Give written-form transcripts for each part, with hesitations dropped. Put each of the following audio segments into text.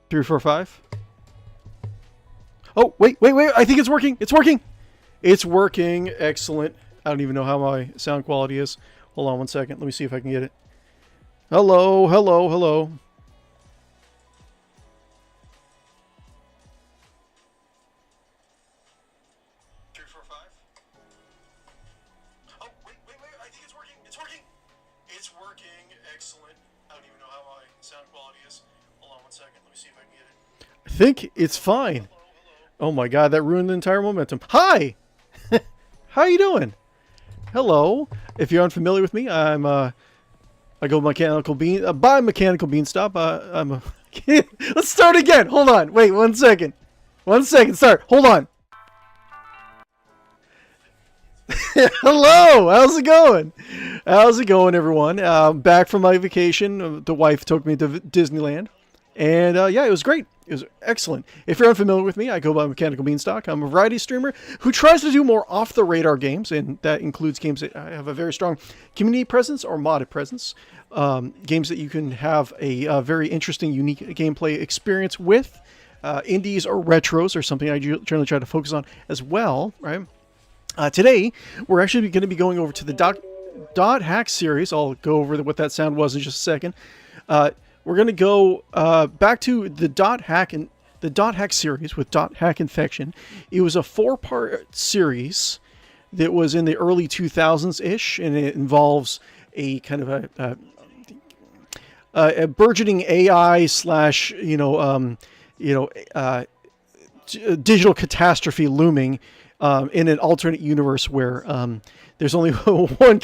3, 4, 5. Oh, wait. I think it's working. It's working. It's working. Excellent. I don't even know how my sound quality is. Hold on one second. Let me see if I can get it. Hello. 3, 4, 5. Oh, wait. I think it's working. It's working. It's working. Excellent. I don't even know how my sound quality is. Hold on one second. Let me see if I can get it. I think it's fine. Oh my god, that ruined the entire momentum. Hi! How you doing? Hello. If you're unfamiliar with me, I go Mechanical Bean by Mechanical Beanstop. I'm a Let's start again. Hold on. Wait, 1 second. 1 second. Start. Hold on. Hello. How's it going? How's it going, everyone? Back from my vacation. The wife took me to Disneyland. And yeah, it was great. It was excellent. If you're unfamiliar with me, I go by Mechanical Beanstalk. I'm a variety streamer who tries to do more off-the-radar games, and that includes games that have a very strong community presence or modded presence. Games that you can have a very interesting, unique gameplay experience with. Indies or retros are something I generally try to focus on as well, right? Today, we're actually going to be going over to the dot hack series. I'll go over what that sound was in just a second. We're going to go back to the dot hack series with dot hack infection. It was a 4-part series that was in the early 2000s-ish, and it involves a kind of a burgeoning AI slash digital catastrophe looming in an alternate universe where there's only one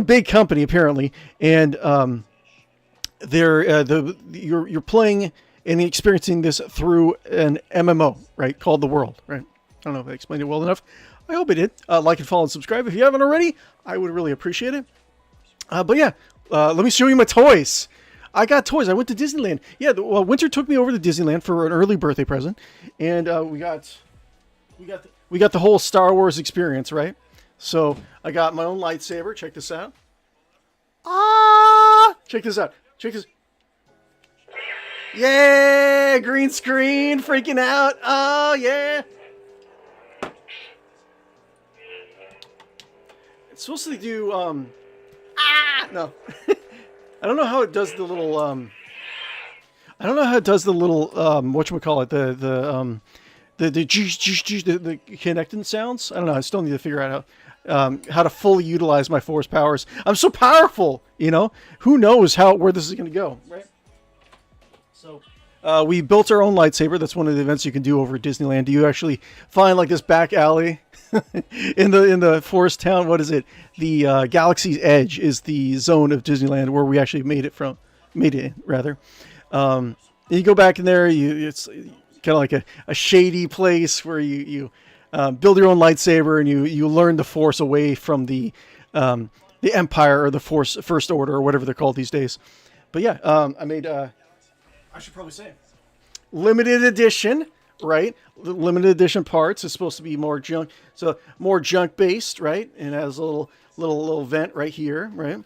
big company apparently, and you're playing and experiencing this through an MMO, right, called The World, right? I don't know if I explained it well enough. I hope I did. Like and follow and subscribe if you haven't already. I would really appreciate it. But yeah, let me show you my toys. I got toys. I went to Disneyland. Yeah, Winter took me over to Disneyland for an early birthday present, and we got the whole Star Wars experience, right? So I got my own lightsaber. Check this out. Check this out. Check this. Yeah, green screen, freaking out. Oh yeah. It's supposed to do no. I don't know how it does the little whatchamacallit, the connecting sounds. I don't know. I still need to figure out how to fully utilize my force powers. I'm so powerful, you know. Who knows where this is going to go, right? So we built our own lightsaber. That's one of the events you can do over at Disneyland. You actually find like this back alley in the forest town. What is it? The Galaxy's Edge is the zone of Disneyland where we actually made it in, rather. And you go back in there. It's kind of like a shady place where you build your own lightsaber, and you learn the Force away from the Empire or the Force First Order or whatever they're called these days. But yeah, I made I should probably say limited edition, right? Limited edition parts. It's supposed to be more junk, so more junk based, right? And it has a little vent right here, right?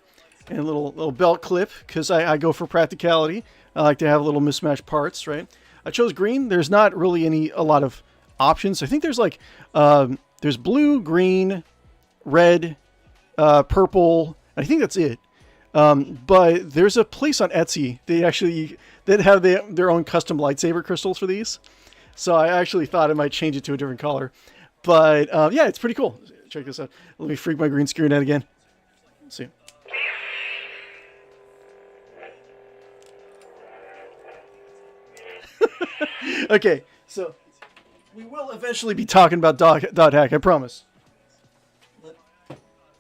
And a little belt clip because I go for practicality. I like to have little mismatched parts, right? I chose green. There's not really a lot of options. I think there's like there's blue, green, red, purple. I think that's it. But there's a place on Etsy that have their own custom lightsaber crystals for these. So I actually thought I might change it to a different color. But yeah, it's pretty cool. Check this out. Let me freak my green screen out again. Let's see. Okay, so we will eventually be talking about dot hack, I promise.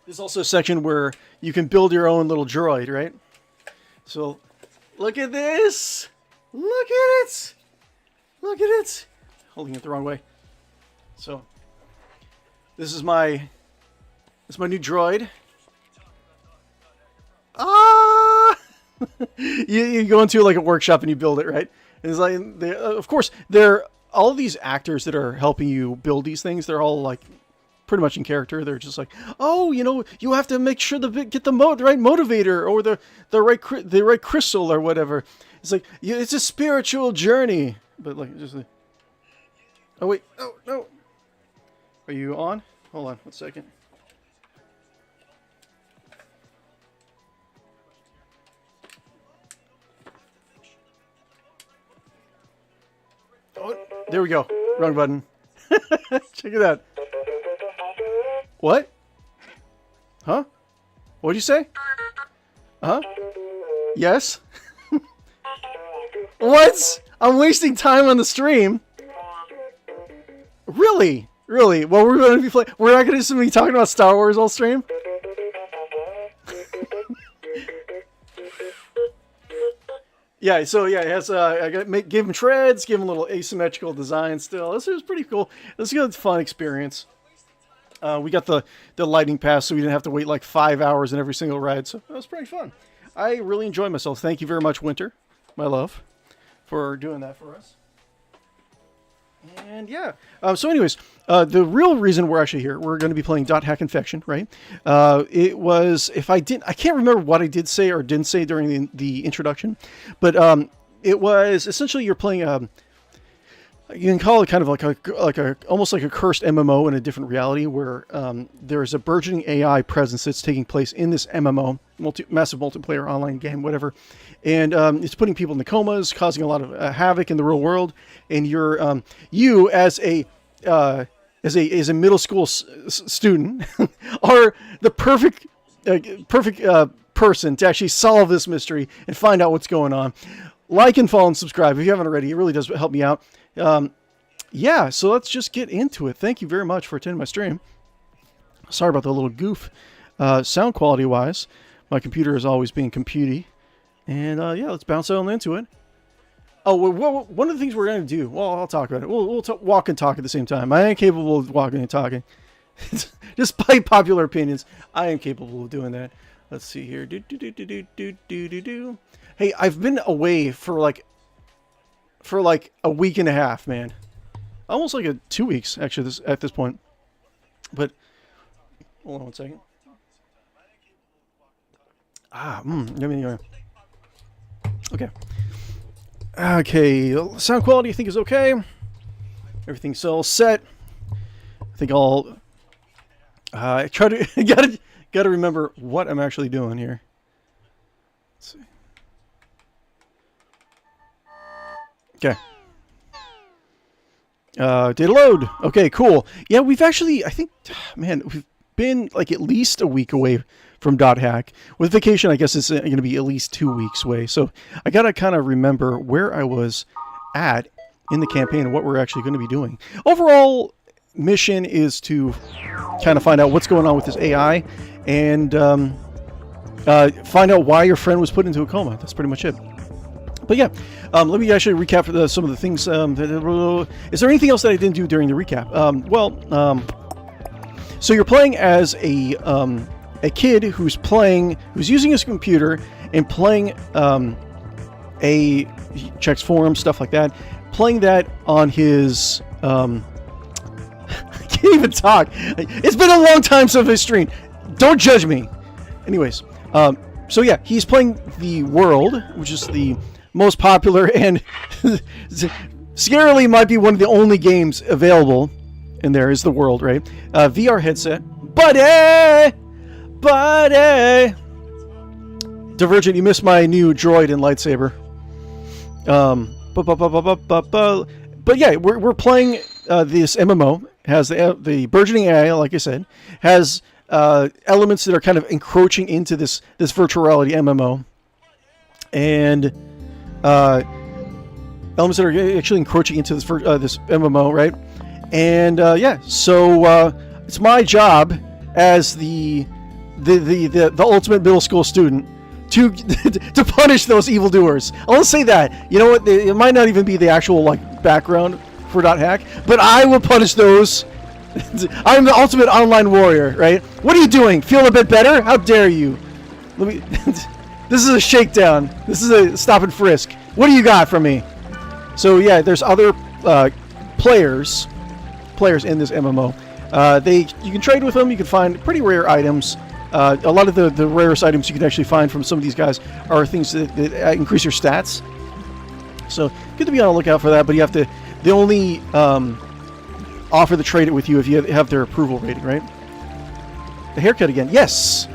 There's also a section where you can build your own little droid, right? So, look at this! Look at it! Look at it! Holding it the wrong way. So, this is my new droid. Ah! you go into like a workshop and you build it, right? And it's like, of course, all of these actors that are helping you build these things, they're all like pretty much in character. They're just like, oh, you have to make sure to get the right motivator or the right crystal or whatever. It's like, yeah, it's a spiritual journey. But like, just like, oh wait, oh no. Are you on? Hold on, 1 second. Oh, there we go. Wrong button. Check it out. What? Huh? What'd you say? Huh? Yes? What? I'm wasting time on the stream. Really? Really? Well, we're going to be playing. We're not going to be talking about Star Wars all stream? Yeah, so yeah, it has. Give him treads, give him a little asymmetrical design. Still, this was pretty cool. This was a fun experience. We got the lightning pass, so we didn't have to wait like 5 hours in every single ride. So that was pretty fun. I really enjoyed myself. Thank you very much, Winter, my love, for doing that for us. And yeah, so anyways, the real reason we're actually here, we're going to be playing .hack Infection, right? It was, I can't remember what I did say or didn't say during the introduction, but it was essentially you're playing you can call it kind of like a almost like a cursed MMO in a different reality where there is a burgeoning AI presence that's taking place in this MMO, massive multiplayer online game, whatever, and it's putting people in the comas, causing a lot of havoc in the real world. And you're you as a middle school student are the perfect person to actually solve this mystery and find out what's going on. Like and follow and subscribe if you haven't already. It really does help me out. Yeah, so let's just get into it. Thank you very much for attending my stream. Sorry about the little goof. Sound quality wise, my computer is always being computy. And yeah, let's bounce on into it. Oh, well, one of the things we're going to do, well, I'll talk about it. We'll walk and talk at the same time. I am capable of walking and talking. Despite popular opinions, I am capable of doing that. Let's see here. Hey, I've been away for like a week and a half, man. Almost like 2 weeks, actually, at this point. But, hold on 1 second. Okay. Okay, sound quality I think is okay. Everything's all set. I think I'll try to gotta remember what I'm actually doing here. Let's see. Okay. Data load. Okay, cool. Yeah, we've actually, I think, man, we've been like at least a week away from .hack. With vacation, I guess it's going to be at least 2 weeks away. So I got to kind of remember where I was at in the campaign and what we're actually going to be doing. Overall mission is to kind of find out what's going on with this AI and find out why your friend was put into a coma. That's pretty much it. But yeah, let me actually recap some of the things. Is there anything else that I didn't do during the recap? So you're playing as a kid who's using his computer and playing he checks forums, stuff like that, playing that on his I can't even talk. It's been a long time since I streamed. Don't judge me. Anyways, so yeah, he's playing The World, which is the most popular and scarily might be one of the only games available. And there is The World, right? VR headset. Buddy! Divergent, you missed my new droid and lightsaber. But yeah, we're playing this MMO. Has the burgeoning AI, like I said, has elements that are kind of encroaching into this virtual reality MMO, and elements that are actually encroaching into this MMO, right? And yeah, so it's my job as the ultimate middle school student to to punish those evildoers. I'll say that. You know what? It might not even be the actual like background for .hack, but I will punish those. I'm the ultimate online warrior, right? What are you doing? Feel a bit better? How dare you? Let me. This is a shakedown. This is a stop and frisk. What do you got from me? So yeah, there's other players in this MMO. You can trade with them. You can find pretty rare items. A lot of the rarest items you can actually find from some of these guys are things that increase your stats. So good to be on the lookout for that, but you have to, they only offer to trade it with you if you have their approval rating, right? The haircut again. Yes,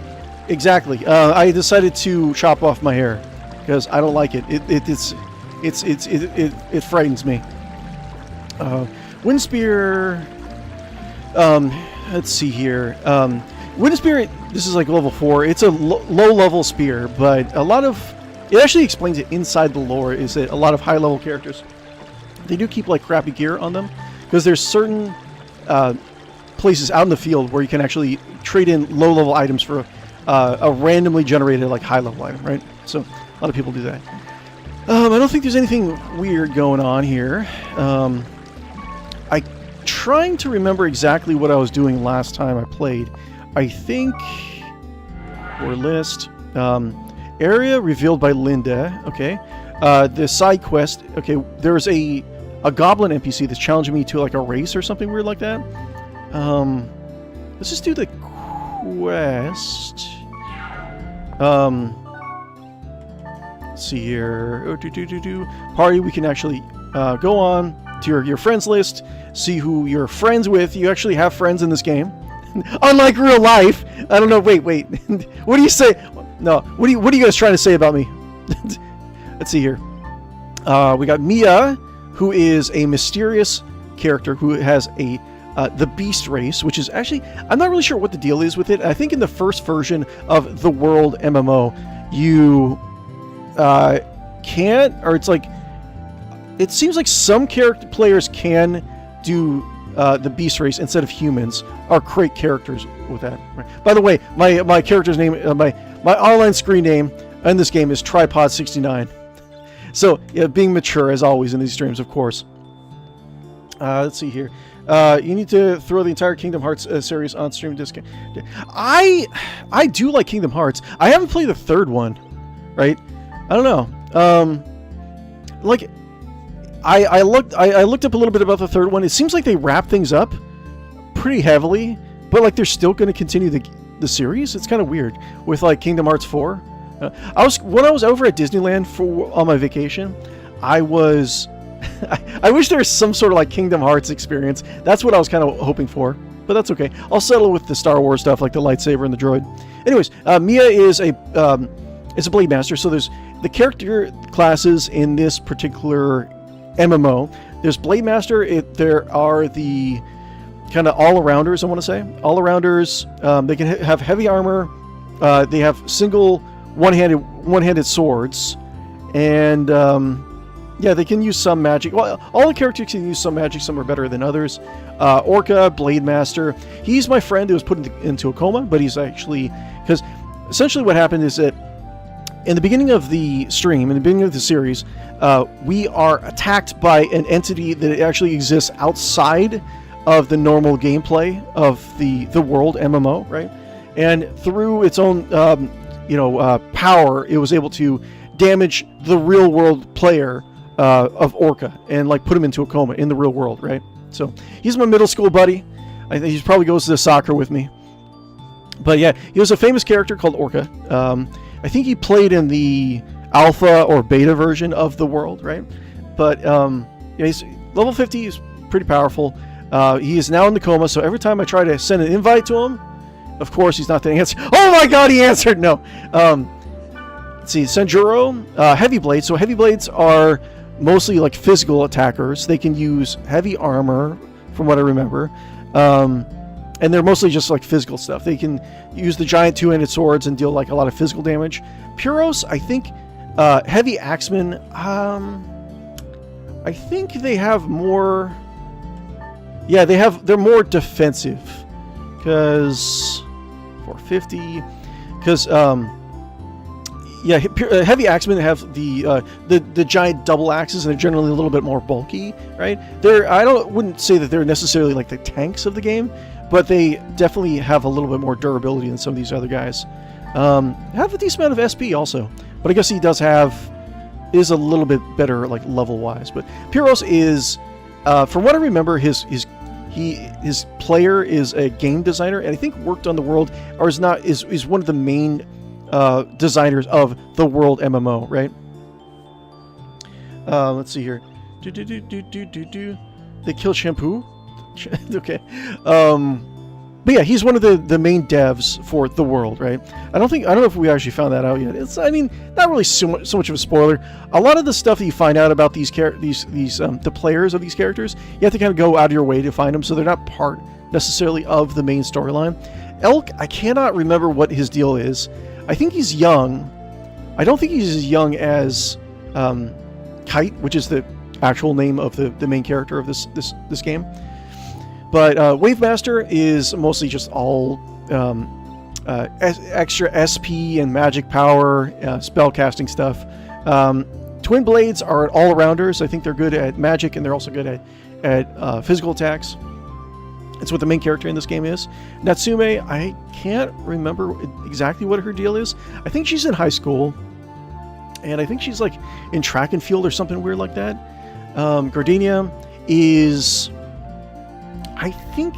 exactly. I decided to chop off my hair because I don't like it. It frightens me. Wind spear. Let's see here. Wind spear. This is like level 4. It's a low level spear, but a lot of it actually explains it inside the lore. Is that a lot of high level characters, they do keep like crappy gear on them because there's certain places out in the field where you can actually trade in low level items for a randomly generated like high level item, right? So a lot of people do that. I don't think there's anything weird going on here. I'm trying to remember exactly what I was doing last time I played. I think or list area revealed by Linda. Okay, the side quest. Okay, there's a goblin NPC that's challenging me to like a race or something weird like that. Let's just do the quest. Let's see here. Party. We can actually go on to your friends list. See who you're friends with. You actually have friends in this game. Unlike real life. I don't know. Wait. What do you say? No. What are you guys trying to say about me? Let's see here. We got Mia, who is a mysterious character who has the Beast race, which is actually, I'm not really sure what the deal is with it. I think in the first version of the World MMO, you can't, or it's like, it seems like some players can do the Beast race instead of humans, or create characters with that. By the way, my character's name, my online screen name in this game is Tripod69. So, yeah, being mature as always in these streams, of course. Let's see here. You need to throw the entire Kingdom Hearts series on stream discount. I do like Kingdom Hearts. I haven't played the third one, right? I don't know. Like, I looked up a little bit about the third one. It seems like they wrap things up pretty heavily, but like they're still going to continue the series. It's kind of weird with like Kingdom Hearts 4. When I was over at Disneyland on my vacation, I wish there was some sort of like Kingdom Hearts experience. That's what I was kind of hoping for, but that's okay. I'll settle with the Star Wars stuff like the lightsaber and the droid. Anyways, Mia is a Blade Master. So there's the character classes in this particular MMO. There's Blade Master. There are the kind of all-arounders, I want to say. All-arounders, they can have heavy armor. They have single one-handed swords. And, yeah, they can use some magic. Well, all the characters can use some magic. Some are better than others. Orca, Blade Master. He's my friend who was put into a coma, but he's actually... Because essentially what happened is that in the beginning of the stream, in the beginning of the series, we are attacked by an entity that actually exists outside of the normal gameplay of the world MMO, right? And through its own, power, it was able to damage the real world player of Orca and like put him into a coma in the real world, right? So he's my middle school buddy. I think he probably goes to soccer with me. But yeah, he was a famous character called Orca. I think he played in the alpha or beta version of the world, right? But he's level 50. He's pretty powerful. He is now in the coma, so every time I try to send an invite to him, of course he's not the answer. Oh my god, he answered! No. Let's see, Sanjuro, heavy blades. So heavy blades are mostly like physical attackers. They can use heavy armor, from what I remember. And they're mostly just like physical stuff. They can use the giant two-handed swords and deal like a lot of physical damage. Puros, I think, heavy axemen. I think they have more. Yeah, they're more defensive, because 450. Because heavy axemen have the giant double axes, and they're generally a little bit more bulky, right? Wouldn't say that they're necessarily like the tanks of the game, but they definitely have a little bit more durability than some of these other guys. Have a decent amount of SP also, but I guess he is a little bit better like level wise. But Pyros is, from what I remember, his player is a game designer, and I think worked on the world, or is one of the main designers of the world MMO, right? Let's see here. They kill Shampoo. Okay. But yeah, he's one of the main devs for The World, right? I don't know if we actually found that out yet. It's, I mean, not really so much of a spoiler. A lot of the stuff that you find out about the players of these characters, you have to kind of go out of your way to find them, so they're not part necessarily of the main storyline. Elk, I cannot remember what his deal is. I think he's young. I don't think he's as young as Kite, which is the actual name of the main character of this game. But ɪᴰᴇᴄᴛɪᴏ is mostly just all extra SP and magic power, spell casting stuff. Twin Blades are all-arounders. I think they're good at magic, and they're also good at physical attacks. It's what the main character in this game is. Natsume, I can't remember exactly what her deal is. I think she's in high school, and I think she's like in track and field or something weird like that. Gardenia is... I think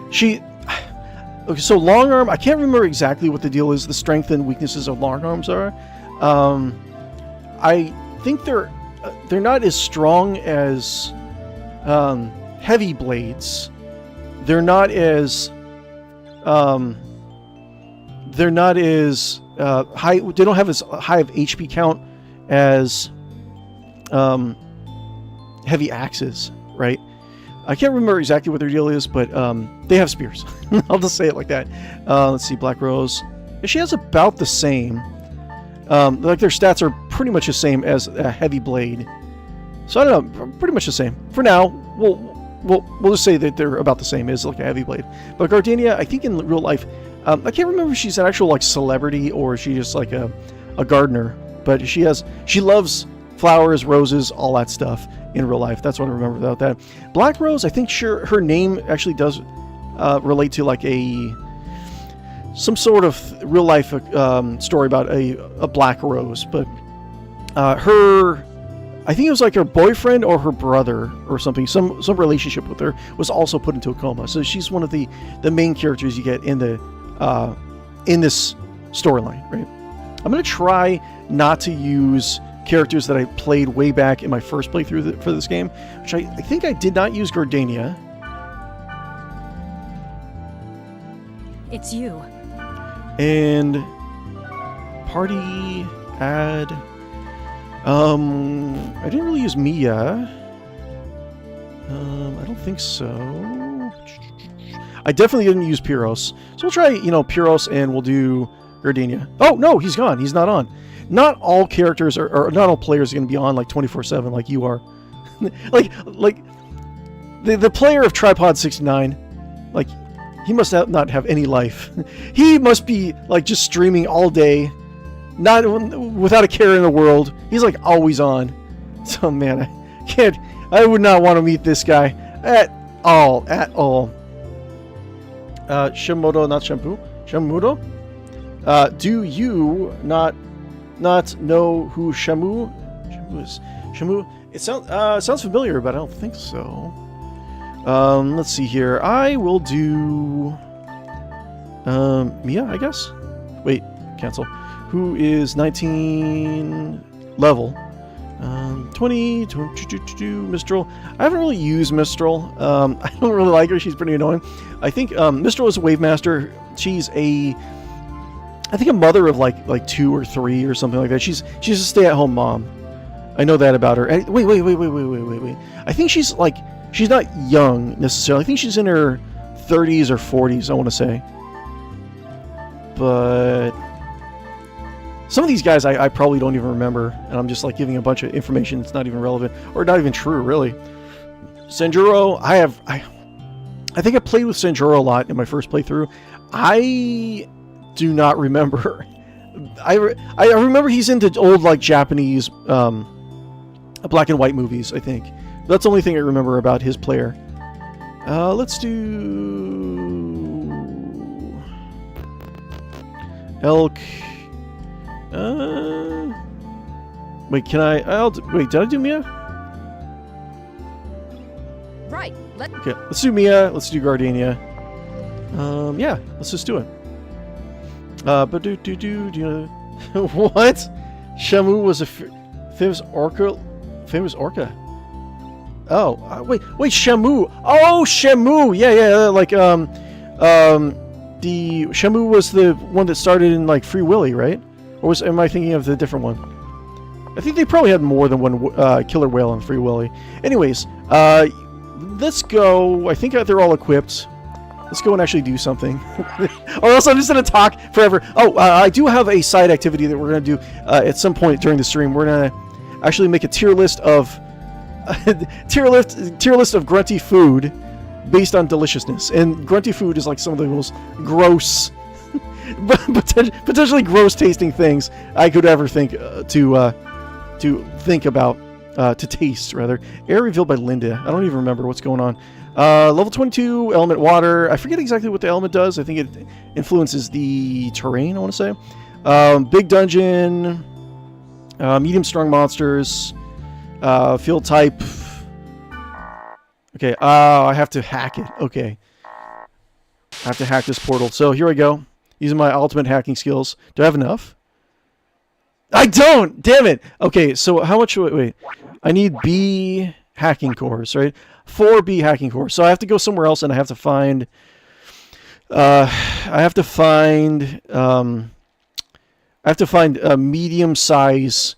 she... Okay, so long arm, I can't remember exactly what the deal is, the strength and weaknesses of long arms are. I think they're not as strong as heavy blades. They're not as high. They don't have as high of HP count as heavy axes, right? I can't remember exactly what their deal is, but they have spears. I'll just say it like that. Let's see, Black Rose. She has about the same. Like their stats are pretty much the same as a heavy blade. So I don't know, pretty much the same. For now, we'll just say that they're about the same as like a heavy blade. But Gardenia, I think in real life, I can't remember if she's an actual like celebrity or is she just like a gardener. But she loves flowers, roses, all that stuff in real life. That's what I remember about that. Black Rose, I think her name actually does relate to like some sort of real life story about a black rose, but I think it was like her boyfriend or her brother or something, some relationship with her was also put into a coma. So she's one of the main characters you get in this storyline, right? I'm gonna try not to use characters that I played way back in my first playthrough for this game, which I think I did not use Gardenia. It's you. And party add. I didn't really use Mia. I don't think so. I definitely didn't use Pyros. So we'll try, Pyros, and we'll do Gardenia. Oh, no, he's gone. He's not on. Not all characters or not all players are going to be on like 24/7 like you are. like the player of Tripod 69, like he must not have any life. He must be like just streaming all day, not without a care in the world. He's like always on. So man, I would not want to meet this guy at all. Shimodo, not shampoo. Shamudo. Do you not know who Shamu is? Shamu. It sounds familiar, but I don't think so. Let's see here. I will do Mia, I guess. Wait, cancel. Who is 19 level? 20, Mistral. I haven't really used Mistral. I don't really like her. She's pretty annoying. I think Mistral is a ＷaveMaster. She's I think a mother of like 2 or 3 or something like that. She's a stay-at-home mom. I know that about her. Wait. I think she's not young necessarily. I think she's in her 30s or 40s, I want to say. But some of these guys I probably don't even remember, and I'm just like giving a bunch of information that's not even relevant or not even true, really. Sanjuro, I think I played with Sanjuro a lot in my first playthrough. I do not remember. I remember he's into old like Japanese black and white movies, I think. That's the only thing I remember about his player. Let's do Elk. Wait, wait, did I do Mia? Right. Okay, let's do Mia. Let's do Gardenia. Yeah, let's just do it. But do you know what? Shamu was a famous Famous orca. Oh, wait, Shamu. Oh, Shamu. Yeah, like, the Shamu was the one that started in, like, Free Willy, right? Or am I thinking of the different one? I think they probably had more than one killer whale in Free Willy. Anyways, let's go. I think they're all equipped. Let's go and actually do something. Or else I'm just going to talk forever. Oh, I do have a side activity that we're going to do at some point during the stream. We're going to actually make a tier list of tier list of grunty food based on deliciousness. And grunty food is like some of the most gross, potentially gross tasting things I could ever think to taste, rather. Air revealed by Linda. I don't even remember what's going on. Level 22, element water. I forget exactly what the element does. I think it influences the terrain, I want to say. Big dungeon. Medium strong monsters. Field type. Okay, I have to hack it. Okay. I have to hack this portal. So here I go. Using my ultimate hacking skills. Do I have enough? I don't! Damn it! Okay, so how much... Wait. I need B hacking cores, right? 4 B hacking cores. So I have to go somewhere else and I have to find... medium-size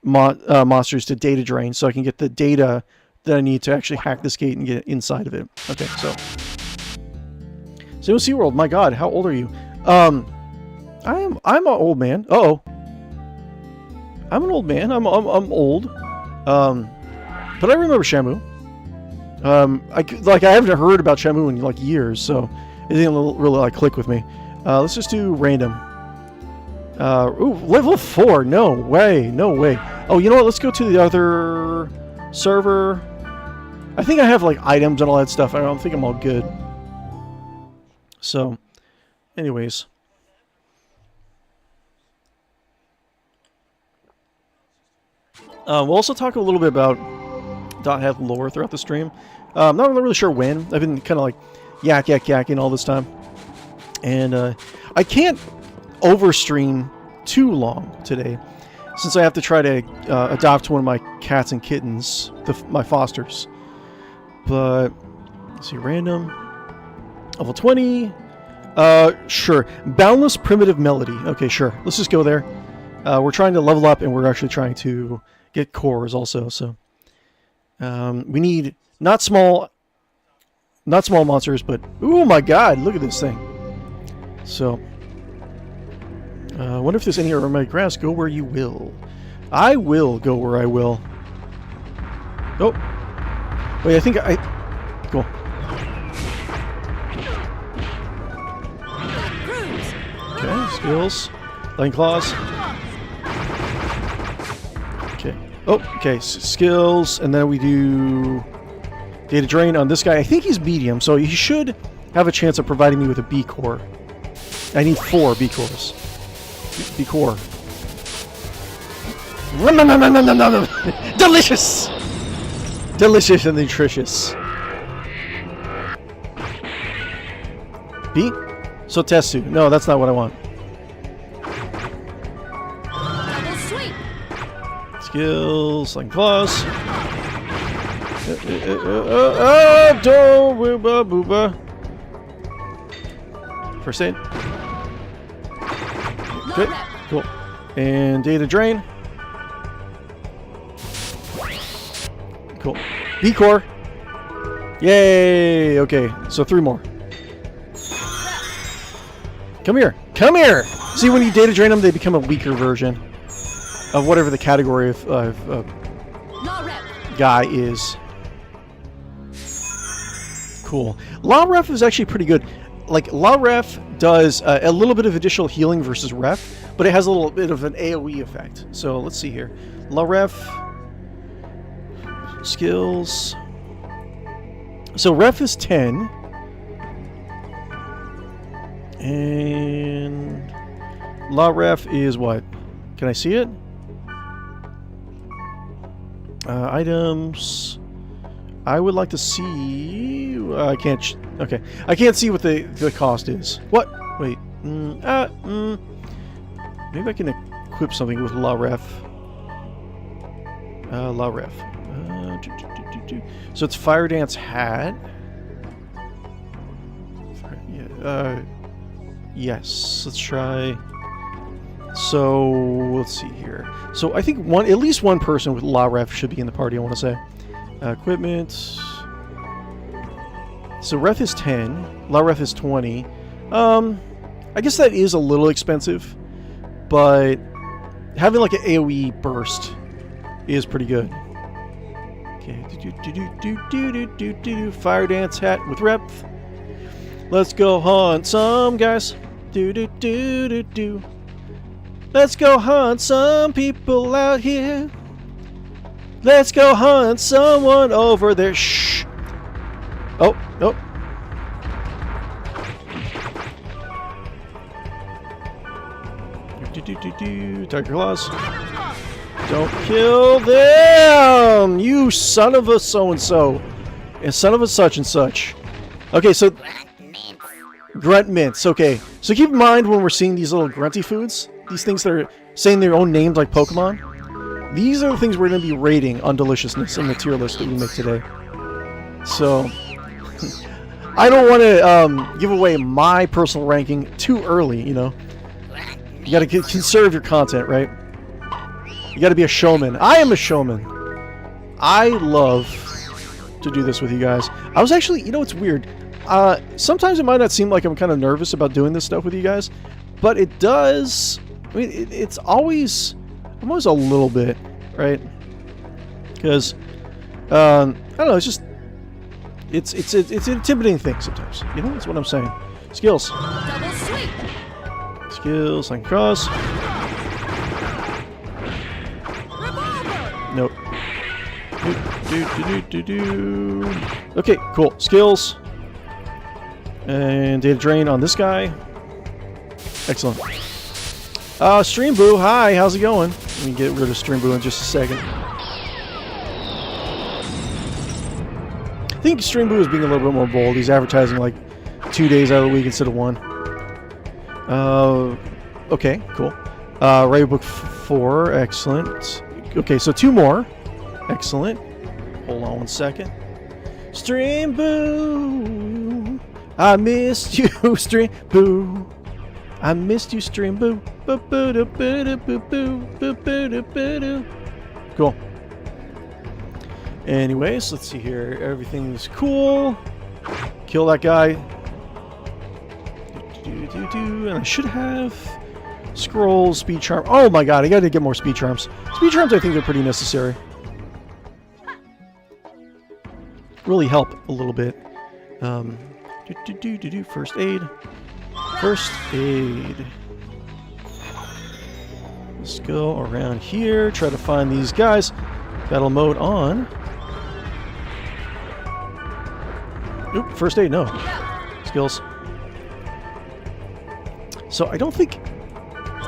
monsters to data drain so I can get the data that I need to actually hack this gate and get inside of it. Okay, so SeaWorld, my god, how old are you? I'm an old man. Uh-oh. I'm an old man. I'm old. But I remember Shamu. I haven't heard about Shamu in like years, so it didn't really like click with me. Let's just do random. Ooh, level 4. No way. Oh, you know what? Let's go to the other server. I think I have like items and all that stuff. I don't think I'm all good. So, anyways. We'll also talk a little bit about .NET lore throughout the stream. I'm not really sure when. I've been kind of like yakking all this time. And I can't overstream too long today, since I have to try to adopt one of my cats and kittens, my fosters. But, let's see, random. Level 20. Sure. Boundless Primitive Melody. Okay, sure. Let's just go there. We're trying to level up, and we're actually trying to get cores also, so. We need not small monsters, but oh my god, look at this thing. So, I wonder if there's any aromatic grass. Go where you will. I will go where I will. Oh, wait, I think cool. Okay, skills, Lightning Claws. Okay. Oh, okay, skills, and then we do data drain on this guy. I think he's medium, so he should have a chance of providing me with a B core. I need 4 B cores. B core. Delicious! Delicious and nutritious. B? Sotetsu. No, that's not what I want. Skills, like claws. Booba booba. First aid. Good. Cool. And data drain. Cool. B core. Yay! Okay, so 3 more. Come here. Come here! See, when you data drain them, they become a weaker version of whatever the category of guy is. Cool. La Ref is actually pretty good. Like, La Ref does a little bit of additional healing versus Ref, but it has a little bit of an AoE effect. So, let's see here. La Ref. Skills. So, Ref is 10. And La Ref is what? Can I see it? Items. I would like to see... I can't... okay. I can't see what the cost is. What? Wait. Maybe I can equip something with La Ref. La Ref. So it's Fire Dance Hat. Yes. Let's try. So let's see here. So I think at least one person with La Ref should be in the party. I want to say. Equipment. So Ref is 10. La Ref is 20. I guess that is a little expensive, but having like an AoE burst is pretty good. Okay. Fire Dance Hat with Rep. Let's go hunt some guys. Let's go hunt some people out here. Let's go hunt someone over there. Shh. Oh, oh. Tiger Claws. Don't kill them! You son of a so-and-so. And son of a such and such. Okay, so... Grunt mints. Okay. So keep in mind when we're seeing these little grunty foods, these things that are saying their own names like Pokemon, these are the things we're going to be rating on Deliciousness in the tier list that we make today. So... I don't want to give away my personal ranking too early, you know. You gotta conserve your content, right? You gotta be a showman. I am a showman. I love to do this with you guys. I was actually, you know, it's weird. Sometimes it might not seem like I'm kind of nervous about doing this stuff with you guys, but it does. I mean, it's always, I'm always a little bit, right? Because, I don't know, it's just, it's an intimidating thing sometimes. You know, that's what I'm saying. Skills. Double sweep. Skills, line cross. Nope. Okay, cool. Skills. And data drain on this guy. Excellent. Stream Boo, hi, how's it going? Let me get rid of Stream Boo in just a second. I think Stream Boo is being a little bit more bold. He's advertising like 2 days out of the week instead of 1. Okay, cool. Write book 4, excellent. Okay, so 2 more. Excellent. Hold on 1 second. Stream Boo! I missed you, Stream Boo! I missed you, Stream Boo! Cool. Anyways, let's see here. Everything's cool. Kill that guy. And I should have scrolls, speed charm. Oh my god, I gotta get more speed charms. Speed charms, I think, are pretty necessary. Really help a little bit. First aid. First aid. Let's go around here. Try to find these guys. Battle mode on. Oop, first aid, no. Skills. So I don't think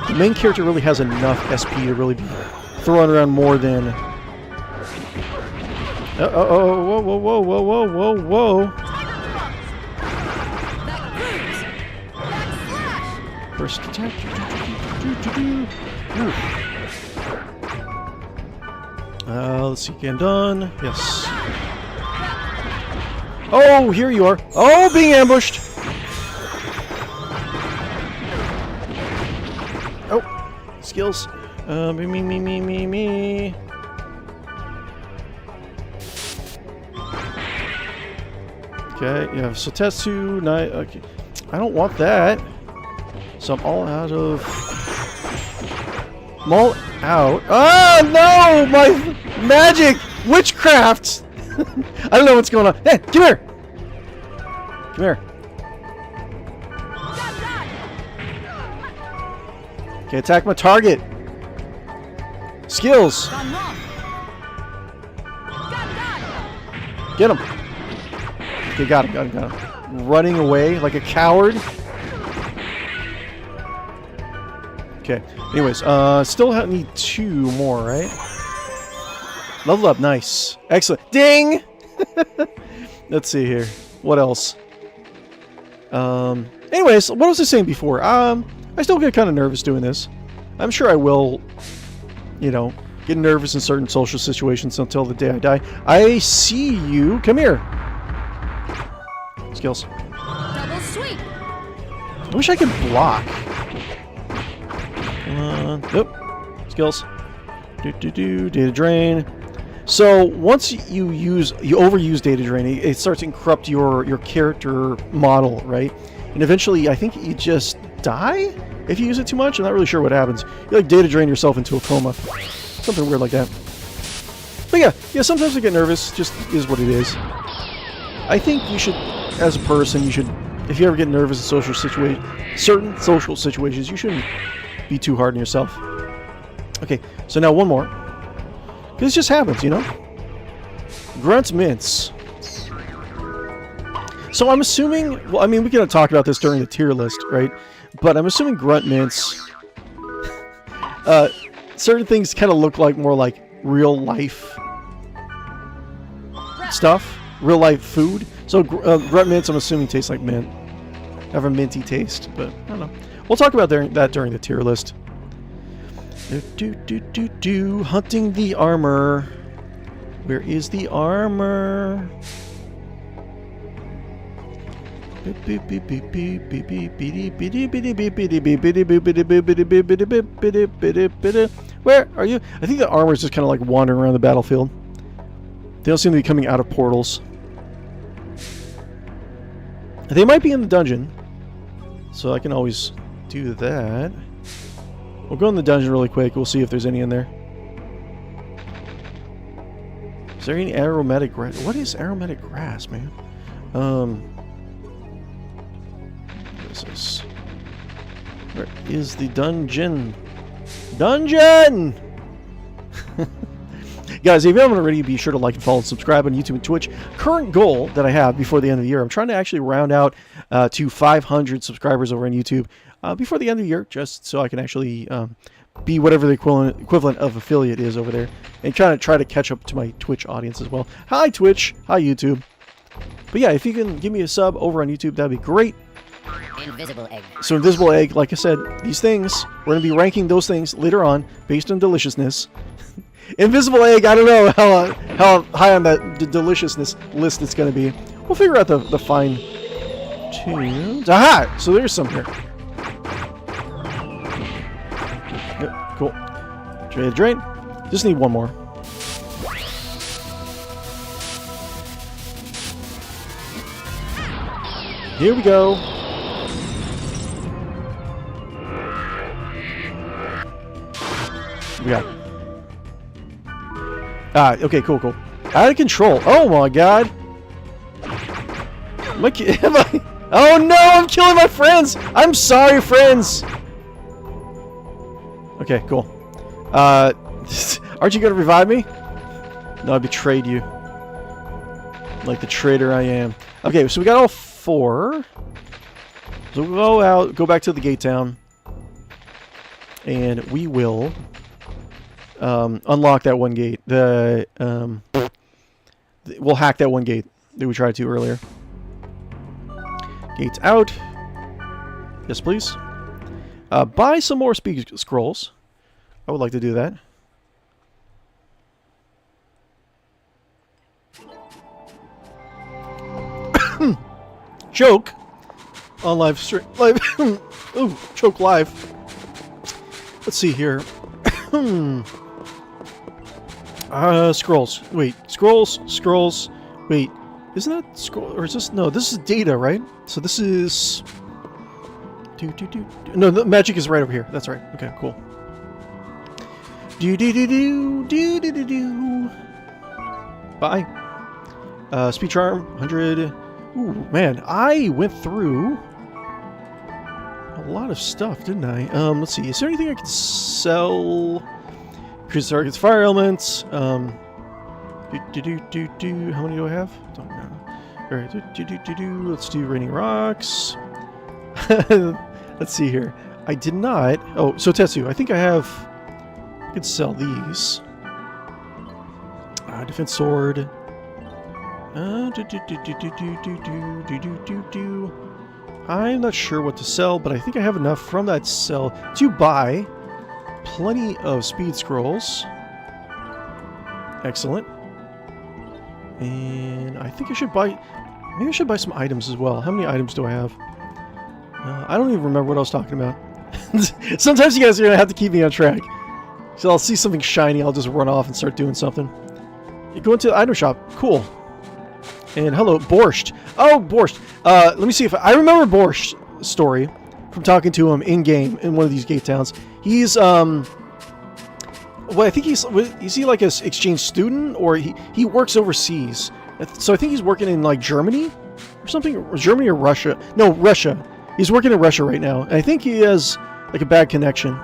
the main character really has enough SP to really be throwing around more than... whoa, whoa, whoa, whoa, whoa, whoa, whoa. First attack. Let's see, again done. Yes. Oh, here you are. Oh, being ambushed. Oh, skills. Me. Okay, yeah, so Tetsu, okay. I don't want that. So I'm all out of... I'm all out. Oh, no! My magic! Witchcraft! I don't know what's going on. Hey, come here! Come here. Okay, attack my target. Skills. Get him. Okay, got him. Running away like a coward. Okay, anyways, still need 2 more, right? Level up, nice. Excellent. Ding! Let's see here. What else? Anyways, what was I saying before? I still get kind of nervous doing this. I'm sure I will, you know, get nervous in certain social situations until the day I die. I see you. Come here. Skills. Double sweep. I wish I could block. Nope. Skills. Data drain. So once you overuse data drain, it starts to corrupt your character model, right? And eventually, I think you just die if you use it too much. I'm not really sure what happens. You like data drain yourself into a coma, something weird like that. But yeah. Sometimes I get nervous. Just is what it is. I think you should, as a person, if you ever get nervous in certain social situations, you shouldn't be too hard on yourself. Okay, so now one more. Because it just happens, you know? Grunt mints. So I'm assuming, well, I mean, we can talk about this during the tier list, right? But I'm assuming grunt mints, certain things kind of look like more like real life stuff, real life food. So grunt mints, I'm assuming, taste like mint. Have a minty taste, but I don't know. We'll talk about that during the tier list. Hunting the armor. Where is the armor? Where are you? I think the armor is just kind of like wandering around the battlefield. They don't seem to be coming out of portals. They might be in the dungeon, so I can always do that. We'll go in the dungeon really quick. We'll see if there's any in there. Is there any aromatic grass? What is aromatic grass, man? What is this? Where is the dungeon? Dungeon! Guys, if you haven't already, be sure to like and follow and subscribe on YouTube and Twitch. Current goal that I have before the end of the year, I'm trying to actually round out to 500 subscribers over on YouTube before the end of the year, just so I can actually be whatever the equivalent of affiliate is over there, and try to catch up to my Twitch audience as well. Hi Twitch, hi YouTube. But yeah, if you can give me a sub over on YouTube, that'd be great. Invisible egg. So invisible egg, like I said, these things, we're going to be ranking those things later on based on deliciousness. Invisible egg, I don't know how high on that deliciousness list it's going to be. We'll figure out the fine tunes. Aha! So there's some here. Yep, cool. Drain. Just need one more. Here we go. We got. Okay, cool. Out of control. Oh my god. Am I? Oh no, I'm killing my friends. I'm sorry, friends. Okay, cool. Aren't you gonna revive me? No, I betrayed you. Like the traitor I am. Okay, so we got all 4. So we'll go back to the gate town, and we will unlock that one gate. We'll hack that one gate that we tried to earlier. Gates out. Yes, please. Buy some more speed scrolls. I would like to do that. Choke on live stream. Ooh, choke live. Let's see here. Scrolls. Wait, scrolls. Wait, isn't that scroll? Or is this? No, this is data, right? So this is. No, the magic is right over here. That's right. Okay, cool. Bye. Speed charm, 100. Ooh, man, I went through a lot of stuff, didn't I? Let's see. Is there anything I can sell? Increase target's fire elements. How many do I have? Don't know. All right. Let's do raining rocks. Let's see here. I did not. Oh, so Tetsu. I think I have. I could sell these. Defense sword. I'm not sure what to sell, but I think I have enough from that sell to buy plenty of speed scrolls. Excellent. And I think I should buy... Maybe I should buy some items as well. How many items do I have? I don't even remember what I was talking about. Sometimes you guys are going to have to keep me on track. So I'll see something shiny, I'll just run off and start doing something. You go into the item shop. Cool. And hello, Borscht. Oh, Borscht. Let me see if I remember Borscht's story from talking to him in-game in one of these gate towns. He's, well, I think is he like an exchange student, or he works overseas? So I think he's working in like Germany or something. Germany or Russia? No, Russia. He's working in Russia right now. And I think he has like a bad connection.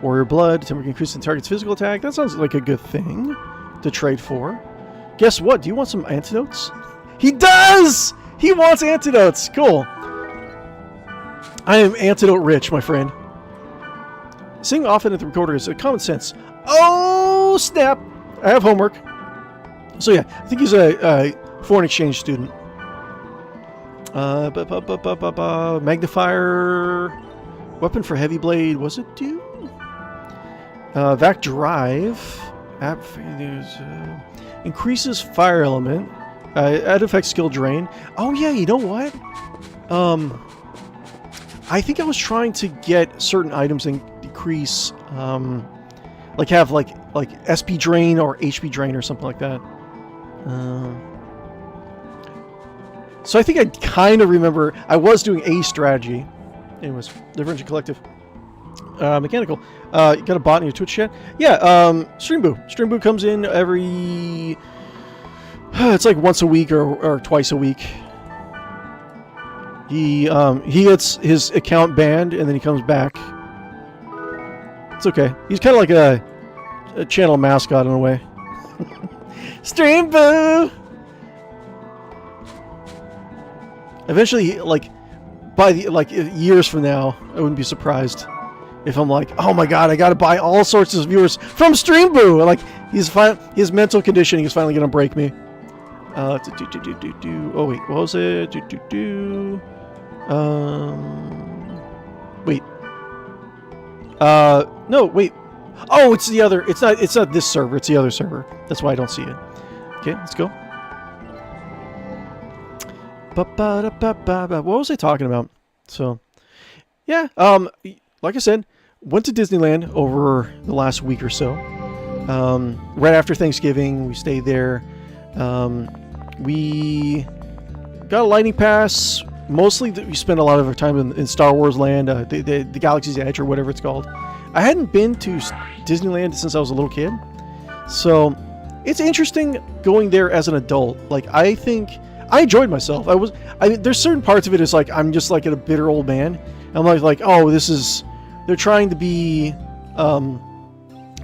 Warrior blood, temper increase the target's physical attack. That sounds like a good thing to trade for. Guess what? Do you want some antidotes? He does! He wants antidotes. Cool. I am antidote rich, my friend. Sing often at the recorder is a common sense. Oh, snap! I have homework. So yeah, I think he's a foreign exchange student. Magnifier. Weapon for heavy blade. Was it due? Vac drive. Increases fire element. Add effect skill drain. Oh yeah, you know what? I think I was trying to get certain items and decrease, like have like SP drain or HP drain or something like that. So I think I kind of remember I was doing a strategy. Anyways, Differential Collective. Mechanical. You got a bot in your Twitch chat? Yeah, Streamboo. Streamboo comes in every... it's like once a week or twice a week. He gets his account banned and then he comes back. It's okay. He's kind of like a channel mascot in a way. Streamboo! Eventually, like, by the years from now, I wouldn't be surprised if I'm like, oh my god, I gotta buy all sorts of viewers from Streamboo! Like, his mental conditioning is finally gonna break me. Oh wait, what was it? Wait. No, wait. Oh, it's the other. It's not this server. It's the other server. That's why I don't see it. Okay, let's go. What was I talking about? So, yeah. Like I said, went to Disneyland over the last week or so. Right after Thanksgiving, we stayed there. We got a lightning pass. Mostly, we spent a lot of our time in Star Wars Land, the Galaxy's Edge, or whatever it's called. I hadn't been to Disneyland since I was a little kid, so it's interesting going there as an adult. Like, I think I enjoyed myself. There's certain parts of it is like I'm just like a bitter old man. I'm like, oh, they're trying to be,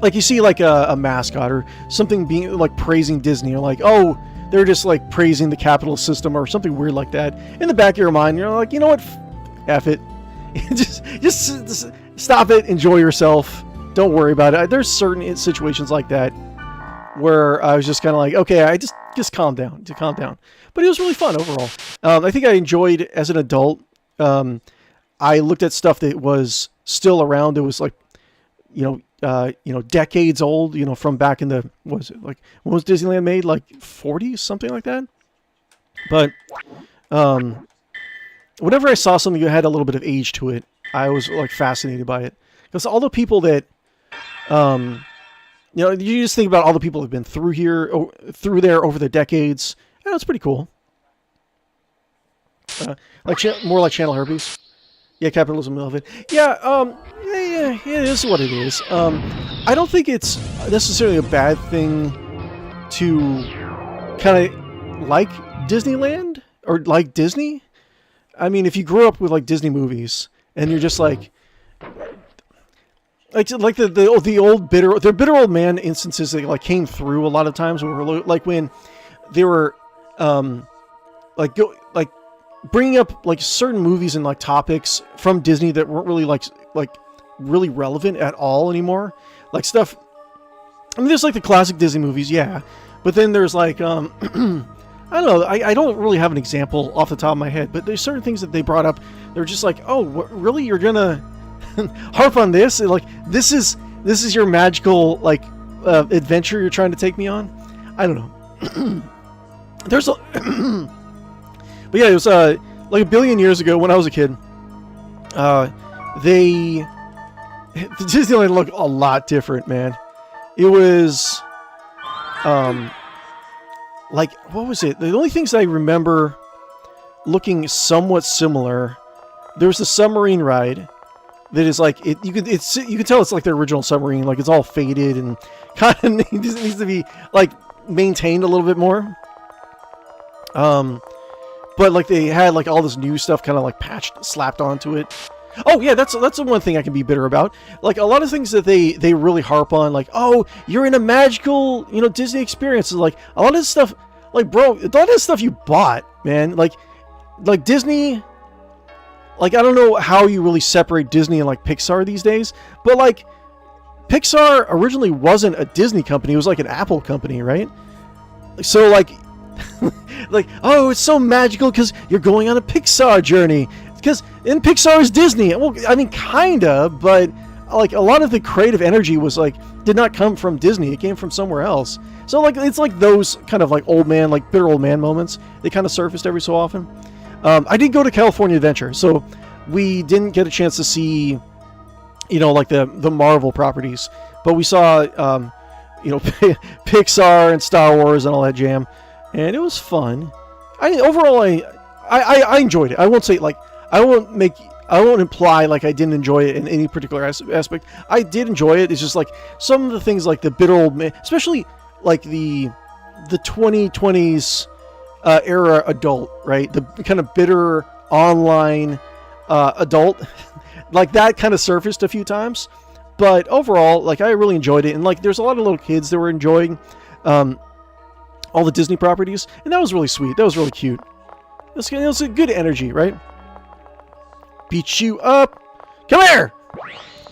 like you see like a mascot or something being like praising Disney, or like, oh, they're just like praising the capitalist system or something weird like that. In the back of your mind, you're like, you know what, F it. just stop it, enjoy yourself, don't worry about it. There's certain situations like that where I was just kind of like, okay, I just calm down. But it was really fun overall. I think I enjoyed as an adult. I looked at stuff that was still around. It was like, decades old, from back in the, what was it, like, when was Disneyland made? Like 40s, something like that. But whenever I saw something that had a little bit of age to it, I was like fascinated by it. Because all the people that, you just think about all the people that have been through there over the decades. And it's pretty cool. More like channel herpes. Yeah, capitalism of it. Yeah, it is what it is. I don't think it's necessarily a bad thing to kind of like Disneyland or like Disney. I mean, if you grew up with like Disney movies and you're just like the old bitter old man instances that like came through a lot of times were like when they were bringing up like certain movies and like topics from Disney that weren't really like really relevant at all anymore. Like stuff. I mean, there's like the classic Disney movies, yeah, but then there's like I don't know. I don't really have an example off the top of my head, but there's certain things that they brought up. They're just like, oh, really? You're gonna harp on this? Like this is your magical like adventure you're trying to take me on. I don't know. There's a, but yeah, it was like a billion years ago when I was a kid. Disneyland looked a lot different, man. It was, like, what was it? The only things I remember looking somewhat similar, there was the submarine ride that is like, you can tell it's like the original submarine, like it's all faded and kind of needs to be like maintained a little bit more. But like they had like all this new stuff kind of like slapped onto it. Oh yeah, that's the one thing I can be bitter about. Like a lot of things that they really harp on, like, oh, you're in a magical, Disney experience. Like a lot of this stuff, like, bro, a lot of this stuff you bought, man. Like Disney, like, I don't know how you really separate Disney and like Pixar these days, but like Pixar originally wasn't a Disney company. It was like an Apple company, right? So like, like, oh, it's so magical because you're going on a Pixar journey. Because in Pixar is Disney. Well, I mean, kinda, but like a lot of the creative energy was like did not come from Disney. It came from somewhere else. So like it's like those kind of like bitter old man moments. They kind of surfaced every so often. I did go to California Adventure, so we didn't get a chance to see, like the Marvel properties, but we saw, Pixar and Star Wars and all that jam, and it was fun. Overall, I enjoyed it. I won't say like. I won't imply like I didn't enjoy it in any particular aspect. I did enjoy it. It's just like some of the things like the bitter old man, especially like the 2020s era adult, right? The kind of bitter online adult, like that kind of surfaced a few times. But overall, like I really enjoyed it, and like there's a lot of little kids that were enjoying all the Disney properties, and that was really sweet. That was really cute. It was a good energy, right? Beat you up. Come here!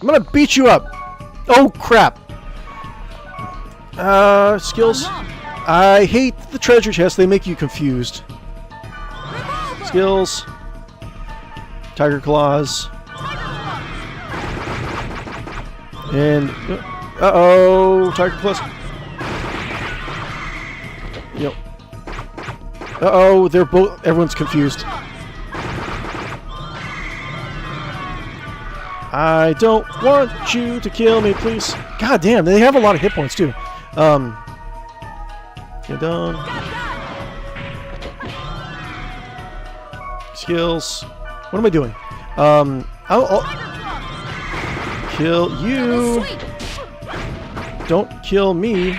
I'm gonna beat you up. Oh, crap. Skills. I hate the treasure chest. They make you confused. Skills. Tiger claws. And... uh-oh. Tiger claws. Yep. Uh-oh. They're both... Everyone's confused. I don't want you to kill me, please. God damn, they have a lot of hit points too. Get done. Skills. What am I doing? I'll kill you. Don't kill me.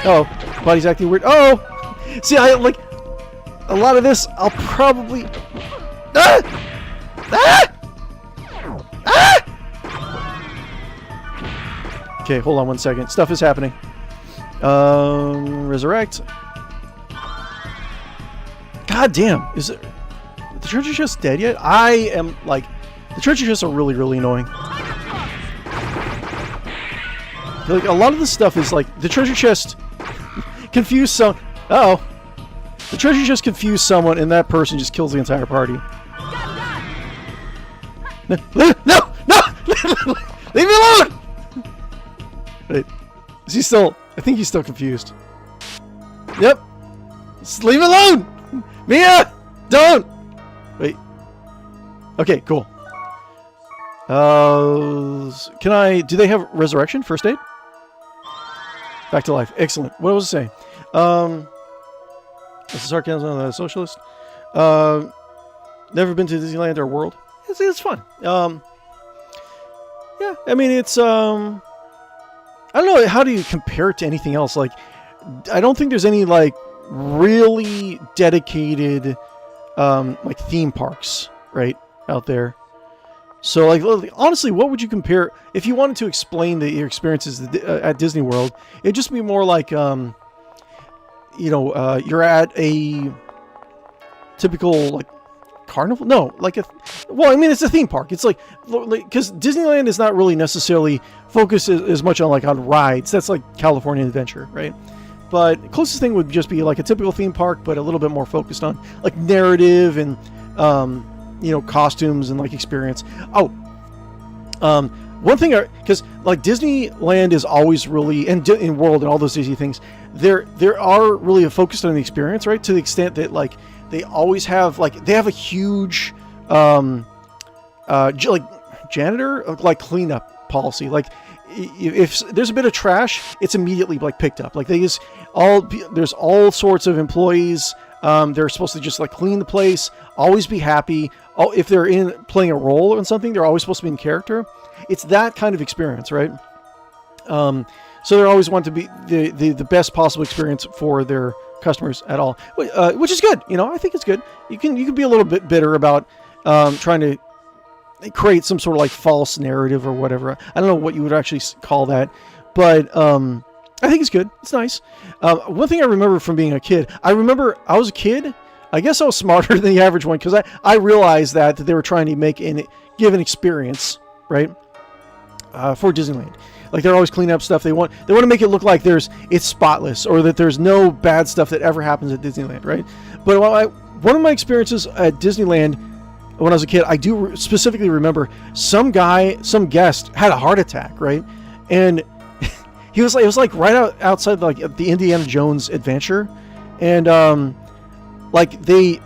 Oh, body's acting weird. Oh, see, I like a lot of this. I'll probably. Ah! Ah! Okay, hold on one second. Stuff is happening. Resurrect. God damn. Is it... The treasure chest dead yet? I am, like... The treasure chests are really, really annoying. Like, a lot of the stuff is, like... The treasure chest... confused some... Uh-oh. The treasure chest confused someone, and that person just kills the entire party. No! No! No! Leave me alone! Wait, is he still... I think he's still confused. Yep. Just leave me alone! Mia! Don't! Wait. Okay, cool. Can I... Do they have resurrection? First aid? Back to life. Excellent. What was I saying? That's a sarcasm on the socialist. Never been to Disneyland or World. It's fun. Yeah, I mean, it's... I don't know, how do you compare it to anything else? Like, I don't think there's any, like, really dedicated, like, theme parks, right, out there. So, like, honestly, what would you compare... If you wanted to explain your experiences at Disney World, it'd just be more like, you're at a typical, like, carnival? No, like well, I mean, it's a theme park. It's like, because Disneyland is not really necessarily focused as much on, like, on rides. That's like California Adventure, right? But closest thing would just be like a typical theme park, but a little bit more focused on like narrative and costumes and like experience. Oh, One thing, because like Disneyland is always really, and in World and all those Disney things, there are really focused on the experience, right? To the extent that like they always have they have a huge like janitor like cleanup policy. Like if there's a bit of trash, it's immediately like picked up. Like there's all sorts of employees. They're supposed to just like clean the place, always be happy. Oh, if they're playing a role in something, they're always supposed to be in character. It's that kind of experience, right? So they always want to be the best possible experience for their customers at all, which is good. You know, I think it's good. You can be a little bit bitter about trying to create some sort of like false narrative or whatever. I don't know what you would actually call that, but I think it's good. It's nice. One thing I remember from being a kid, I was a kid. I guess I was smarter than the average one because I realized that they were trying to give an experience, right, for Disneyland. Like they're always cleaning up stuff. They want to make it look like it's spotless or that there's no bad stuff that ever happens at Disneyland, right? But one of my experiences at Disneyland when I was a kid, I do specifically remember some guest had a heart attack, right? And it was like right outside like the Indiana Jones adventure, and like they,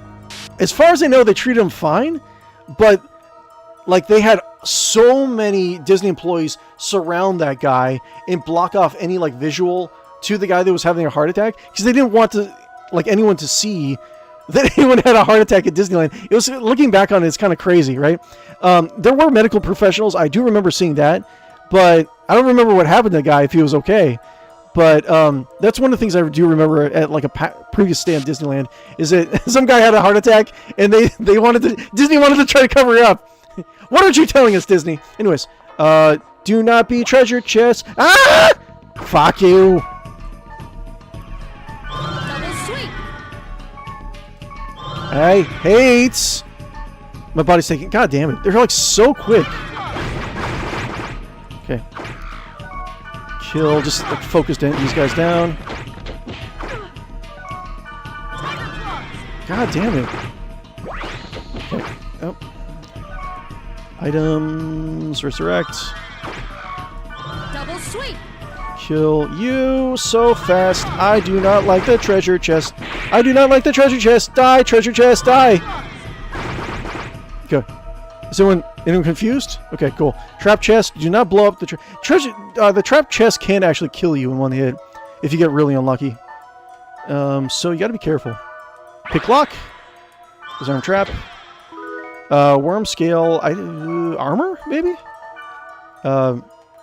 as far as I know, they treated him fine, but like they had so many Disney employees surround that guy and block off any like visual to the guy that was having a heart attack because they didn't want anyone to see that anyone had a heart attack at Disneyland. It was, looking back on it, it's kind of crazy, right? There were medical professionals. I do remember seeing that, but I don't remember what happened to the guy, if he was okay. But that's one of the things I do remember at like a previous stay at Disneyland is that some guy had a heart attack and Disney wanted to try to cover it up. What aren't you telling us, Disney? Anyways, do not be treasure chest. Ah! Fuck you. Double sweep. I hate. My body's taking. God damn it! They're like so quick. Okay. Kill. Just like focus these guys down. God damn it. Okay. Oh. Items. Resurrect. Double sweep. Kill you so fast. I do not like the treasure chest. I do not like the treasure chest. Die, treasure chest, die. Okay. Is anyone confused? Okay, cool. Trap chest. Do not blow up the treasure. The trap chest can actually kill you in one hit if you get really unlucky. So you got to be careful. Pick lock. Disarm trap. Worm scale. Armor maybe.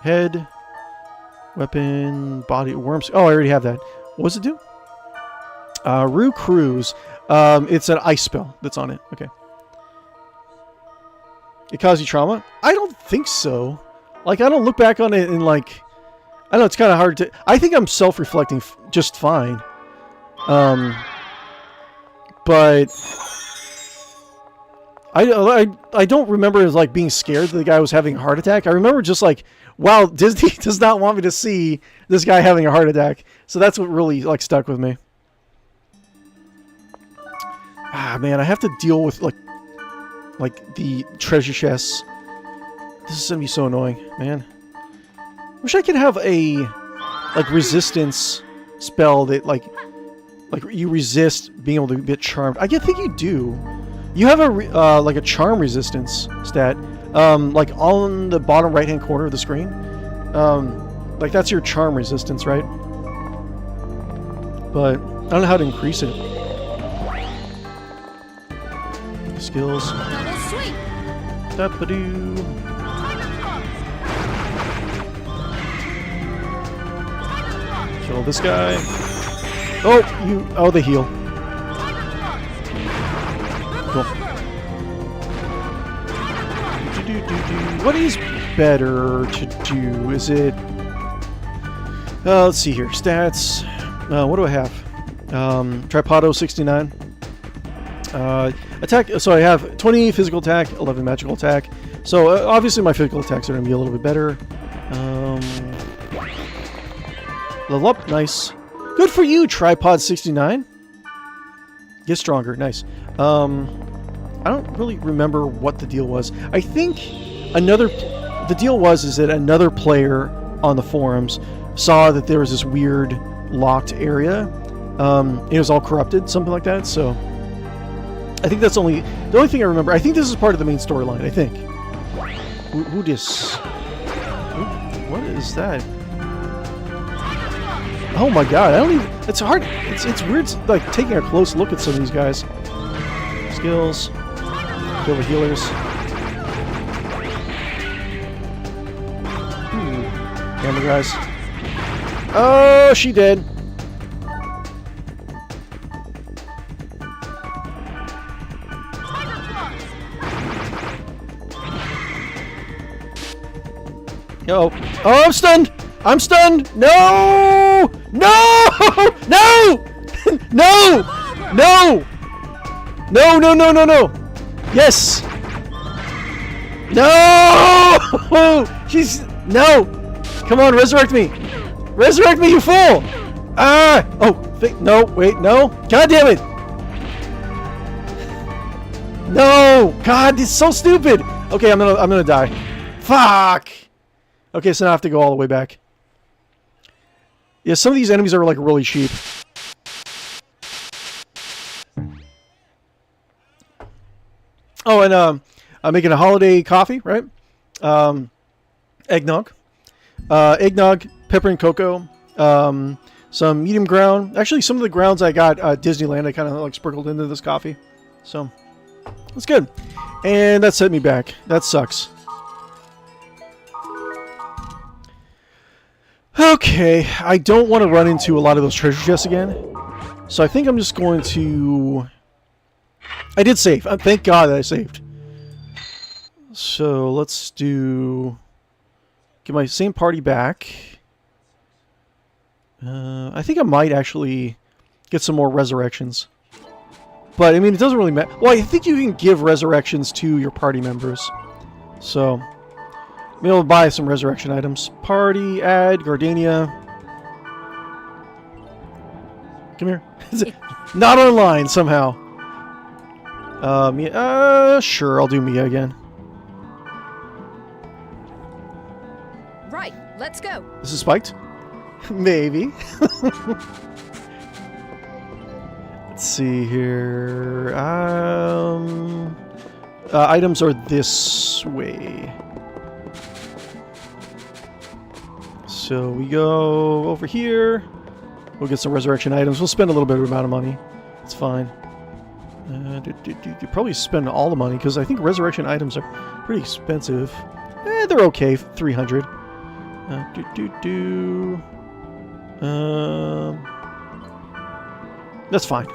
Head. Weapon, body, worms. Oh, I already have that. What does it do? Rue Cruise. It's an ice spell that's on it. Okay. It caused you trauma? I don't think so. Like, I don't look back on it and like... I don't know, it's kind of hard to... I think I'm self-reflecting just fine. But... I don't remember as like being scared that the guy was having a heart attack. I remember just like, wow, Disney does not want me to see this guy having a heart attack. So that's what really like stuck with me. Ah man, I have to deal with like the treasure chests. This is gonna be so annoying, man. Wish I could have a like resistance spell that like you resist being able to get charmed. I think you do. You have a like a charm resistance stat, like on the bottom right-hand corner of the screen. Like that's your charm resistance, right? But I don't know how to increase it. Skills. Double sweep. Da-ba-doo. Kill this guy. Oh, they heal. Cool. What is better to do? Is it... let's see here. Stats. What do I have? Tripado 69. Attack. So I have 20 physical attack, 11 magical attack. So obviously my physical attacks are going to be a little bit better. Level up. Nice. Good for you, Tripod 69. Get stronger. Nice. I don't really remember what the deal was. I think the deal is that another player on the forums saw that there was this weird locked area. It was all corrupted, something like that. So I think that's the only thing I remember. I think this is part of the main storyline. I think. Who this? What is that? Oh my god! I don't even. It's hard. It's weird. Like taking a close look at some of these guys. Skills. Kill the healers. Camera guys. Oh, she did. Oh, I'm stunned! I'm stunned! No! No! No! No! No! No, no, no, no, no! Yes! No! She's... No! Come on, resurrect me! Resurrect me, you fool! Ah! Oh, no, wait, no. God damn it! No! God, it's so stupid! Okay, I'm gonna die. Fuck! Okay, so now I have to go all the way back. Yeah, some of these enemies are like really cheap. Oh, and I'm making a holiday coffee, right? Eggnog. Eggnog, pepper and cocoa. Some medium ground. Actually, some of the grounds I got at Disneyland, I kind of like sprinkled into this coffee. So, that's good. And that set me back. That sucks. Okay, I don't want to run into a lot of those treasure chests again. So I think I'm just going to... I did save. Thank God that I saved. So let's do... Get my same party back. I think I might actually get some more resurrections. But, I mean, it doesn't really matter. Well, I think you can give resurrections to your party members. So... I'll be able to buy some resurrection items. Party, add, Gardenia. Come here. Not online, somehow. Mia, sure, I'll do Mia again. Right, let's go. This is spiked? Maybe. Let's see here. Items are this way. So we go over here. We'll get some resurrection items. We'll spend a little bit of amount of money. It's fine. You probably spend all the money because I think resurrection items are pretty expensive. They're okay. 300. That's fine.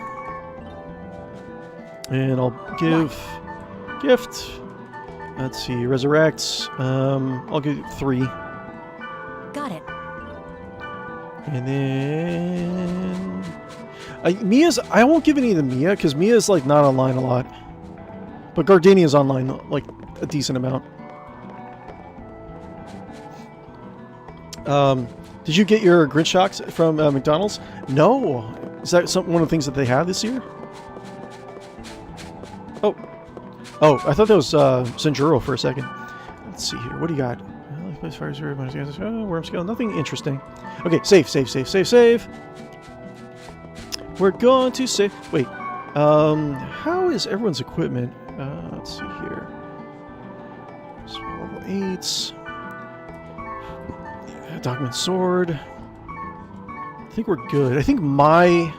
And I'll give gift. Let's see. Resurrects. I'll give 3. Got it. And then... Mia's... I won't give any of the Mia, because Mia's, like, not online a lot. But Gardenia's online, like, a decent amount. Did you get your Grinch Shocks from McDonald's? No! Is that one of the things that they have this year? Oh. Oh, I thought that was Sanjuro for a second. Let's see here. What do you got? Worm scale. Nothing interesting. Okay, save. We're going to save. Wait. How is everyone's equipment? Let's see here. So level 8s. Document sword. I think we're good. I think my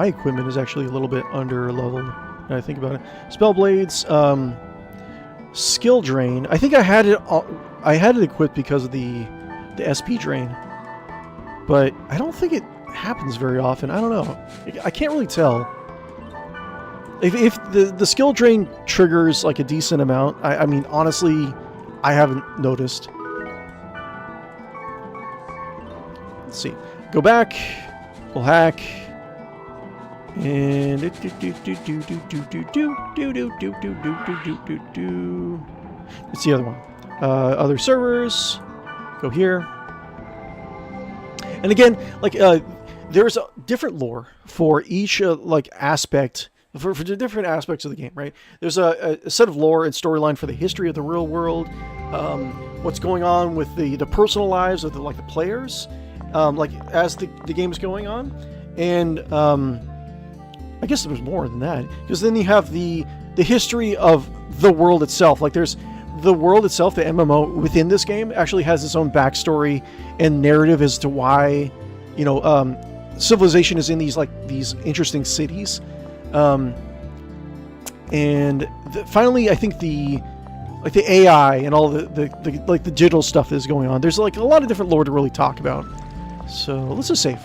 equipment is actually a little bit under leveled. When I think about it. Spell blades. Skill drain. I think I had it equipped because of the SP drain, but I don't think it happens very often. I don't know. I can't really tell. If the skill drain triggers like a decent amount, I mean honestly, I haven't noticed. Let's see. Go back. We'll hack. And it's the other one. Other servers. Go here. And again, like there's a different lore for each like aspect for the different aspects of the game, right? There's a set of lore and storyline for the history of the real world, what's going on with the personal lives of the players, like as the game is going on, and I guess there's more than that, because then you have the history of the world itself. Like there's the world itself, the MMO within this game actually has its own backstory and narrative as to why, you know, civilization is in these interesting cities. And finally, I think the AI and all the digital stuff that is going on. There's like a lot of different lore to really talk about. So let's just save.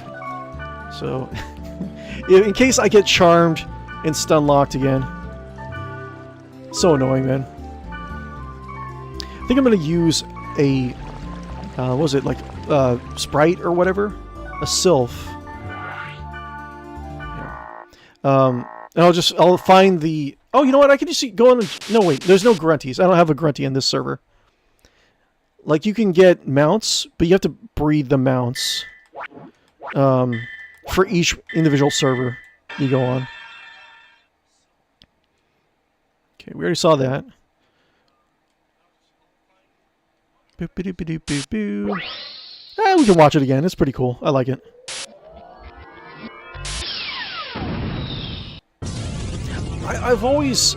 So in case I get charmed and stun locked again. So annoying, man. I think I'm gonna use a what was it, like Sprite or whatever, a Sylph. Yeah. And I'll find the. Oh, you know what? I can just go on. No, wait. There's no grunties. I don't have a grunty in this server. Like you can get mounts, but you have to breed the mounts for each individual server you go on. Okay, we already saw that. Boop, boop, boop, boop, boop. We can watch it again. It's pretty cool. I like it. I've always...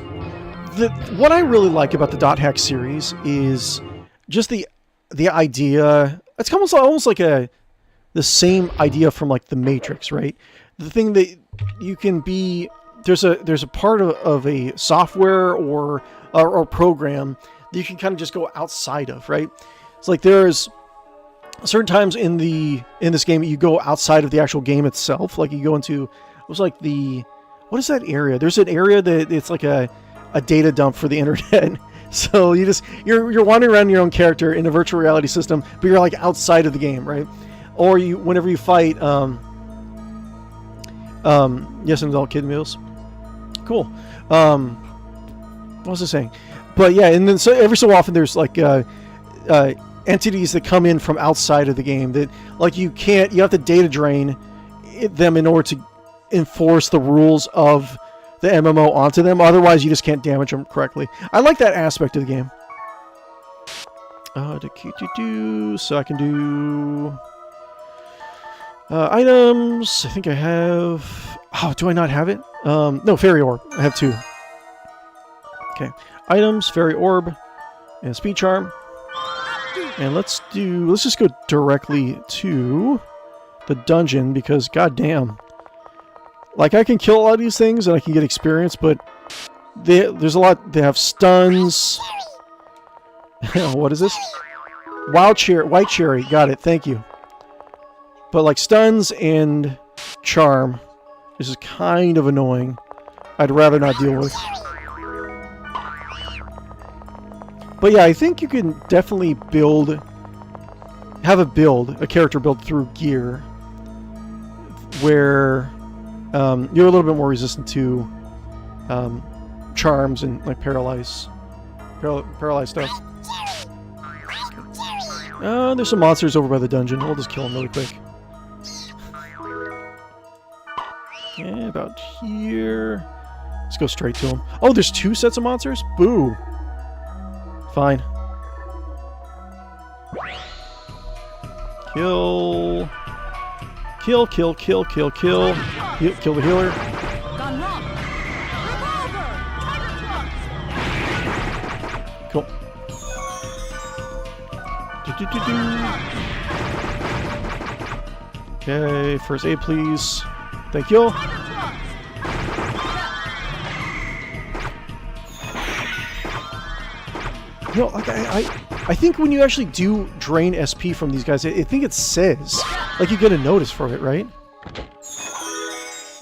what I really like about the Dot Hack series is just the idea... It's almost like the same idea from like the Matrix, right? The thing that you can be... There's a part of a software or program that you can kind of just go outside of, right? It's like there's certain times in this game you go outside of the actual game itself. Like you go into... It was like the... What is that area? There's an area that it's like a data dump for the internet. So you're wandering around your own character in a virtual reality system, but you're like outside of the game, right? Or whenever you fight, yes, adult kid meals. Cool. What was I saying? But yeah, and then so every so often there's like entities that come in from outside of the game that like you have to data drain them in order to enforce the rules of the MMO onto them. Otherwise, you just can't damage them correctly. I like that aspect of the game. So I can do items. I think I have... Oh, do I not have it? No, Fairy Orb. I have 2. Okay. Items, Fairy Orb, and Speed Charm. And let's just go directly to the dungeon because goddamn. Like, I can kill a lot of these things and I can get experience, but there's a lot. They have stuns. What is this? White cherry. Got it. Thank you. But, like, stuns and charm is kind of annoying. I'd rather not deal with. But, yeah, I think you can definitely have a character build through gear where... you're a little bit more resistant to charms and like paralyzed stuff. There's some monsters over by the dungeon. We'll just kill them really quick. Yeah, about here. Let's go straight to them. Oh, there's 2 sets of monsters? Boo. Fine. Kill. Kill. Kill the healer. Gone wrong. Cool. Okay, first aid, please. Thank you. You know, like I think when you actually do drain SP from these guys, I think it says, like, you get a notice for it, right?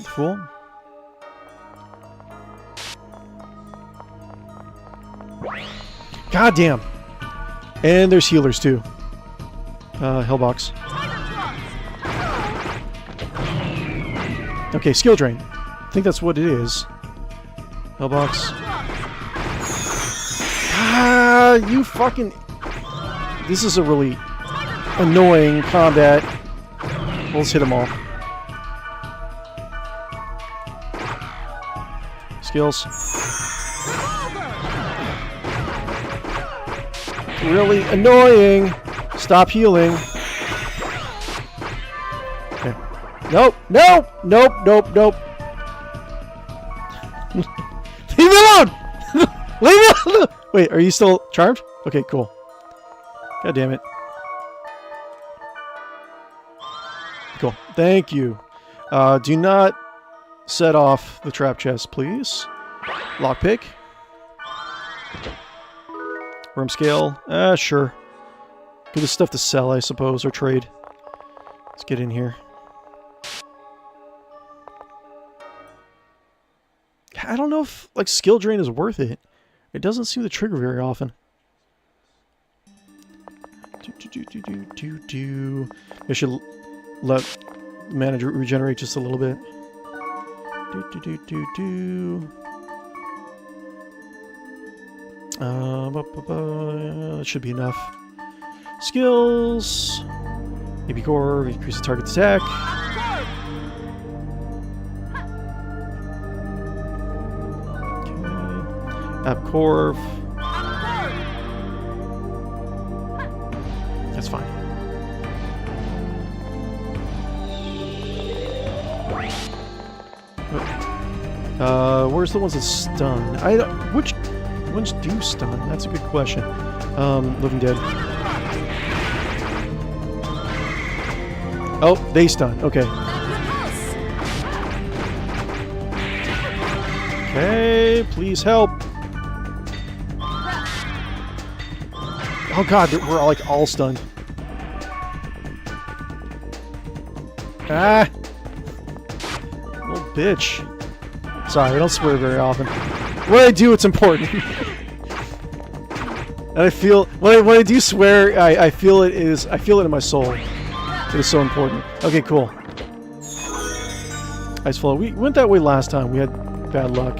Fool. God damn. And there's healers too. Hellbox. Okay, skill drain. I think that's what it is. Hellbox. Ah, you fucking... This is a really annoying combat. Let's hit them all. Skills. Really annoying. Stop healing. Okay. Nope. Nope. Nope. Nope. Nope. Leave me alone! Leave me alone! Wait, are you still charmed? Okay, cool. God damn it. Cool. Thank you. Do not set off the trap chest, please. Lockpick. Room scale. Sure. Good stuff to sell, I suppose, or trade. Let's get in here. I don't know if, like, skill drain is worth it. It doesn't seem to trigger very often. I should let manager regenerate just a little bit. That should be enough. Skills. AP core, increase the target's attack. Okay. App core. That's fine. Where's the ones that stun? Which ones do stun? That's a good question. Living Dead. Oh, they stun. Okay. Okay, please help. Oh god, we're all, like, all stunned. Ah! Little bitch. Sorry, I don't swear very often. When I do, it's important. And I feel when I do swear, I feel it in my soul. It is so important. Okay, cool. Ice flow. We went that way last time. We had bad luck.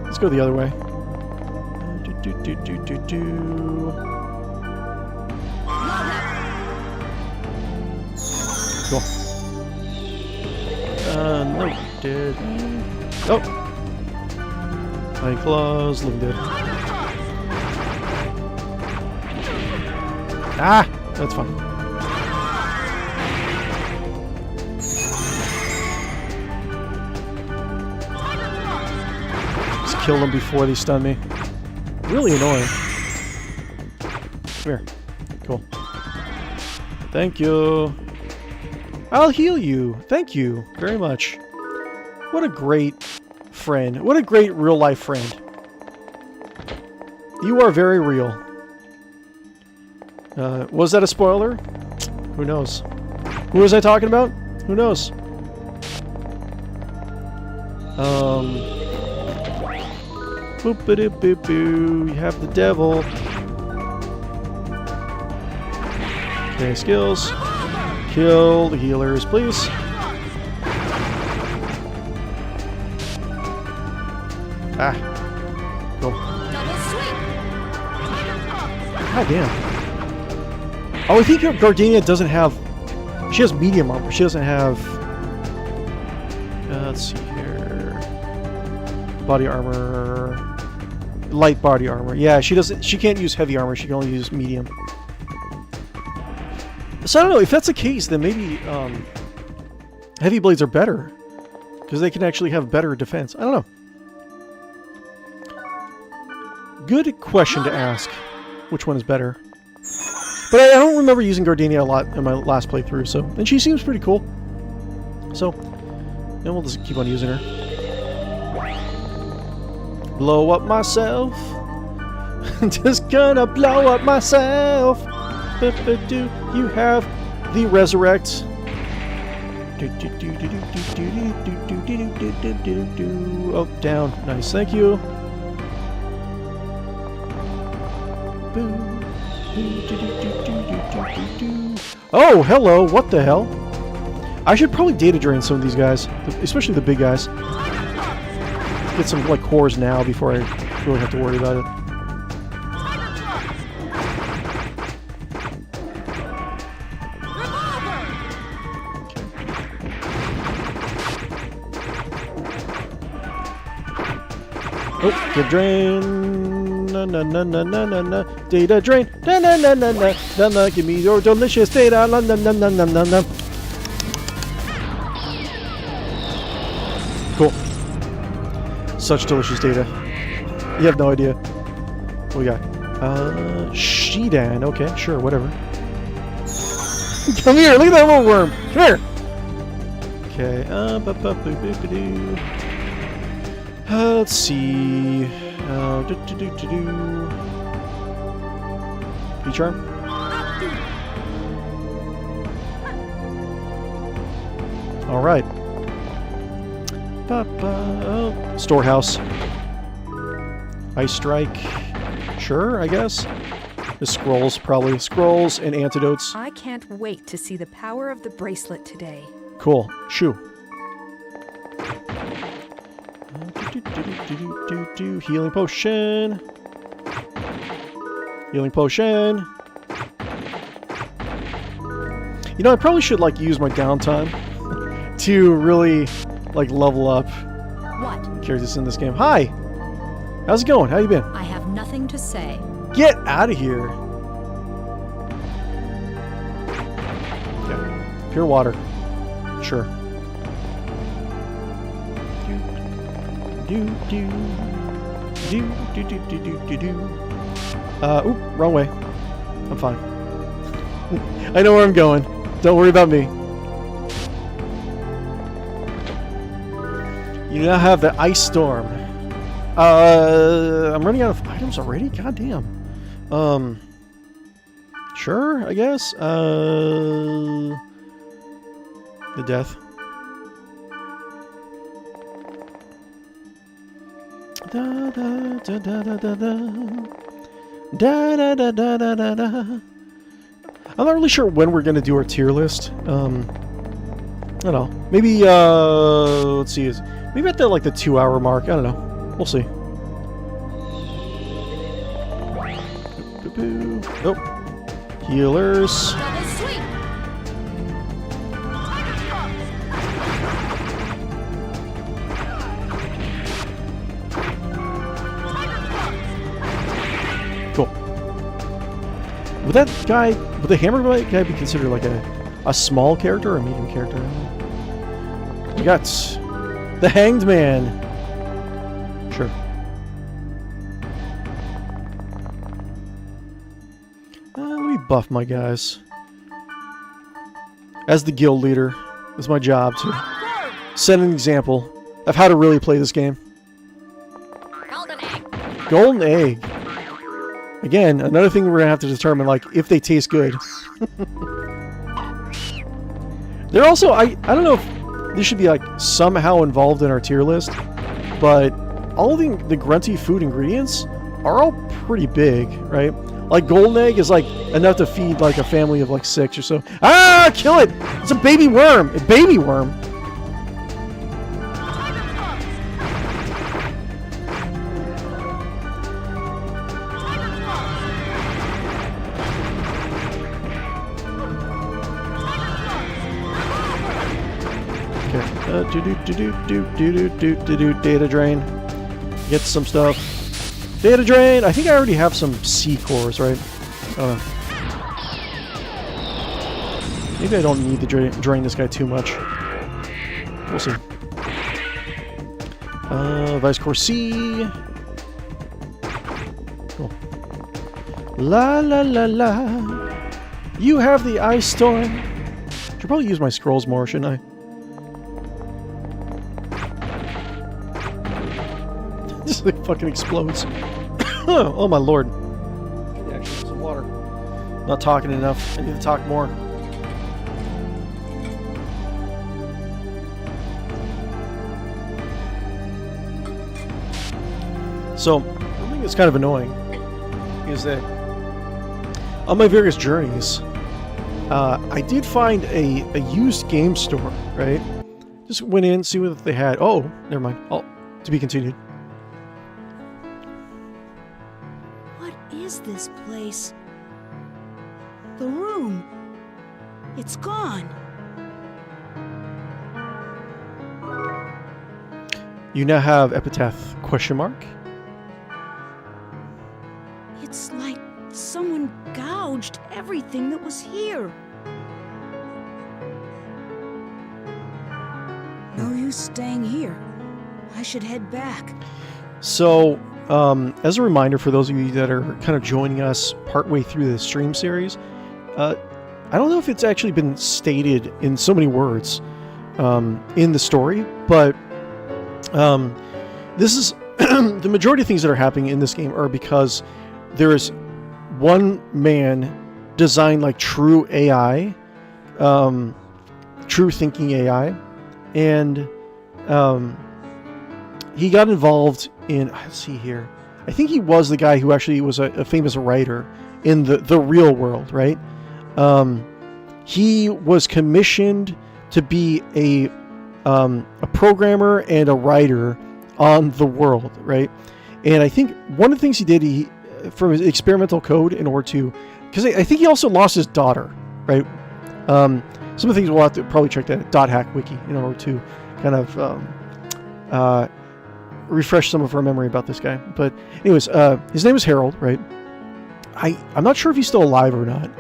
Let's go the other way. Cool. No, dead. Oh! Eye claws, looking dead. Ah! That's fine. Just kill them before they stun me. Really annoying. Come here. Cool. Thank you. I'll heal you. Thank you very much. What a great friend. What a great real-life friend. You are very real. Was that a spoiler? Who knows? Who was I talking about? Who knows? Boop-a-doop-boop-boo. You have the devil. Okay, skills. Kill the healers, please. Ah. Cool. God damn. Oh, I think Gardenia doesn't have... She has medium armor. She doesn't have... let's see here... Body armor... Light body armor. Yeah, she doesn't... She can't use heavy armor. She can only use medium. So I don't know. If that's the case, then maybe heavy blades are better. Because they can actually have better defense. I don't know. Good question to ask. Which one is better? But I don't remember using Gardenia a lot in my last playthrough, so... And she seems pretty cool. So, then we'll just keep on using her. Blow up myself. Just gonna blow up myself. Do you have the resurrect? Oh, down. Nice, thank you. Oh, hello. What the hell? I should probably data drain some of these guys, especially the big guys. Get some, like, cores now before I really have to worry about it. Oh, data drain. Na na na na na na na. Data drain. Na na na na na na na. Give me your delicious data. Na na na na na na na. Cool. Such delicious data. You have no idea. What we got? Sheedan. Okay, sure, whatever. Come here, look at that little worm. Come here. Okay. Let's see. P-charm. All right. Storehouse. Ice strike. Sure, I guess. The scrolls, probably. Scrolls and antidotes. I can't wait to see the power of the bracelet today. Cool. Shoo. Healing potion. Healing potion. You know, I probably should, like, use my downtime to really, like, level up What? characters in this game. Hi! How's it going? How you been? I have nothing to say. Get out of here! Okay. Pure water. Sure. Oop, wrong way. I'm fine. I know where I'm going. Don't worry about me. You now have the ice storm. I'm running out of items already? God damn. Sure, I guess. The death. Da da da da da da da. Da da da da da da da. I'm not really sure when we're gonna do our tier list. I don't know. Maybe let's see. Maybe at the 2-hour mark. I don't know. We'll see. Nope. Healers. Double sweep. Cool. Would that guy, would the hammer guy be considered like a small character or a medium character? We got the Hanged Man. Sure. Let me buff my guys. As the guild leader, it's my job to set an example of how to really play this game. Golden egg. Golden egg. Again, another thing we're gonna have to determine, like, if they taste good. They're also, I don't know if this should be, like, somehow involved in our tier list, but all the grunty food ingredients are all pretty big, right? Like, golden egg is, like, enough to feed, like, a family of, like, 6 or so. Ah! Kill it! It's a baby worm! A baby worm! Data drain. Get some stuff. Data drain. I think I already have some C cores, right? Maybe I don't need to drain this guy too much. We'll see. Vice core C. Cool. La la la la. You have the ice storm. Should probably use my scrolls more, shouldn't I? This thing fucking explodes. Oh my lord. Yeah, actually, some water. Not talking enough. I need to talk more. So, one thing that's kind of annoying is that on my various journeys, I did find a used game store, right? Just went in, see what they had. Oh, never mind. Oh, to be continued. What is this place? The room. It's gone. You now have epitaph question mark. It's like someone gouged everything that was here. No use staying here. I should head back. So, as a reminder for those of you that are kind of joining us partway through the stream series, I don't know if it's actually been stated in so many words in the story, but this is the majority of things that are happening in this game are because there is one man designed like true AI, true thinking AI, and he got involved in, let's see here, I think he was the guy who actually was a famous writer in the real world, right? He was commissioned to be a programmer and a writer on the world, right? And I think one of the things he did, from his experimental code in order to, because I think he also lost his daughter, right? Some of the things we'll have to probably check that .hack wiki in order to kind of refresh some of our memory about this guy. But anyways, his name is Harold, right? I'm not sure if he's still alive or not,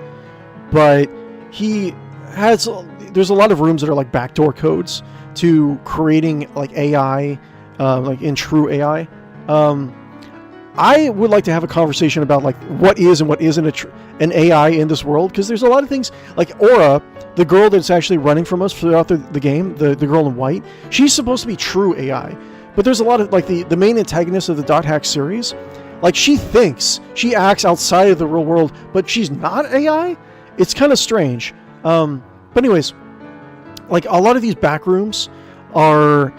but he has, there's a lot of rooms that are like backdoor codes to creating like AI, like in true AI. I would like to have a conversation about like what is and what isn't an AI in this world, because there's a lot of things like Aura, the girl that's actually running from us throughout the game, the girl in white, she's supposed to be true AI. But there's a lot of like the main antagonist of the .hack series, like she thinks she acts outside of the real world, but she's not AI. It's kind of strange. But anyways, like a lot of these back rooms are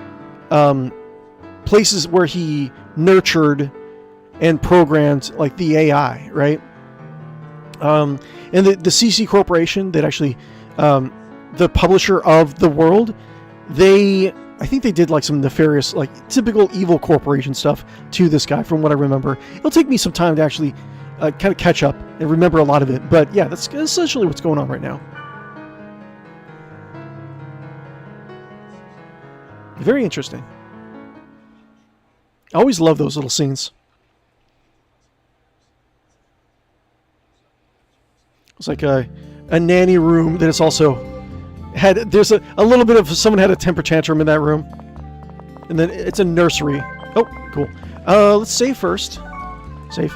places where he nurtured and programmed like the AI, right? And the CC Corporation that actually, the publisher of the world, I think they did like some nefarious, like typical evil corporation stuff to this guy from what I remember. It'll take me some time to actually kind of catch up and remember a lot of it. But yeah, that's essentially what's going on right now. Very interesting. I always love those little scenes. It's like a nanny room that is also there's a little bit of someone had a temper tantrum in that room. And then it's a nursery. Oh, cool. Let's save first. Save.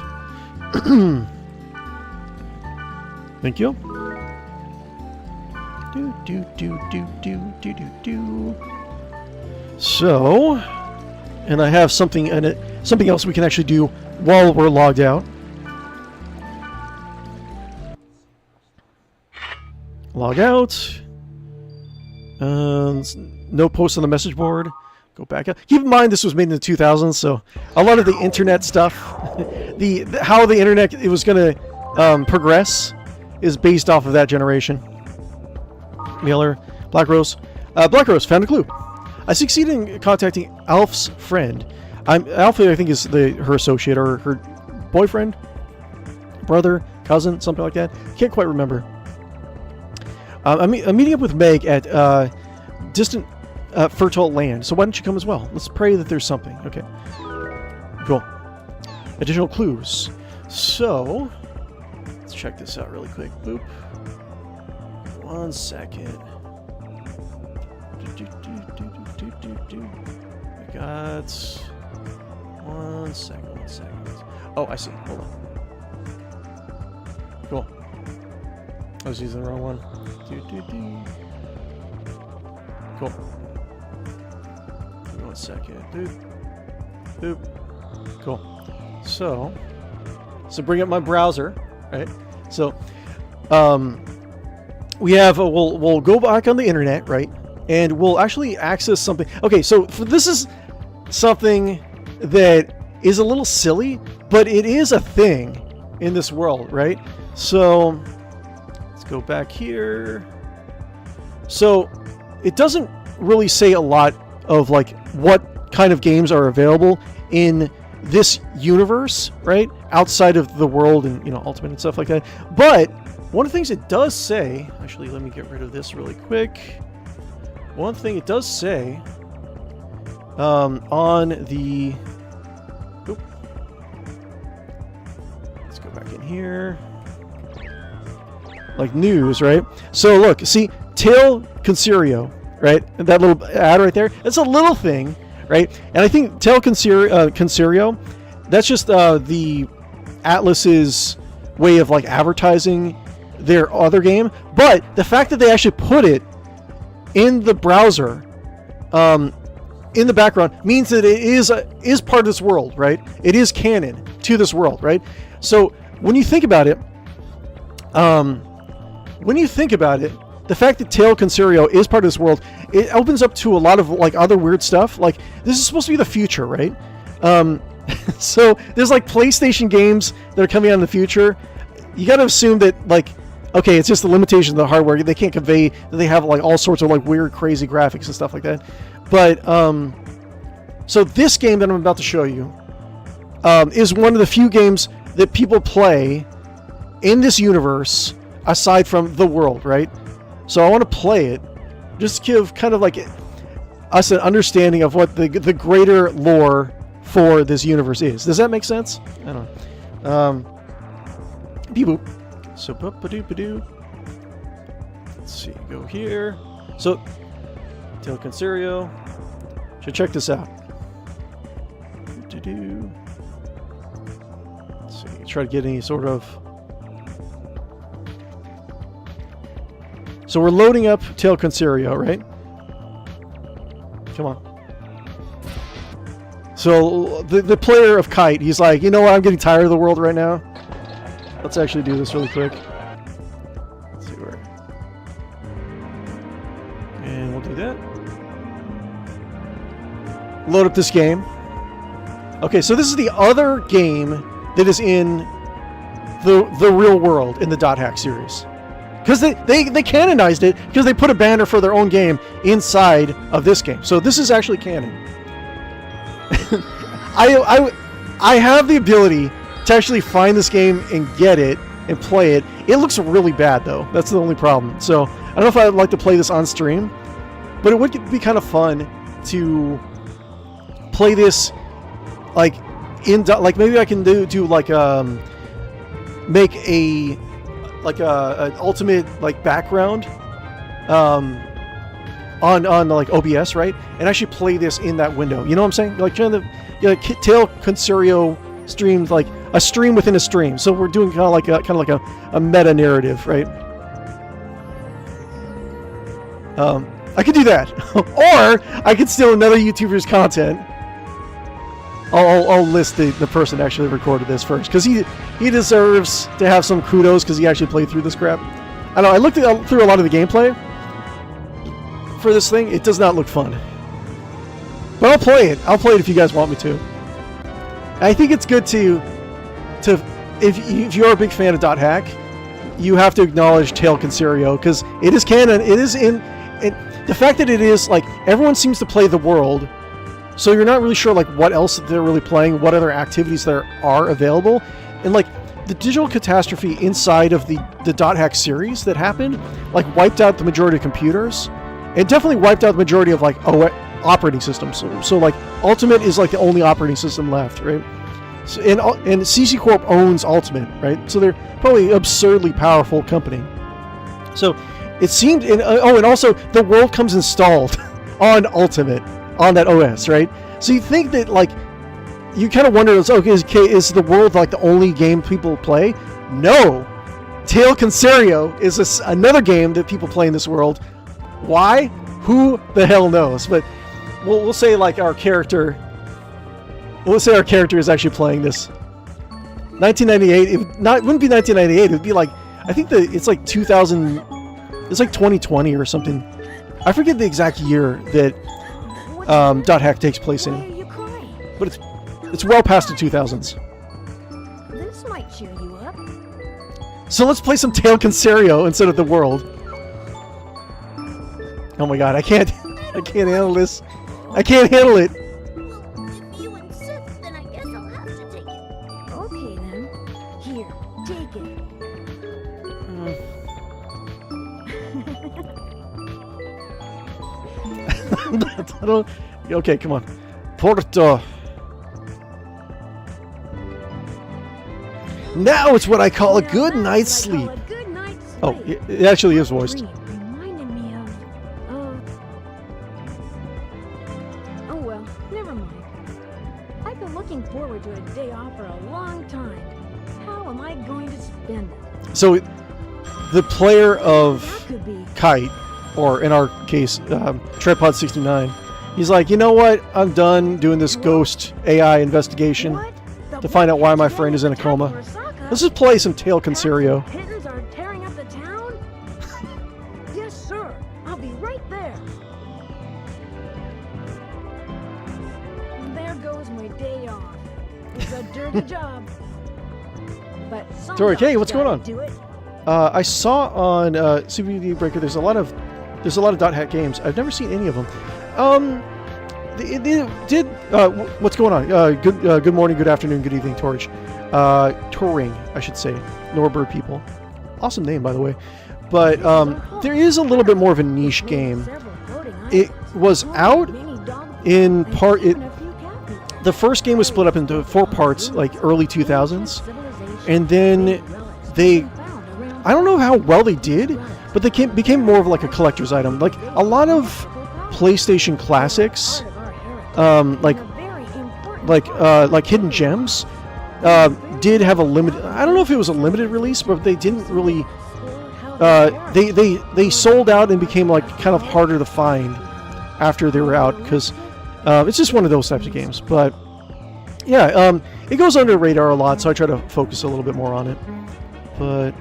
Thank you. So, and I have something in it, something else we can actually do while we're logged out. Log out. No post on the message board. Go back up. Keep in mind this was made in the 2000s, so a lot of the internet stuff, how the internet it was going to progress, is based off of that generation. Mailer, Black Rose. Black Rose found a clue. I succeeded in contacting Alf's friend. Alf, I think, is her associate or her boyfriend, brother, cousin, something like that. Can't quite remember. I'm meeting up with Meg at distant fertile land, so why don't you come as well? Let's pray that there's something. Okay. Cool. Additional clues. So, let's check this out really quick. Boop. 1 second. I got 1 second. 1 second. Oh, I see. Hold on. Cool. I was using the wrong one. Cool. 1 second. Boop. Cool. So bring up my browser, right? So, we have we'll go back on the internet, right? And we'll actually access something. Okay, so this is something that is a little silly, but it is a thing in this world, right? So let's go back here. So it doesn't really say a lot of like what kind of games are available in this universe, right? Outside of the world and, Ultimate and stuff like that. But one of the things it does say, actually, let me get rid of this really quick. One thing it does say on the... Oop. Let's go in here. Like news, right? So look, see, Tail Concerio, right? That little ad right there. That's a little thing, right? And I think Tail Concerio, that's just the Atlas's way of like advertising their other game. But the fact that they actually put it in the browser, in the background, means that it is part of this world, right? It is canon to this world, right? So when you think about it, the fact that Tail Concerio is part of this world, it opens up to a lot of like other weird stuff. Like this is supposed to be the future, right? So there's like PlayStation games that are coming out in the future. You got to assume that like, okay, it's just the limitation of the hardware. They can't convey that they have like all sorts of like weird, crazy graphics and stuff like that. But so this game that I'm about to show you is one of the few games that people play in this universe aside from the world, right? So I want to play it just to give kind of like us an understanding of what the greater lore for this universe is. Does that make sense? I don't know. Beep boop. So boop-a-doop-a-doo. Let's see. Go here. So Tail Concerio. So check this out. Let's see. Try to get any sort of. So we're loading up Tail Concerio, right? Come on. So the player of Kite, he's like, you know what? I'm getting tired of the world right now. Let's actually do this really quick. Let's see where. And we'll do that. Load up this game. Okay, so this is the other game that is in the real world in the Dot Hack series. Because they canonized it because they put a banner for their own game inside of this game. So this is actually canon. I have the ability to actually find this game and get it and play it. It looks really bad though. That's the only problem. So I don't know if I'd like to play this on stream, but it would be kind of fun to play this like like maybe I can do like make a like an ultimate like background on like OBS, right? And actually play this in that window. You know what I'm saying? Like trying to Tail Concerio streamed like a stream within a stream. So we're doing kind of like a meta narrative, right? I could do that, or I could steal another YouTuber's content. I'll list the person that actually recorded this first, because he deserves to have some kudos because he actually played through this crap. I know I looked through a lot of the gameplay for this thing. It does not look fun, but I'll play it. I'll play it if you guys want me to. I think it's good to if you're a big fan of Dot Hack, you have to acknowledge Tail Concerio because it is canon. It is in it. The fact that it is like everyone seems to play the world. So you're not really sure like what else they're really playing, what other activities there are available, and like the digital catastrophe inside of the Dot Hack series that happened, like wiped out the majority of computers. It definitely wiped out the majority of like operating systems. So like Ultimate is like the only operating system left, right? So, and CC Corp owns Ultimate, right? So they're probably an absurdly powerful company. So it seemed, and also the world comes installed on Ultimate. On that OS, right? So you think that like you kind of wonder, okay, is the world like the only game people play? No, Tail Concerio is another game that people play in this world. Why? Who the hell knows? But we'll say like our character. We'll say our character is actually playing this. 1998. It wouldn't be 1998. It would be like I think it's like 2000. It's like 2020 or something. I forget the exact year that. Dot Hack takes place in, but it's well past the 2000s. This might cheer you up. So let's play some Tail Concerio instead of the world. Oh my god, I can't handle this. I can't handle it. If you insist, then I guess I'll have to take it. Okay then. Here, take it. I don't, okay, come on. Porto. Now it's what I call a good night's sleep. Oh, it actually is voiced. Reminded me of. Oh well, never mind. I've been looking forward to a day off for a long time. How am I going to spend it? So, the player of That could be. Kite, or in our case, Tripod 69, he's like, you know what? I'm done doing this ghost AI investigation What? to find out why my friend is in a coma. Let's just play some Tail Concerio. Kittens are tearing up the town? Yes, sir. I'll be right there. There goes my day off. It's a dirty job. But Tori, hey, what's going on? Do it. I saw on CBD Breaker there's a lot of dot hack games. I've never seen any of them. What's going on? Good morning, good afternoon, good evening, Torch. Touring, I should say. Norbird people. Awesome name, by the way. But there is a little bit more of a niche game. It was out in part. The first game was split up into 4 parts, like early 2000s, and then they. I don't know how well they did, but they became more of like a collector's item. Like a lot of PlayStation classics, like Hidden Gems, did have a limited. I don't know if it was a limited release, but they didn't really. They sold out and became like kind of harder to find after they were out because it's just one of those types of games. But yeah, it goes under the radar a lot, so I try to focus a little bit more on it. But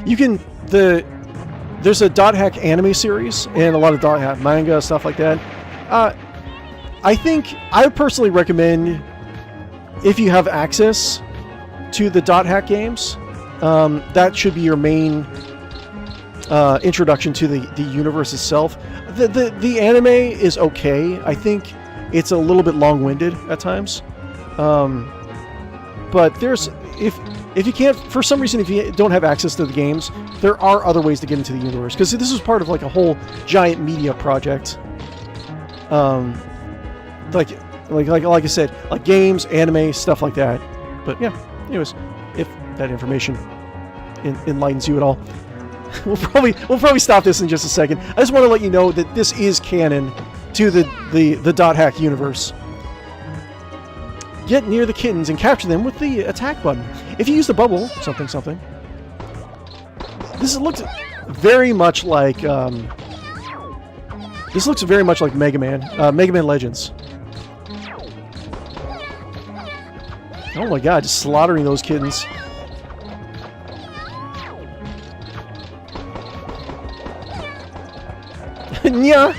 you can there's a dot hack anime series and a lot of dot hack manga stuff like that. I think I personally recommend if you have access to the dot hack games, that should be your main introduction to the universe itself. The anime is okay. I think it's a little bit long-winded at times, but there's if you can't, for some reason, if you don't have access to the games, there are other ways to get into the universe. Because this is part of like a whole giant media project. Like I said, like games, anime, stuff like that. But yeah, anyways, if that information enlightens you at all, we'll probably stop this in just a second. I just want to let you know that this is canon to the dot hack universe. Get near the kittens and capture them with the attack button. If you use the bubble, something. This looks very much like Mega Man, Mega Man Legends. Oh my God, just slaughtering those kittens. Yeah.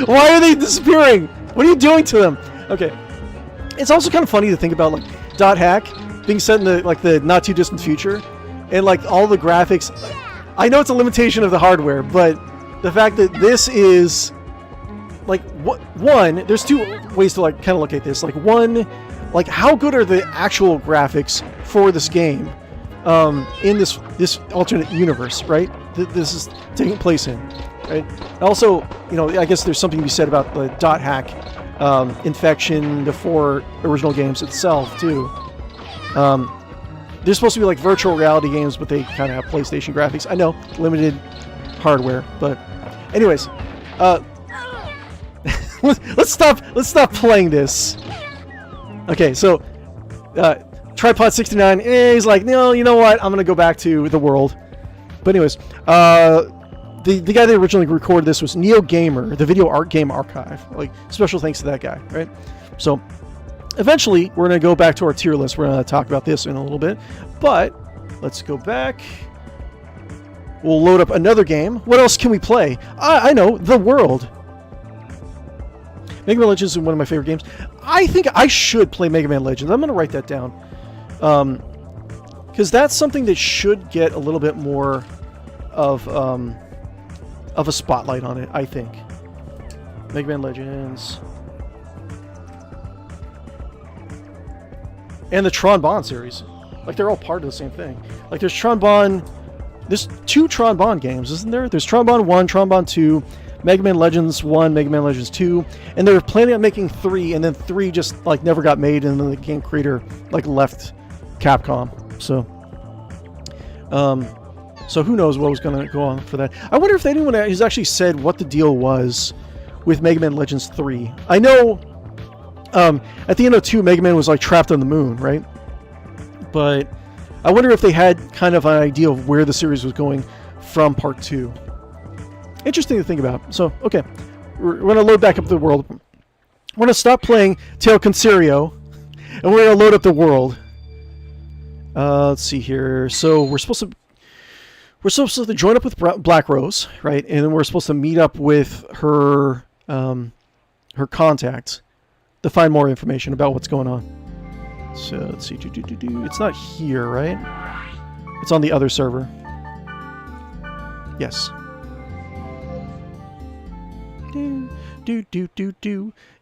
Why are they disappearing? What are you doing to them? Okay. It's also kind of funny to think about like dot hack being set in the not too distant future, and like all the graphics. I know it's a limitation of the hardware, but the fact that this is like one, there's 2 ways to like kind of look at this. Like one, like how good are the actual graphics for this game in this alternate universe, right? This is taking place in, right? Also, you know, I guess there's something to be said about the dot hack. Infection, the 4 original games itself too. They're supposed to be like virtual reality games, but they kind of have PlayStation graphics. I know, limited hardware, but anyways, let's stop playing this. Okay, so Tripod 69, he's like, no, you know what? I'm gonna go back to the world. But anyways, the guy that originally recorded this was Neo Gamer, the Video Art Game Archive. Like, special thanks to that guy, right? So, eventually, we're going to go back to our tier list. We're going to talk about this in a little bit. But, let's go back. We'll load up another game. What else can we play? I know, The World. Mega Man Legends is one of my favorite games. I think I should play Mega Man Legends. I'm going to write that down. Because that's something that should get a little bit more of a spotlight on it, I think. Mega Man Legends. And the Tron Bond series. Like, they're all part of the same thing. Like, there's Tron Bond... There's 2 Tron Bond games, isn't there? There's Tron Bond 1, Tron Bond 2, Mega Man Legends 1, Mega Man Legends 2, and they were planning on making 3, and then 3 just, like, never got made, and then the game creator, like, left Capcom. So, so who knows what was going to go on for that. I wonder if anyone has actually said what the deal was with Mega Man Legends 3. I know at the end of 2, Mega Man was like trapped on the moon, right? But I wonder if they had kind of an idea of where the series was going from part 2. Interesting to think about. So, okay. We're going to load back up the world. We're going to stop playing Tail Concerio, and we're going to load up the world. Let's see here. So we're supposed to join up with Black Rose, right? And then we're supposed to meet up with her her contact to find more information about what's going on. So let's see. It's not here, right? It's on the other server. Yes.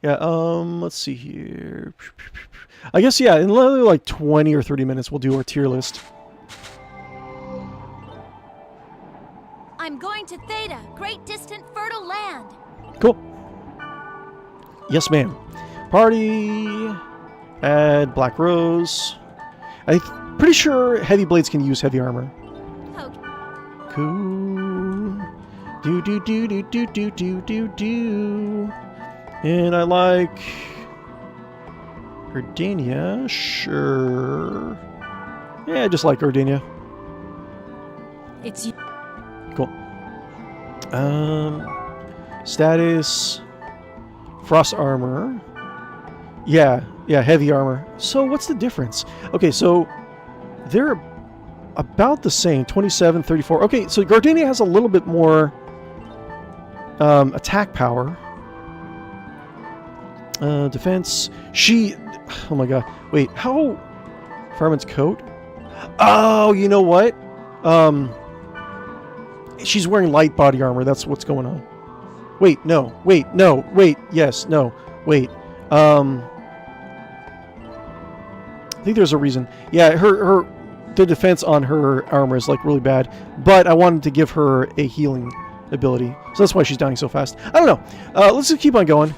Yeah, let's see here. I guess, yeah, in literally like 20 or 30 minutes, we'll do our tier list. I'm going to Theta, great distant fertile land. Cool. Yes, ma'am. Party. Add Black Rose. I'm pretty sure heavy blades can use heavy armor. Okay. Cool. Do. And I like Gardenia. Sure. Yeah, I just like Gardenia. It's you. Cool. Status. Frost armor. Yeah, heavy armor. So what's the difference? Okay, so they're about the same. 27, 34. Okay, so Gardenia has a little bit more attack power. Defense. Oh my god. Wait, how? Fireman's coat? Oh, you know what? She's wearing light body armor. That's what's going on. Wait, no. Wait, yes, no. Wait. I think there's a reason. Yeah, the defense on her armor is like really bad, but I wanted to give her a healing ability, so that's why she's dying so fast. I don't know. Let's just keep on going.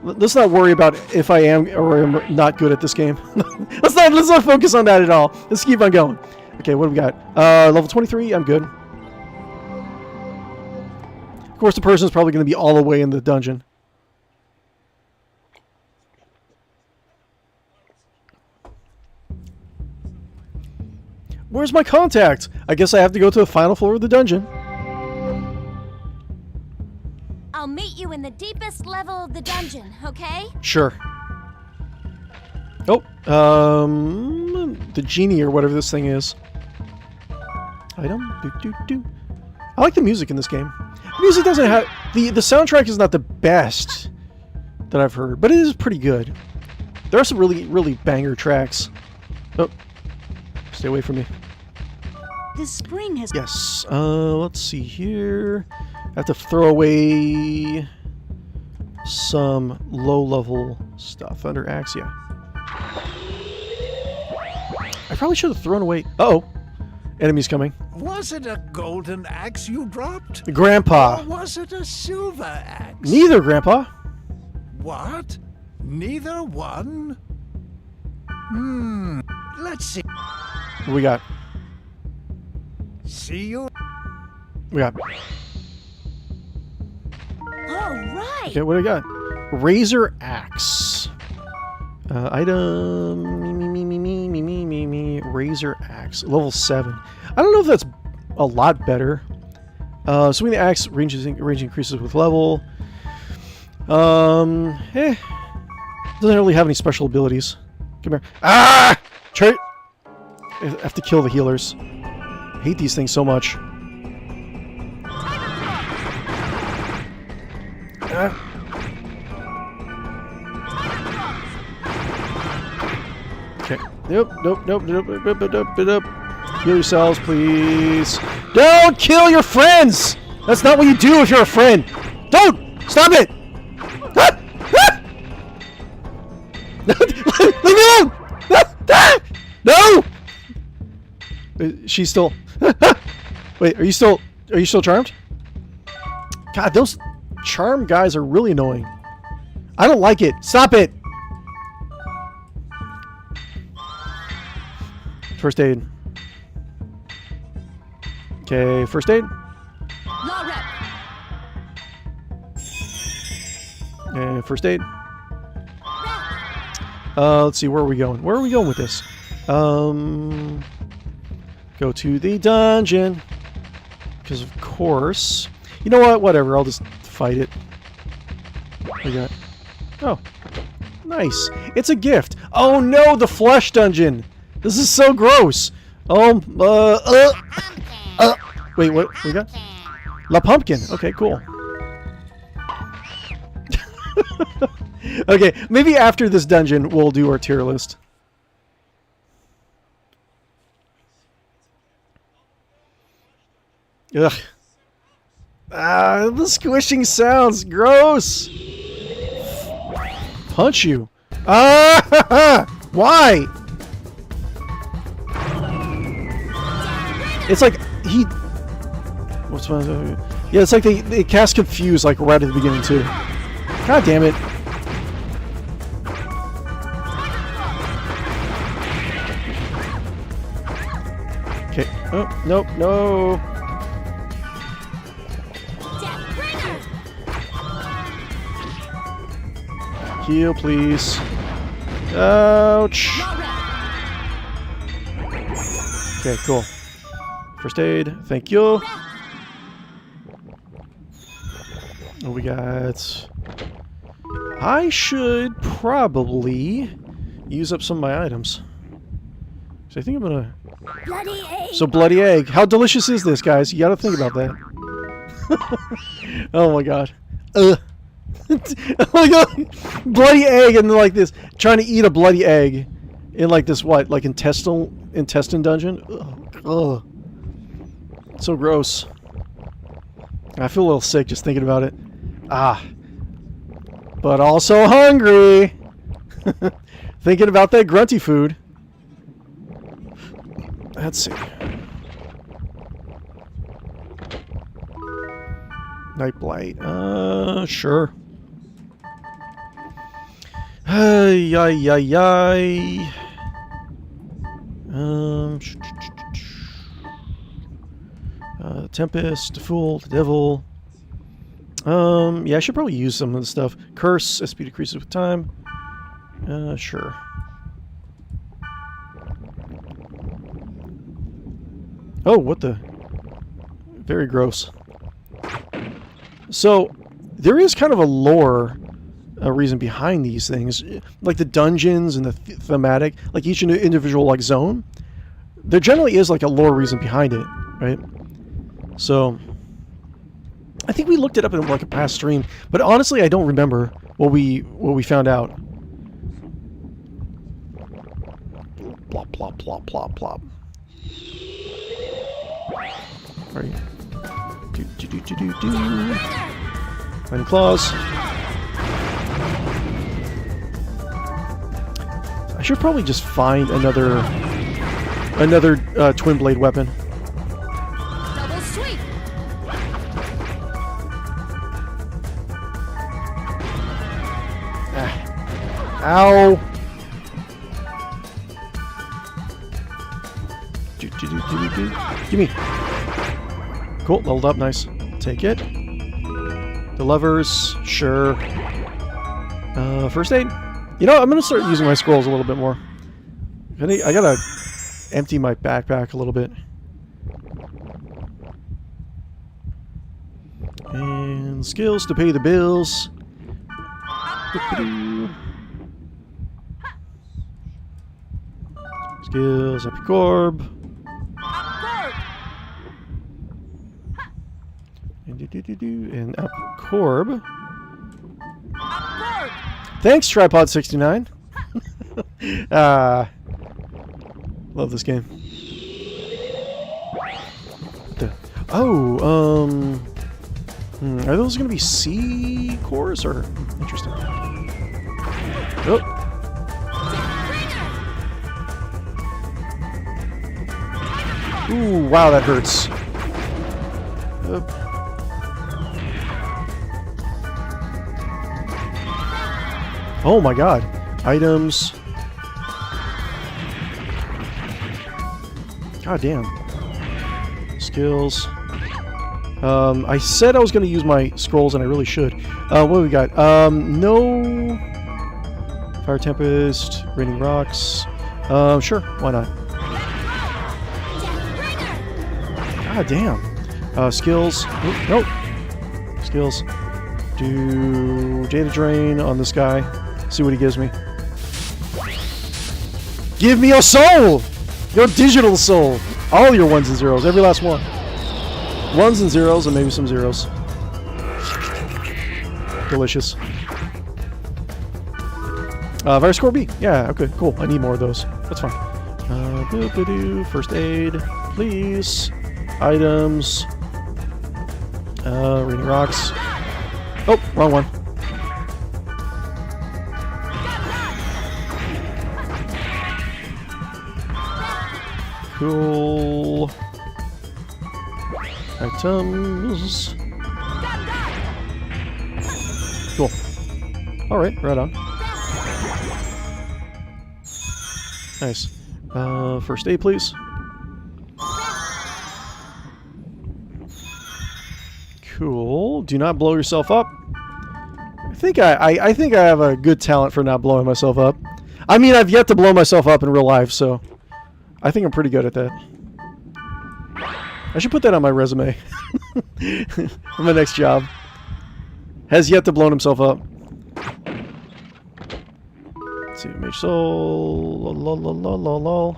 Let's not worry about if I am or am not good at this game. let's not focus on that at all. Let's keep on going. Okay, what do we got? Level 23. I'm good. Of course, the person's probably going to be all the way in the dungeon. Where's my contact? I guess I have to go to the final floor of the dungeon. I'll meet you in the deepest level of the dungeon, okay? Sure. Oh, the genie or whatever this thing is. Item. I like the music in this game. The music doesn't have the soundtrack is not the best that I've heard, but it is pretty good. There are some really banger tracks. Oh, stay away from me. This spring has. Yes. Let's see here. I have to throw away some low-level stuff. Thunder Axe, yeah. I probably should have thrown away... Uh-oh. Enemies coming. Was it a golden axe you dropped? Grandpa. Or was it a silver axe? Neither, Grandpa. What? Neither one? Let's see. What do we got? See you. We got... All right. Okay, what do we got? Razor Axe. Item... Razor Axe. Level 7. I don't know if that's a lot better. Swing the axe, range increases with level. Doesn't really have any special abilities. Come here. Ah! I have to kill the healers. I hate these things so much. Okay. Nope. Heal yourselves, please. Don't kill your friends! That's not what you do if you're a friend. Don't! Stop it! Leave me alone! No! She's still... Wait, are you still charmed? God, those charm guys are really annoying. I don't like it. Stop it! First aid. Okay, first aid. Law rep. And first aid. Let's see, where are we going? Where are we going with this? Go to the dungeon. Because of course. You know what? Whatever. I'll just fight it. What we got? Oh. Nice. It's a gift. Oh no, the flesh dungeon. This is so gross. Wait, what we got? La pumpkin. Okay, cool. Okay, maybe after this dungeon we'll do our tier list. Ugh. The squishing sounds gross. Punch you. Why? It's like he. What's my? Yeah, it's like they cast confuse like right at the beginning too. God damn it. Okay. Oh, nope, no. Heal, please. Ouch. Okay, cool. First aid. Thank you. What we got? I should probably use up some of my items. So I think I'm gonna... Bloody egg. So bloody egg. How delicious is this, guys? You gotta think about that. Oh my god. Oh my god. Bloody egg and like this. Trying to eat a bloody egg in like this what? Like intestine dungeon? Ugh. So gross. I feel a little sick just thinking about it. Ah. But also hungry. Thinking about that grunty food. Let's see. Night blight. Sure. Ay, ay, ay, ay. Tempest, Fool, the Devil. Yeah, I should probably use some of the stuff. Curse, SP decreases with time. Sure. Oh, what the? Very gross. So, there is kind of a lore reason behind these things. Like the dungeons and the thematic, like each individual like zone. There generally is like a lore reason behind it, right? So, I think we looked it up in like a past stream, but honestly I don't remember what we found out. Plop, plop, plop, plop, plop. Are you? Do. Finding claws. I should probably just find another twin blade weapon. Double sweep. Ow. Give me. Cool, leveled up, nice. Take it. The levers, sure. First aid. You know, I'm gonna start using my scrolls a little bit more. I gotta empty my backpack a little bit. And skills to pay the bills. Skills, Epic Orb. And Epic Orb. Thanks, Tripod69. Love this game. Oh, are those going to be C cores or interesting? Oh. Ooh, wow, that hurts. Oh my god. Items. God damn. Skills. I said I was going to use my scrolls, and I really should. What do we got? No... Fire Tempest, Raining Rocks. Sure, why not? God damn. Skills. Nope. Skills. Do Data Drain on this guy. See what he gives me. Give me a soul! Your digital soul! All your ones and zeros, every last one. Ones and zeros, and maybe some zeros. Delicious. Virus Core B. Yeah, okay, cool. I need more of those. That's fine. First aid, please. Items. Raining Rocks. Oh, wrong one. Cool. Items. Cool. Alright, right on. Nice. First aid, please. Cool. Do not blow yourself up. I think I think I have a good talent for not blowing myself up. I mean, I've yet to blow myself up in real life, so I think I'm pretty good at that. I should put that on my resume for my next job. Has yet to blow himself up. Let's see, Mage Soul. Lol.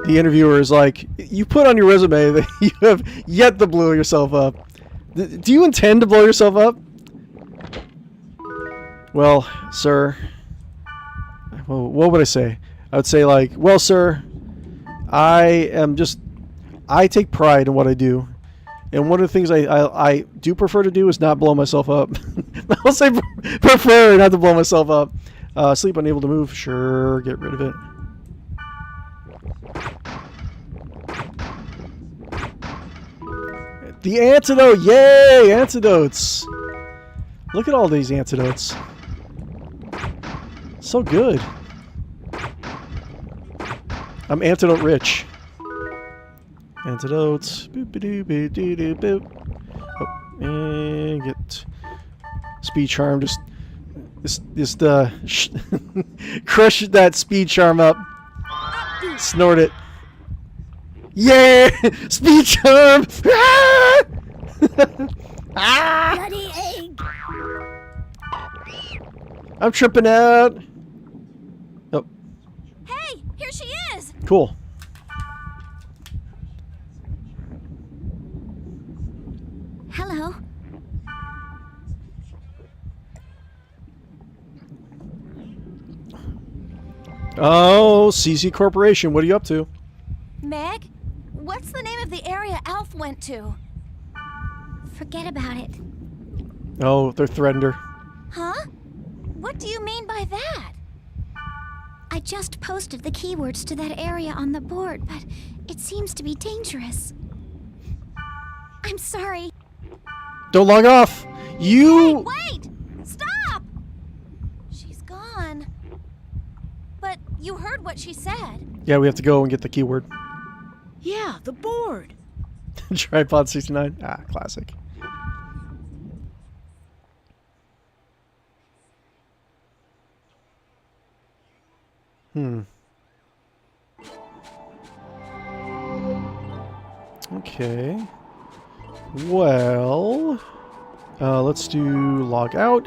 The interviewer is like, you put on your resume that you have yet to blow yourself up. Do you intend to blow yourself up? Well, sir. Well, what would I say? I would say like, well, sir, I take pride in what I do. And one of the things I do prefer to do is not blow myself up. I'll say prefer not to blow myself up. Sleep unable to move. Sure, get rid of it. The antidote! Yay! Antidotes! Look at all these antidotes. So good. I'm antidote rich. Antidotes. Boop -a -doo -boo -doo -doo boop. Oh, and get speed charm. Just crush that speed charm up. Snort it. Yeah! Speed charm! Ah! Ah! Bloody egg. I'm tripping out. Oh, Hey, here she is. cool. Hello. Oh, CC Corporation. What are you up to? Meg, what's the name of the area Alf went to? Forget about it. Oh, they're threatened her. Huh? What do you mean by that? I just posted the keywords to that area on the board, but it seems to be dangerous. I'm sorry. Don't log off. You. Hey, wait! Stop! She's gone. But you heard what she said. Yeah, we have to go and get the keyword. Yeah, the board. Tripod 69. Ah, classic. Okay. Well, let's do log out.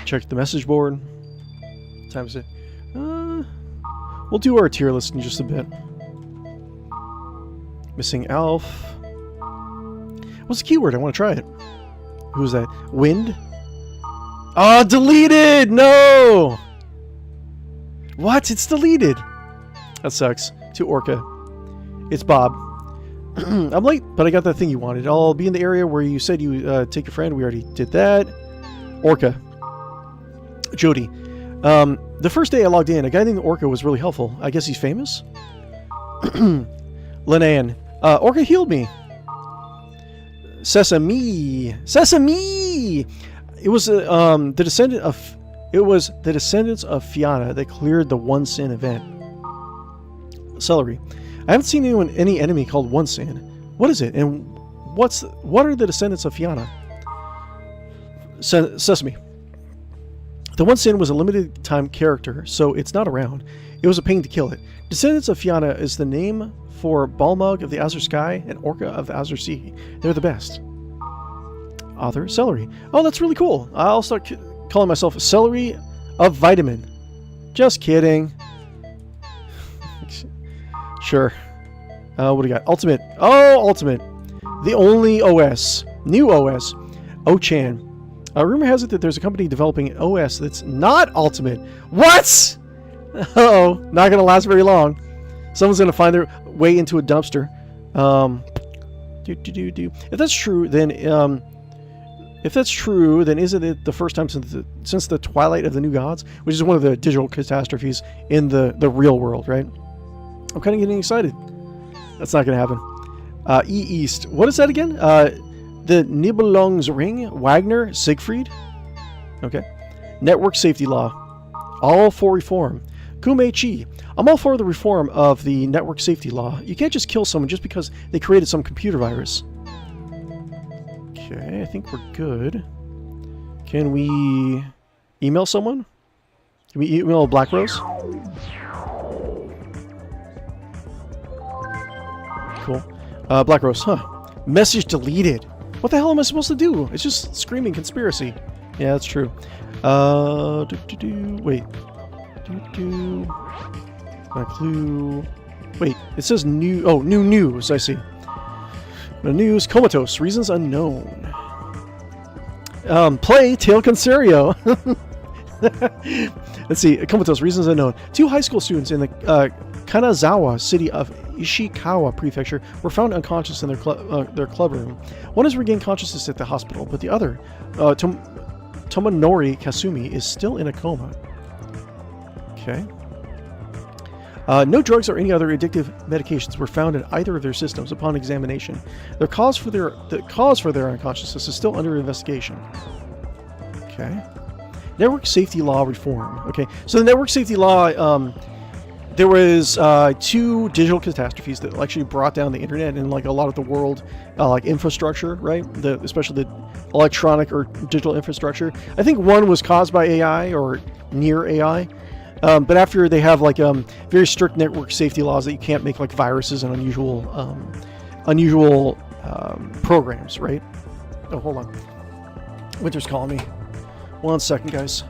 Check the message board. What time is it? We'll do our tier list in just a bit. Missing Alf. What's the keyword? I want to try it. Who's that? Wind? Oh, deleted! No! What? It's deleted. That sucks. To Orca. It's Bob. I'm late, but I got that thing you wanted. I'll be in the area where you said you take your friend. We already did that. Orca. Jody. The first day I logged in, a guy named Orca was really helpful. I guess he's famous? Linan. Orca healed me. Sesame. Sesame! It was the descendant of It was the descendants of Fianna that cleared the One Sin event. Celery. I haven't seen any enemy called One Sin. What is it? And what are the descendants of Fianna? Sesame. The One Sin was a limited time character, so it's not around. It was a pain to kill it. Descendants of Fianna is the name for Balmug of the Azure Sky and Orca of the Azure Sea. They're the best. Author, Celery. Oh, that's really cool. I'll start calling myself Celery of Vitamin. Just kidding. Sure. What do we got? Ultimate. Oh, Ultimate. The only OS. New OS. Ochan. Rumor has it that there's a company developing an OS that's not Ultimate. What? Uh-oh. Not going to last very long. Someone's going to find their way into a dumpster. If that's true, then isn't it the first time since the Twilight of the New Gods, which is one of the digital catastrophes in the real world, right? I'm kind of getting excited. That's not going to happen. East. What is that again? The Nibelungsring, Wagner, Siegfried. Okay. Network safety law. All for reform. Kume Chi. I'm all for the reform of the network safety law. You can't just kill someone just because they created some computer virus. Okay, I think we're good. Can we email someone? Can we email Black Rose? Cool. Black Rose, huh? Message deleted. What the hell am I supposed to do? It's just screaming conspiracy. Yeah, that's true. Wait. My clue. Wait, it says new. Oh, new news. I see. The news. Comatose. Reasons unknown. Play Tail Concerio. Let's see. Comatose. Reasons unknown. 2 high school students in the Kanazawa city of Ishikawa Prefecture were found unconscious in their club room. One has regained consciousness at the hospital, but the other, Tomonori Kasumi, is still in a coma. Okay. No drugs or any other addictive medications were found in either of their systems upon examination. The cause for their unconsciousness is still under investigation. Okay. Network safety law reform. Okay, so the network safety law, there was 2 digital catastrophes that actually brought down the internet and like a lot of the world like infrastructure, right? Especially the electronic or digital infrastructure. I think one was caused by AI or near AI. But after they have like very strict network safety laws that you can't make like viruses and unusual programs, right? Oh, hold on. Winter's calling me. 1 second, guys.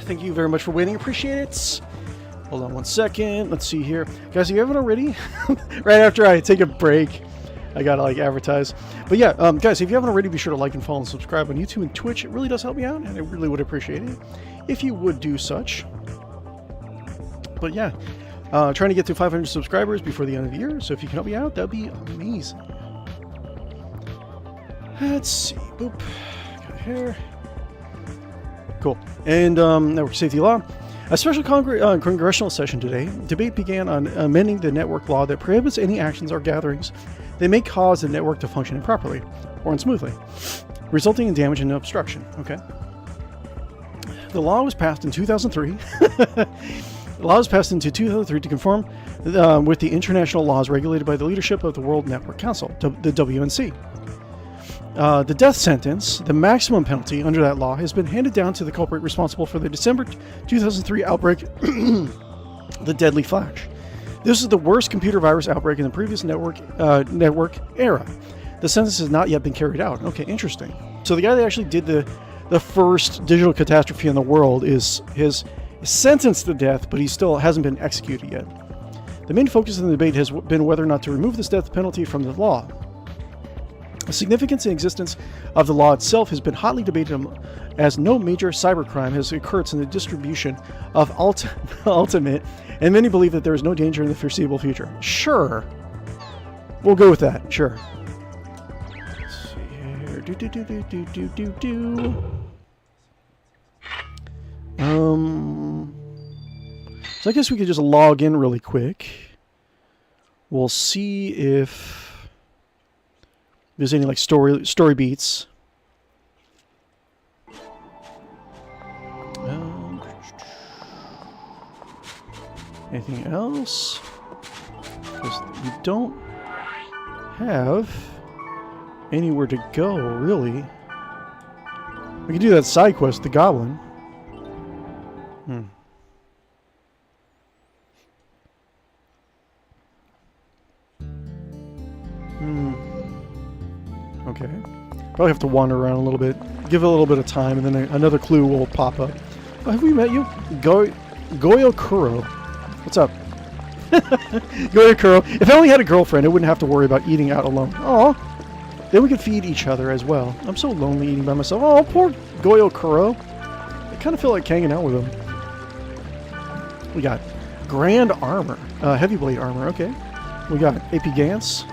Thank you very much for waiting. Appreciate it. Hold on 1 second. Let's see here. Guys, if you haven't already, right after I take a break, I gotta like advertise. But yeah, guys, if you haven't already, be sure to like and follow and subscribe on YouTube and Twitch. It really does help me out, and I really would appreciate it if you would do such. But yeah, trying to get to 500 subscribers before the end of the year, so if you can help me out, that'd be amazing. Let's see. Boop. Got here. Cool. And network safety law. A special congressional session today. Debate began on amending the network law that prohibits any actions or gatherings that may cause the network to function improperly or unsmoothly, resulting in damage and obstruction. Okay. The law was passed in 2003. The law was passed into 2003 to conform with the international laws regulated by the leadership of the World Network Council, the WNC. The death sentence, the maximum penalty under that law, has been handed down to the culprit responsible for the December 2003 outbreak, the Deadly Flash. This is the worst computer virus outbreak in the previous network era. The sentence has not yet been carried out. Okay, interesting. So the guy that actually did the first digital catastrophe in the world is sentenced to death, but he still hasn't been executed yet. The main focus of the debate has been whether or not to remove this death penalty from the law. The significance and existence of the law itself has been hotly debated, as no major cybercrime has occurred in the distribution of Ultimate, and many believe that there is no danger in the foreseeable future. Sure. We'll go with that. Sure. Let's see here. So I guess we could just log in really quick. We'll see if there's any like story beats. Anything else? Because we don't have anywhere to go, really. We can do that side quest, the Goblin. Okay. Probably have to wander around a little bit, give it a little bit of time, and then another clue will pop up. Oh, have we met you? Goyokuro. What's up? Goyokuro. If I only had a girlfriend, I wouldn't have to worry about eating out alone. Aw. Then we could feed each other as well. I'm so lonely eating by myself. Oh, poor Goyokuro. I kind of feel like hanging out with him. We got Grand Armor. Heavy Blade Armor, okay. We got AP Gantz.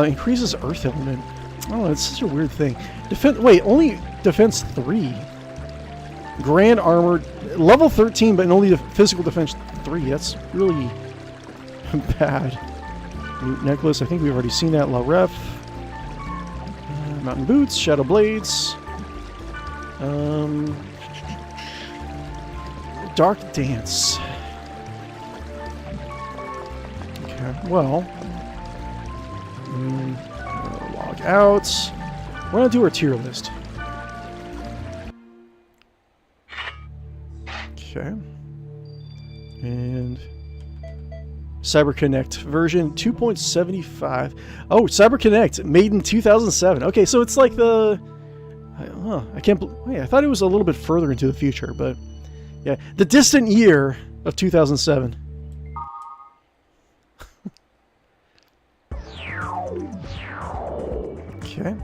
Increases Earth Element. Oh, it's such a weird thing. Wait, only Defense 3. Grand Armor, level 13, but only Physical Defense 3. That's really bad. Loot Necklace, I think we've already seen that. La Ref. Mountain Boots, Shadow Blades. Dark Dance. Okay, well... log out. We're going to do our tier list. Okay. And CyberConnect version 2.75. Oh, CyberConnect made in 2007. Okay, so it's like the... I can't... Wait, I thought it was a little bit further into the future, but... Yeah, the distant year of 2007. Okay.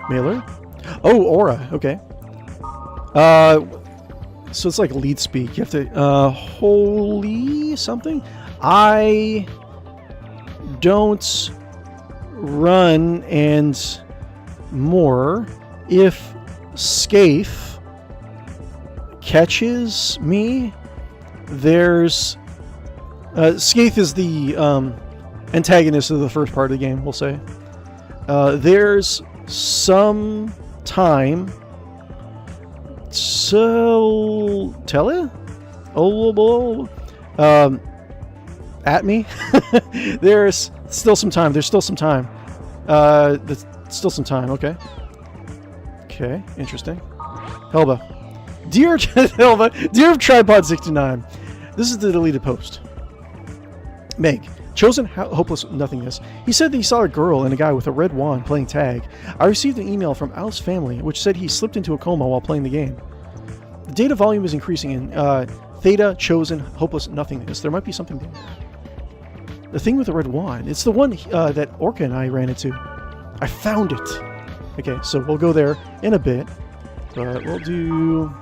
Mailer. Oh, Aura. Okay. So it's like lead speak. You have to, holy something? I don't run and more if Scaife catches me. There's, Scaife is the, antagonist of the first part of the game, we'll say. There's some time at me. There's still some time. There's still some time. There's still some time. Okay. Okay. Interesting. Helba. Dear Helba. Dear Tripod 69. This is the deleted post. Meg. Chosen hopeless nothingness. He said that he saw a girl and a guy with a red wand playing tag. I received an email from Al's family, which said he slipped into a coma while playing the game. The data volume is increasing in Theta, Chosen, hopeless nothingness. There might be something there. The thing with the red wand. It's the one that Orca and I ran into. I found it. Okay, so we'll go there in a bit. But we'll do...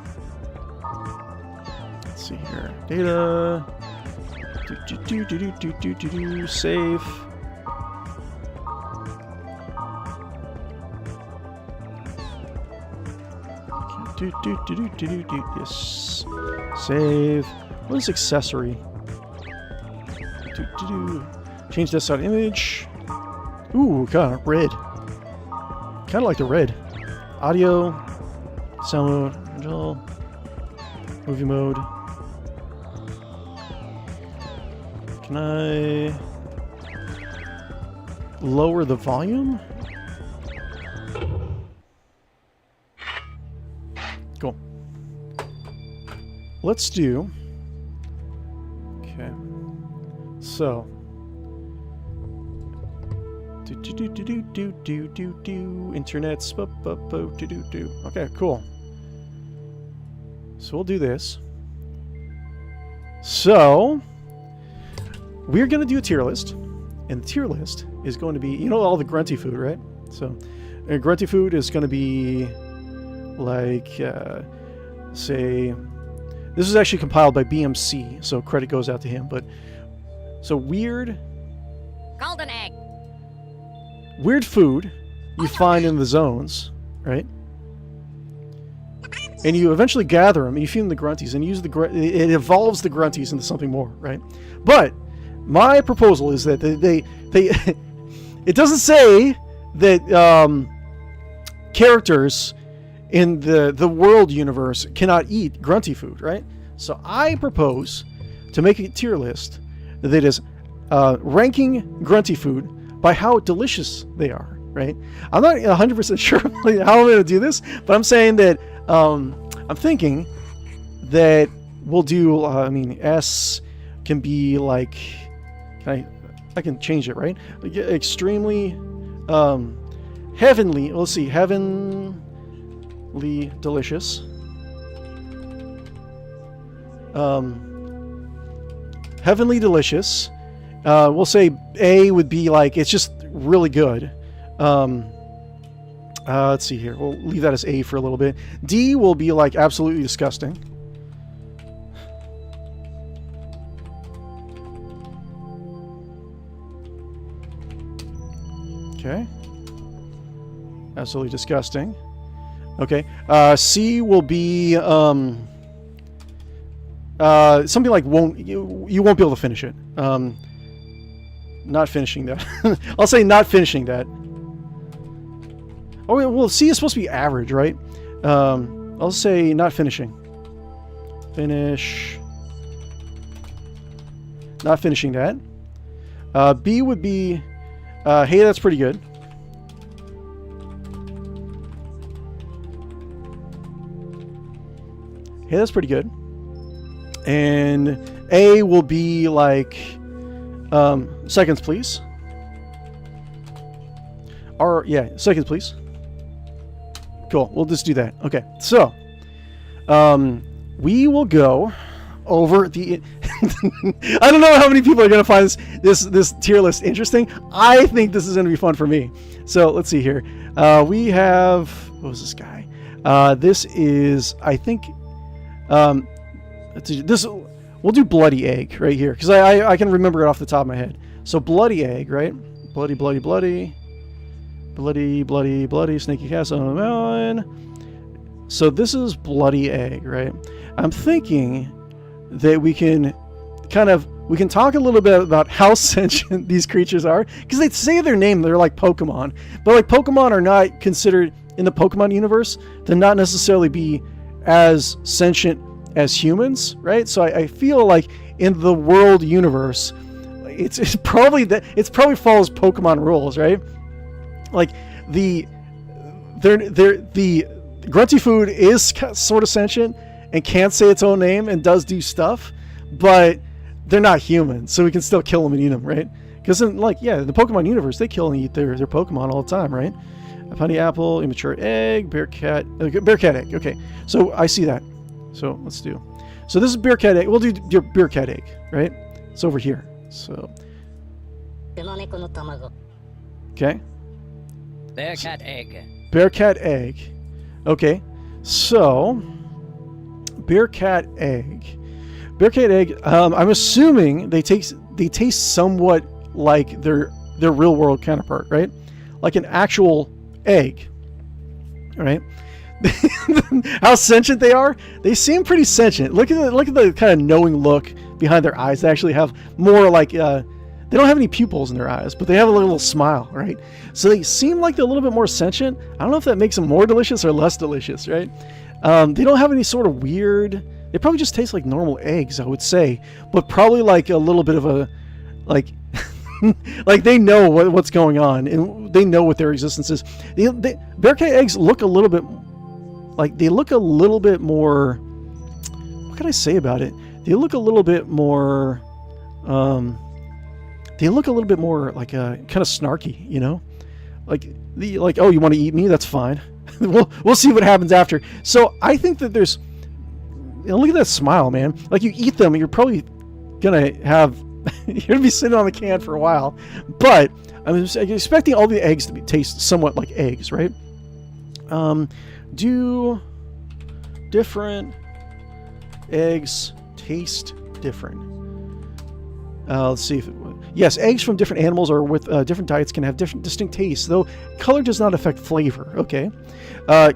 Let's see here. Data... Save. Yes. Save. What is accessory? Change desktop image. Ooh, kind of red. Kind of like the red. Audio. Sound mode. Movie mode. Can I lower the volume? Cool. Let's do... Okay. So... Internet's... Okay, cool. So we'll do this. So... We're going to do a tier list, and the tier list is going to be, you know, all the grunty food, right? So, grunty food is going to be like, say, this is actually compiled by BMC, so credit goes out to him, but, so weird... Golden egg. Weird food you find in the zones, right? And you eventually gather them, and you feed them the grunties, and use it evolves the grunties into something more, right? But... My proposal is that they it doesn't say that characters in the world universe cannot eat grunty food, right? So I propose to make a tier list that is ranking grunty food by how delicious they are, right? I'm not 100% sure how I'm going to do this, but I'm saying that I'm thinking that we'll do, S can be like... I can change it, right? Extremely heavenly. Let's see, heavenly delicious. Heavenly delicious. We'll say A would be like it's just really good. Let's see here. We'll leave that as A for a little bit. D will be like absolutely disgusting. Okay. Absolutely disgusting. Okay. C will be something like you won't be able to finish it. Not finishing that. I'll say not finishing that. Oh, well, C is supposed to be average, right? I'll say not finishing. Finish. Not finishing that. B would be... hey, that's pretty good. Hey, that's pretty good. And A will be like seconds, please. Or, yeah, seconds, please. Cool, we'll just do that. Okay, so we will go over the... I don't know how many people are going to find this tier list interesting. I think this is going to be fun for me. So let's see here. We have... What was this guy? This is, I think... this we'll do bloody egg right here because I can remember it off the top of my head. So bloody egg, right? Bloody, bloody, bloody. Bloody, bloody, bloody. Snaky cast on a melon. So this is bloody egg, right? I'm thinking that we can talk a little bit about how sentient these creatures are, because they say their name, they're like Pokemon, but like Pokemon are not considered in the Pokemon universe to not necessarily be as sentient as humans, right? So I feel like in the world universe, it's probably follows Pokemon rules, right? Like the grunty food is sort of sentient and can't say its own name and does do stuff, but they're not human, so we can still kill them and eat them, right? Because in like in the Pokemon universe, they kill and eat their Pokemon all the time, right? A honey apple, immature egg, bear cat egg. Okay, so I see that. So let's do. So this is bear cat egg. We'll do your bear cat egg, right? It's over here. So. Okay. Bear cat egg. Bear cat egg. Okay. So bear cat egg. Bear cat egg. I'm assuming they taste somewhat like their real world counterpart, right? Like an actual egg, right? How sentient they are. They seem pretty sentient. Look at the kind of knowing look behind their eyes. They actually have more like they don't have any pupils in their eyes, but they have a little smile, right? So they seem like they're a little bit more sentient. I don't know if that makes them more delicious or less delicious, right? They don't have any sort of weird. They probably just taste like normal eggs, I would say, but probably like a little bit of a like like they know what's going on and they know what their existence is. Bear cat eggs look a little bit like they look a little bit more. What can I say about it? They look a little bit more. They look a little bit more like kind of snarky, you know, like oh, you want to eat me? That's fine. we'll see what happens after. So I think that there's. Look at that smile, man. Like you eat them, you're probably gonna have. You're gonna be sitting on the can for a while, but I'm expecting all the eggs to taste somewhat like eggs, right? Do different eggs taste different? Let's see if yes, eggs from different animals or with different diets can have different distinct tastes, though color does not affect flavor. Okay.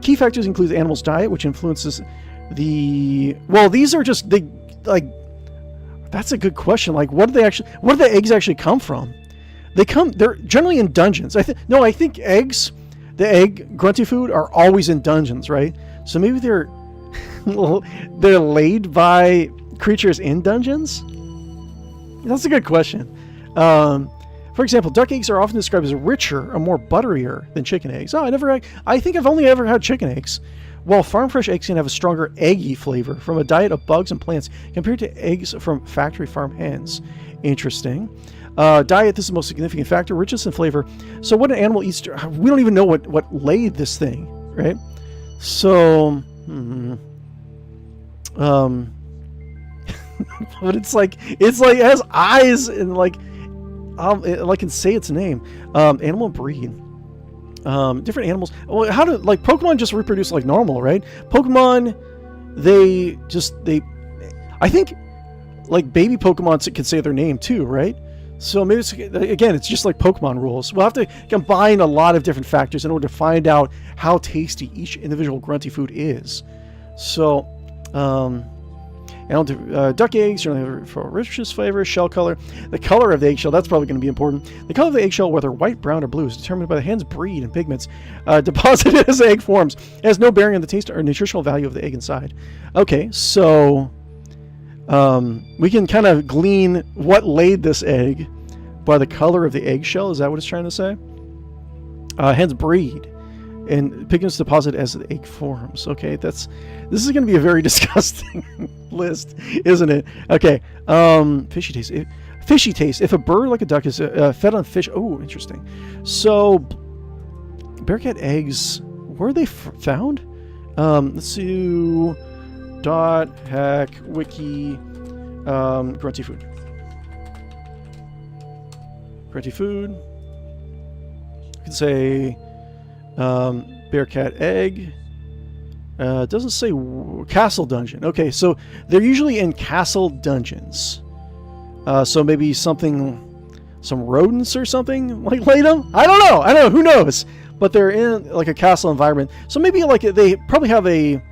Key factors include the animal's diet, which influences the. Well, these are just like. That's a good question. Like, where do the eggs actually come from? They're generally in dungeons. I think eggs, the egg Grunty food are always in dungeons, right? So maybe they're laid by creatures in dungeons. That's a good question. For example, duck eggs are often described as richer or more butterier than chicken eggs. I think I've only ever had chicken eggs. While farm fresh eggs can have a stronger eggy flavor from a diet of bugs and plants compared to eggs from factory farm hens. Interesting. Diet, this is the most significant factor. Richness and flavor. So what an animal eats, we don't even know what laid this thing, right? So, but it's like it has eyes and like can say its name. Animal breed. Different animals. Well, Pokemon just reproduce like normal, right? Pokemon, I think like baby Pokemon can say their name too, right? So maybe it's just like Pokemon rules. We'll have to combine a lot of different factors in order to find out how tasty each individual Grunty food is. So, duck eggs generally for richness, flavor, shell color. The color of the eggshell, that's probably going to be important. The color of the eggshell, whether white, brown, or blue, is determined by the hen's breed and pigments deposited as the egg forms. It has no bearing on the taste or nutritional value of the egg inside. Okay, so we can kind of glean what laid this egg by the color of the eggshell. Is that what it's trying to say? Hen's breed and pigments deposited as the egg forms. Okay, this is going to be a very disgusting list, isn't it? Okay, fishy taste. Fishy taste. If a bird like a duck is fed on fish, oh, interesting. So, bearcat eggs, where are they found? Let's see. .hack wiki Grunty food. Grunty food. You can say. Bearcat egg. It doesn't say castle dungeon. Okay, so they're usually in castle dungeons. So maybe some rodents or something like laid them. I don't know. Who knows? But they're in like a castle environment. So maybe like they probably have a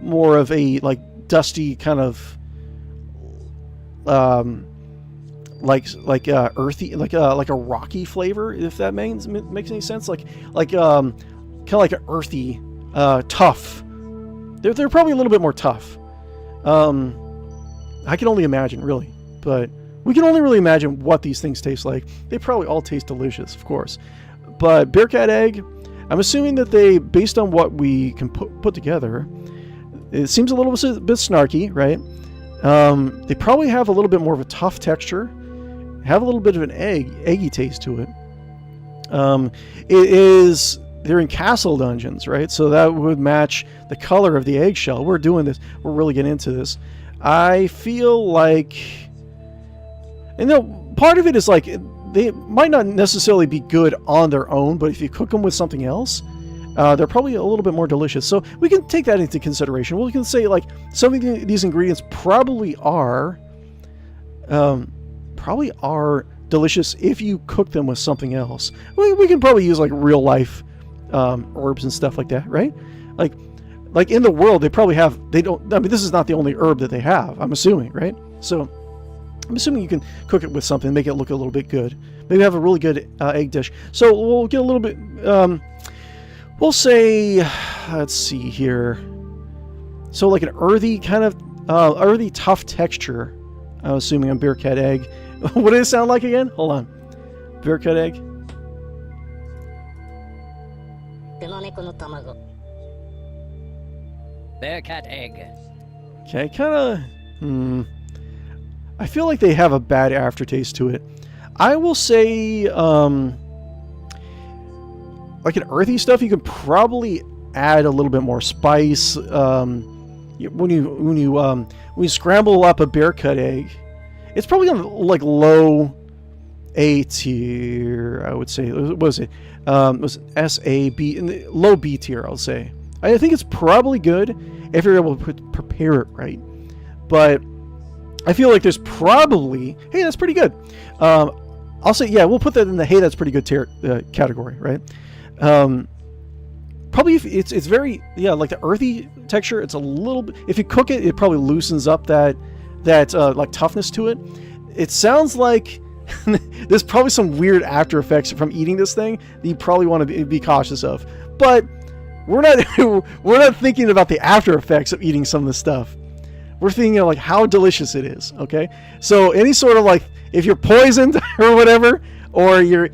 more of a like dusty kind of earthy, like a rocky flavor, if that makes any sense. Like kind of like an earthy, tough. They're probably a little bit more tough. I can only imagine, really, but we can only really imagine what these things taste like. They probably all taste delicious, of course. But bearcat egg, I'm assuming that they, based on what we can put together, it seems a little bit snarky, right? They probably have a little bit more of a tough texture, have a little bit of an eggy taste to it. They're in castle dungeons, right? So that would match the color of the eggshell. We're doing this. We're really getting into this. I feel like, and part of it is like they might not necessarily be good on their own, but if you cook them with something else, they're probably a little bit more delicious. So we can take that into consideration. We can say like some of these ingredients probably are delicious if you cook them with something else. We can probably use like real life herbs and stuff like that, right? Like in the world, they probably have. They don't. I mean, this is not the only herb that they have. I'm assuming, right? So I'm assuming you can cook it with something, make it look a little bit good. Maybe have a really good egg dish. So we'll get a little bit. We'll say, let's see here. So like an earthy kind of earthy tough texture. I'm assuming on bear cat egg. What did it sound like again? Hold on. Bear cat egg. Bear cat egg. Okay, kind of. I feel like they have a bad aftertaste to it. I will say, like an earthy stuff, you could probably add a little bit more spice. When you scramble up a bear cut egg, it's probably on like low A tier, I would say. What was it? It was SAB, low B tier, I'll say. I think it's probably good if you're able to prepare it right. But I feel like there's probably, hey, that's pretty good. I'll say, yeah, we'll put that in the hey, that's pretty good category, right? Probably if it's very, yeah, like the earthy texture. It's a little bit, if you cook it, it probably loosens up that like toughness to it. It sounds like there's probably some weird after effects from eating this thing that you probably want to be cautious of. But we're not thinking about the after effects of eating some of this stuff. We're thinking of like how delicious it is. Okay, so any sort of like if you're poisoned or whatever, or you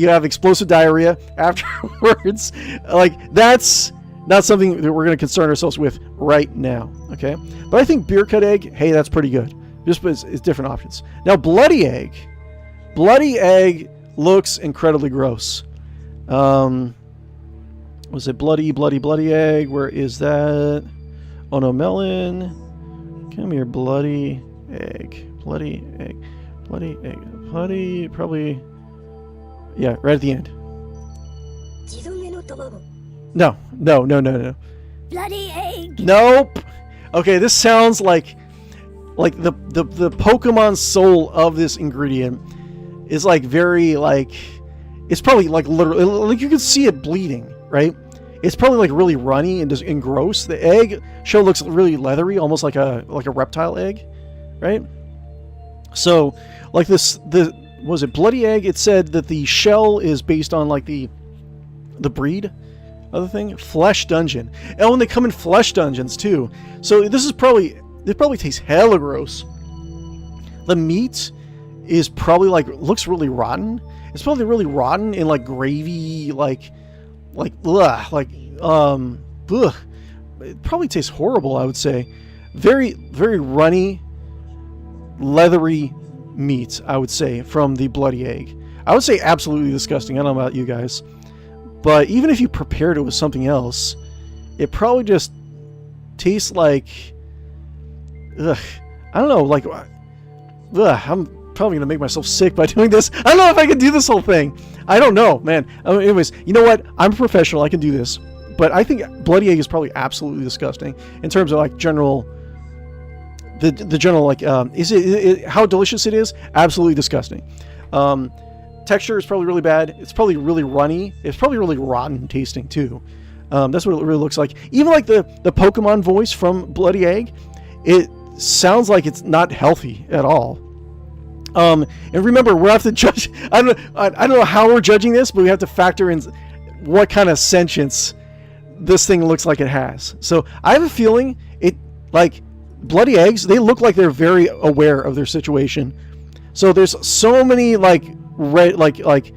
have explosive diarrhea afterwards, like that's not something that we're going to concern ourselves with right now. Okay, but I think beer cut egg, hey, that's pretty good. Just it's different options. Now bloody egg looks incredibly gross. Was it bloody egg? Where is that? Oh no, melon. Come here, bloody egg. Bloody, probably. Yeah, right at the end. No. Bloody egg. Nope. Okay, this sounds like the Pokemon soul of this ingredient is like very like, it's probably like literally, like you can see it bleeding, right? It's probably like really runny and gross. The egg shell looks really leathery, almost like a reptile egg, right? So like was it bloody egg? It said that the shell is based on like the breed of the thing. Flesh dungeon. Oh, and they come in flesh dungeons too. So this probably tastes hella gross. The meat is probably like, looks really rotten. It's probably really rotten in like gravy, ugh. It probably tastes horrible, I would say. Very, very runny, leathery meat, I would say, from the bloody egg. I would say absolutely disgusting. I don't know about you guys. But even if you prepared it with something else, it probably just tastes like, ugh. I don't know, like, ugh. I'm probably going to make myself sick by doing this. I don't know if I can do this whole thing. I don't know, man. Anyways, you know what? I'm a professional. I can do this. But I think bloody egg is probably absolutely disgusting in terms of like general, the general like, is it how delicious it is? Absolutely disgusting. Texture is probably really bad. It's probably really runny. It's probably really rotten tasting too. That's what it really looks like. Even like the Pokemon voice from bloody egg, it sounds like it's not healthy at all. And remember, we have to judge. I don't know how we're judging this, but we have to factor in what kind of sentience this thing looks like it has. So I have a feeling it, like bloody eggs, they look like they're very aware of their situation. So there's so many like red, like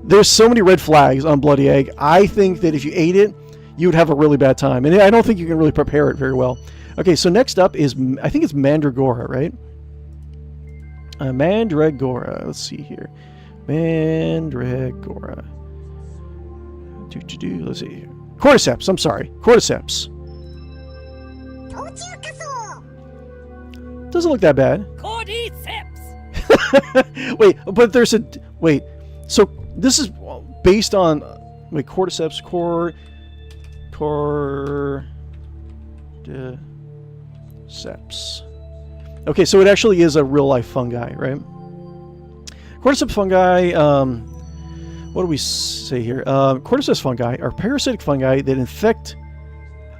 there's so many red flags on bloody egg. I think that if you ate it, you would have a really bad time, and I don't think you can really prepare it very well. Okay, so next up is, I think it's Mandragora, right? Mandragora. Let's see here. Mandragora. Let's see here. Cordyceps. I'm sorry. Cordyceps. Doesn't look that bad. Cordyceps! Wait, but there's a... Wait. So this is based on... Wait, Cordyceps. Cordyceps. Okay, so it actually is a real-life fungi, right? Cordyceps fungi, what do we say here? Cordyceps fungi are parasitic fungi that infect...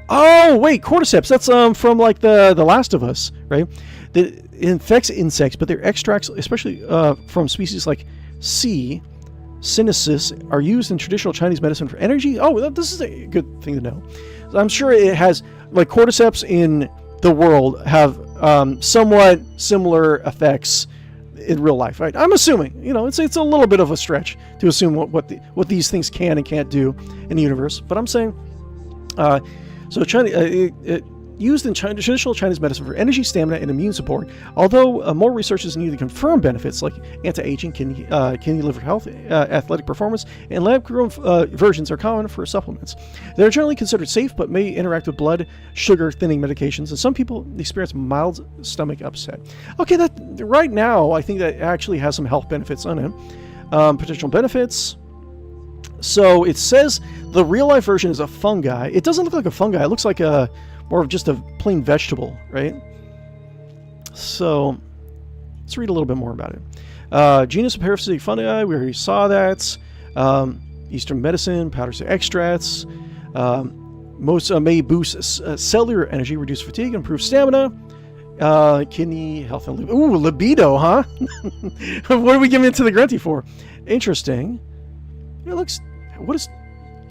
Oh, wait, Cordyceps, that's from, like, the Last of Us, right? That infects insects, but their extracts, especially from species like C. Sinensis, are used in traditional Chinese medicine for energy. Oh, this is a good thing to know. I'm sure it has, like, Cordyceps in the world have somewhat similar effects in real life, right? I'm assuming, you know, it's a little bit of a stretch to assume what these things can and can't do in the universe, but I'm saying, so China, used in traditional Chinese medicine for energy, stamina, and immune support. Although more research is needed to confirm benefits like anti-aging, kidney, liver health, athletic performance, and lab-grown versions are common for supplements. They're generally considered safe, but may interact with blood sugar thinning medications, and some people experience mild stomach upset. Okay, that right now, I think that actually has some health benefits on it. Potential benefits. So it says the real-life version is a fungi. It doesn't look like a fungi. It looks like more of just a plain vegetable, right? So let's read a little bit more about it. Genus of parasitic fungi, we already saw that. Eastern medicine, powders and extracts. Most may boost cellular energy, reduce fatigue, improve stamina. Kidney health and libido, huh? What are we giving it to the Grunty for? Interesting. It looks... Can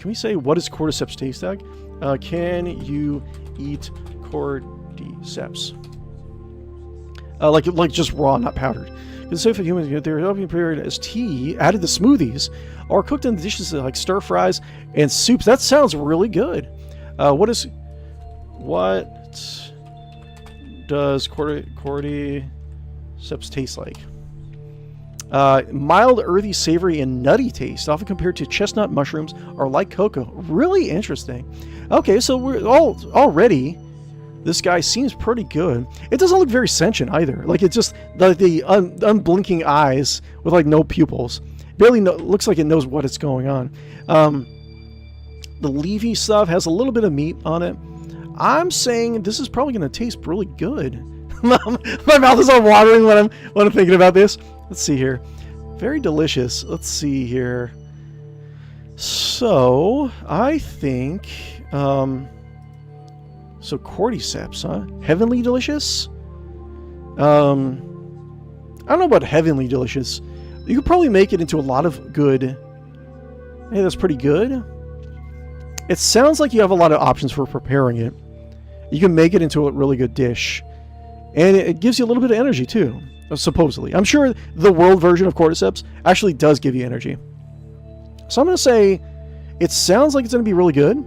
we say, what does cordyceps taste like? Can you eat cordyceps? Like just raw, not powdered. Because safe for humans, their developing period as tea, added to smoothies, or cooked in dishes like stir fries and soups. That sounds really good. What does cordyceps taste like? Mild, earthy, savory, and nutty taste, often compared to chestnut mushrooms or light cocoa. Really interesting. Okay, so we're already... This guy seems pretty good. It doesn't look very sentient either. Like, it's just the unblinking eyes with, like, no pupils. Barely looks like it knows what is going on. The leafy stuff has a little bit of meat on it. I'm saying this is probably going to taste really good. My mouth is all watering when I'm thinking about this. Let's see here. Very delicious. Let's see here. So, I think... So, cordyceps, huh? Heavenly delicious? I don't know about heavenly delicious. You could probably make it into a lot of good... Hey, that's pretty good. It sounds like you have a lot of options for preparing it. You can make it into a really good dish. And it gives you a little bit of energy, too. Supposedly. I'm sure the world version of cordyceps actually does give you energy. So I'm going to say it sounds like it's going to be really good.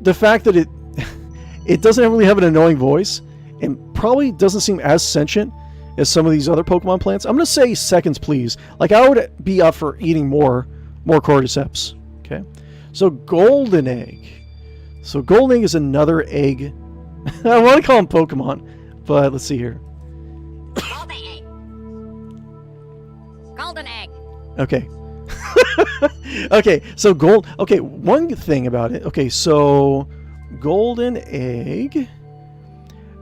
The fact that it doesn't really have an annoying voice and probably doesn't seem as sentient as some of these other Pokemon plants. I'm going to say seconds, please. Like, I would be up for eating more cordyceps. Okay. So golden egg. So golden egg is another egg. I want to call them Pokemon, but let's see here. Golden egg. Golden egg. Okay. Okay, so okay, one thing about it. Okay, so golden egg.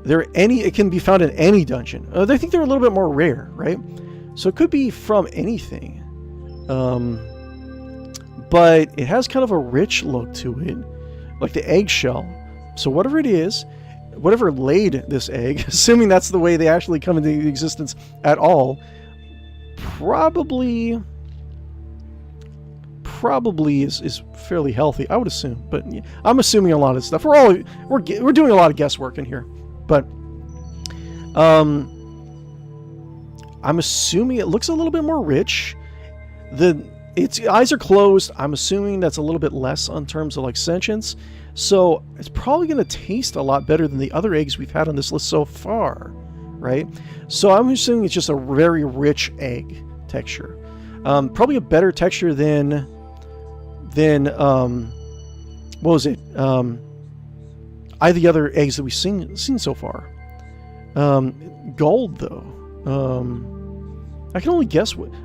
It can be found in any dungeon. I think they're a little bit more rare, right? So it could be from anything. But it has kind of a rich look to it, like the eggshell. So whatever it is, whatever laid this egg, assuming that's the way they actually come into existence at all, probably is fairly healthy, I would assume. But yeah, I'm assuming a lot of stuff. We're doing a lot of guesswork in here. But I'm assuming it looks a little bit more rich. its eyes are closed. I'm assuming that's a little bit less on terms of like sentience. So it's probably going to taste a lot better than the other eggs we've had on this list so far, right? So I'm assuming it's just a very rich egg texture. Probably a better texture than what was it? The other eggs that we've seen so far. Gold though. I can only guess what. I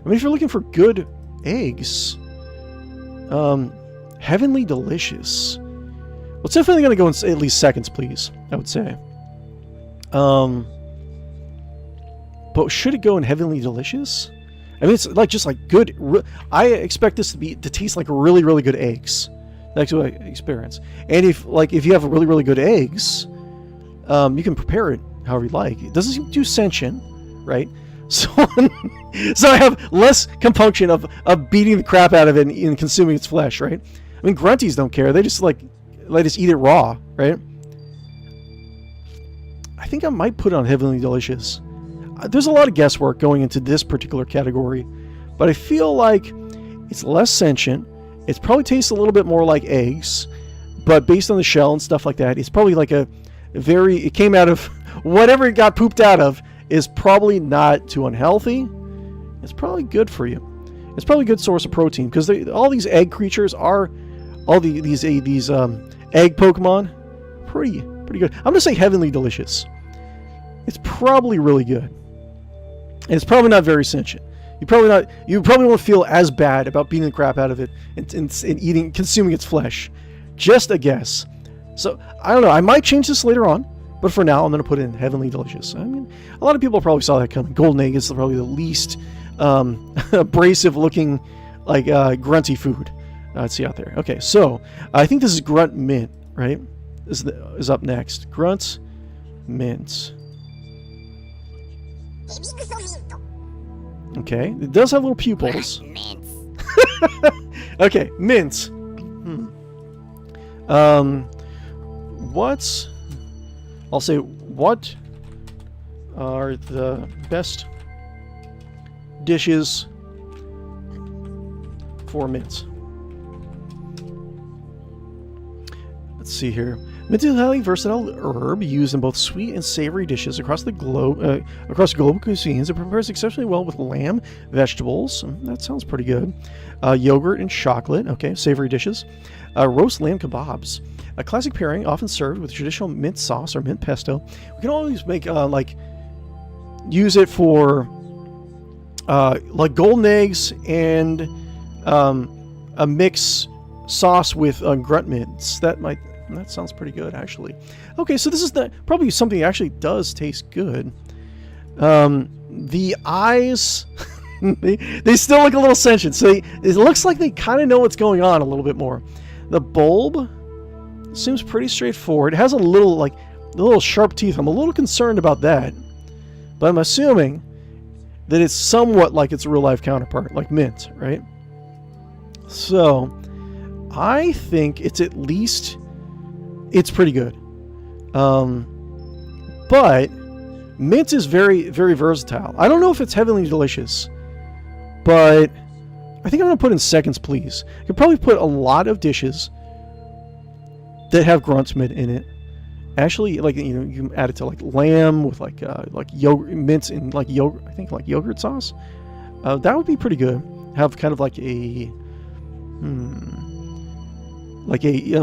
mean, if you're looking for good eggs, Heavenly Delicious. Well, it's definitely going to go in at least seconds, please. I would say. But should it go in Heavenly Delicious? I mean, it's like just like good. I expect this to taste like really, really good eggs. That's what I experience. And if you have really, really good eggs, you can prepare it however you like. It doesn't seem too sentient, right? So, so I have less compunction of beating the crap out of it and consuming its flesh, right? I mean, grunties don't care. They just eat it raw, right? I think I might put it on Heavenly Delicious. There's a lot of guesswork going into this particular category, but I feel like it's less sentient. It probably tastes a little bit more like eggs, but based on the shell and stuff like that, it's probably like it came out of whatever it got pooped out of is probably not too unhealthy. It's probably good for you. It's probably a good source of protein because all these egg creatures are these egg Pokemon pretty good. I'm gonna say Heavenly Delicious. It's probably really good, and it's probably not very sentient. You probably won't feel as bad about beating the crap out of it and consuming its flesh. Just a guess. So I don't know. I might change this later on, but for now I'm going to put it in Heavenly Delicious. I mean, a lot of people probably saw that coming. Golden egg is probably the least abrasive looking like grunty food I'd see out there. Okay, so I think this is Grunt Mint, right? Is up next. Grunt Mint. Okay, it does have little pupils. Okay, mint. I'll say, what are the best dishes for mint? Let's see here. Mint is a highly versatile herb used in both sweet and savory dishes across global cuisines. It prepares exceptionally well with lamb, vegetables. That sounds pretty good. Yogurt and chocolate. Okay, savory dishes. Roast lamb kebabs. A classic pairing, often served with traditional mint sauce or mint pesto. We can always make use it for like golden eggs and a mix sauce with grunt mints. That sounds pretty good, actually. Okay, so this is probably something that actually does taste good. The eyes, they still look a little sentient. So it looks like they kind of know what's going on a little bit more. The bulb seems pretty straightforward. It has a little sharp teeth. I'm a little concerned about that, but I'm assuming that it's somewhat like its real life counterpart, like mint, right? So I think it's pretty good. But mint is very, very versatile. I don't know if it's Heavenly Delicious, but I think I'm going to put in seconds, please. You could probably put a lot of dishes that have grunt mint in it. Actually, you can add it to like lamb with like yogurt, mints in like yogurt. I think like yogurt sauce. That would be pretty good. Have kind of like a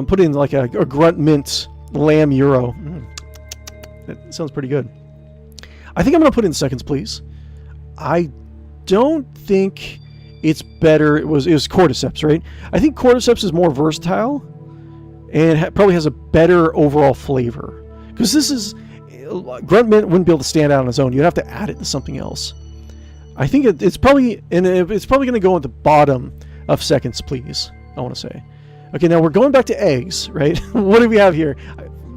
put in like a grunt mint lamb gyro. That sounds pretty good. I think I'm going to put in seconds, please. I don't think it's better. It was cordyceps, right? I think cordyceps is more versatile and probably has a better overall flavor. Because this is grunt mint wouldn't be able to stand out on its own. You'd have to add it to something else. I think it's probably going to go at the bottom of seconds, please. I want to say. Okay, now we're going back to eggs, right? What do we have here?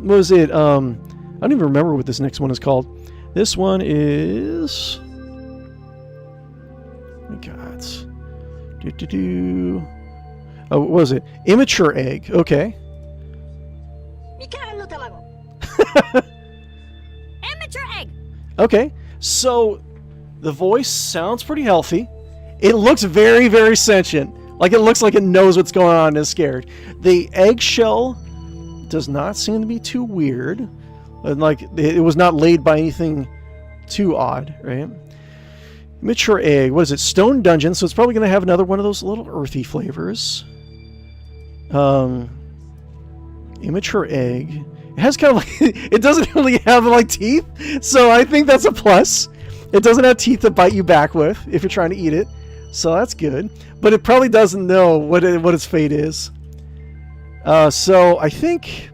What was it? I don't even remember what this next one is called. This one is... Oh my God. Oh, what was it? Immature egg. Okay. Amateur egg. Okay, so the voice sounds pretty healthy. It looks very, very sentient. Like it looks like it knows what's going on and is scared. The eggshell does not seem to be too weird. And like it was not laid by anything too odd, right? Immature egg. What is it? Stone dungeon. So it's probably going to have another one of those little earthy flavors. Immature egg. It has kind of like it doesn't really have like teeth, so I think that's a plus. It doesn't have teeth to bite you back with if you're trying to eat it, so that's good. But it probably doesn't know what its fate is. So I think,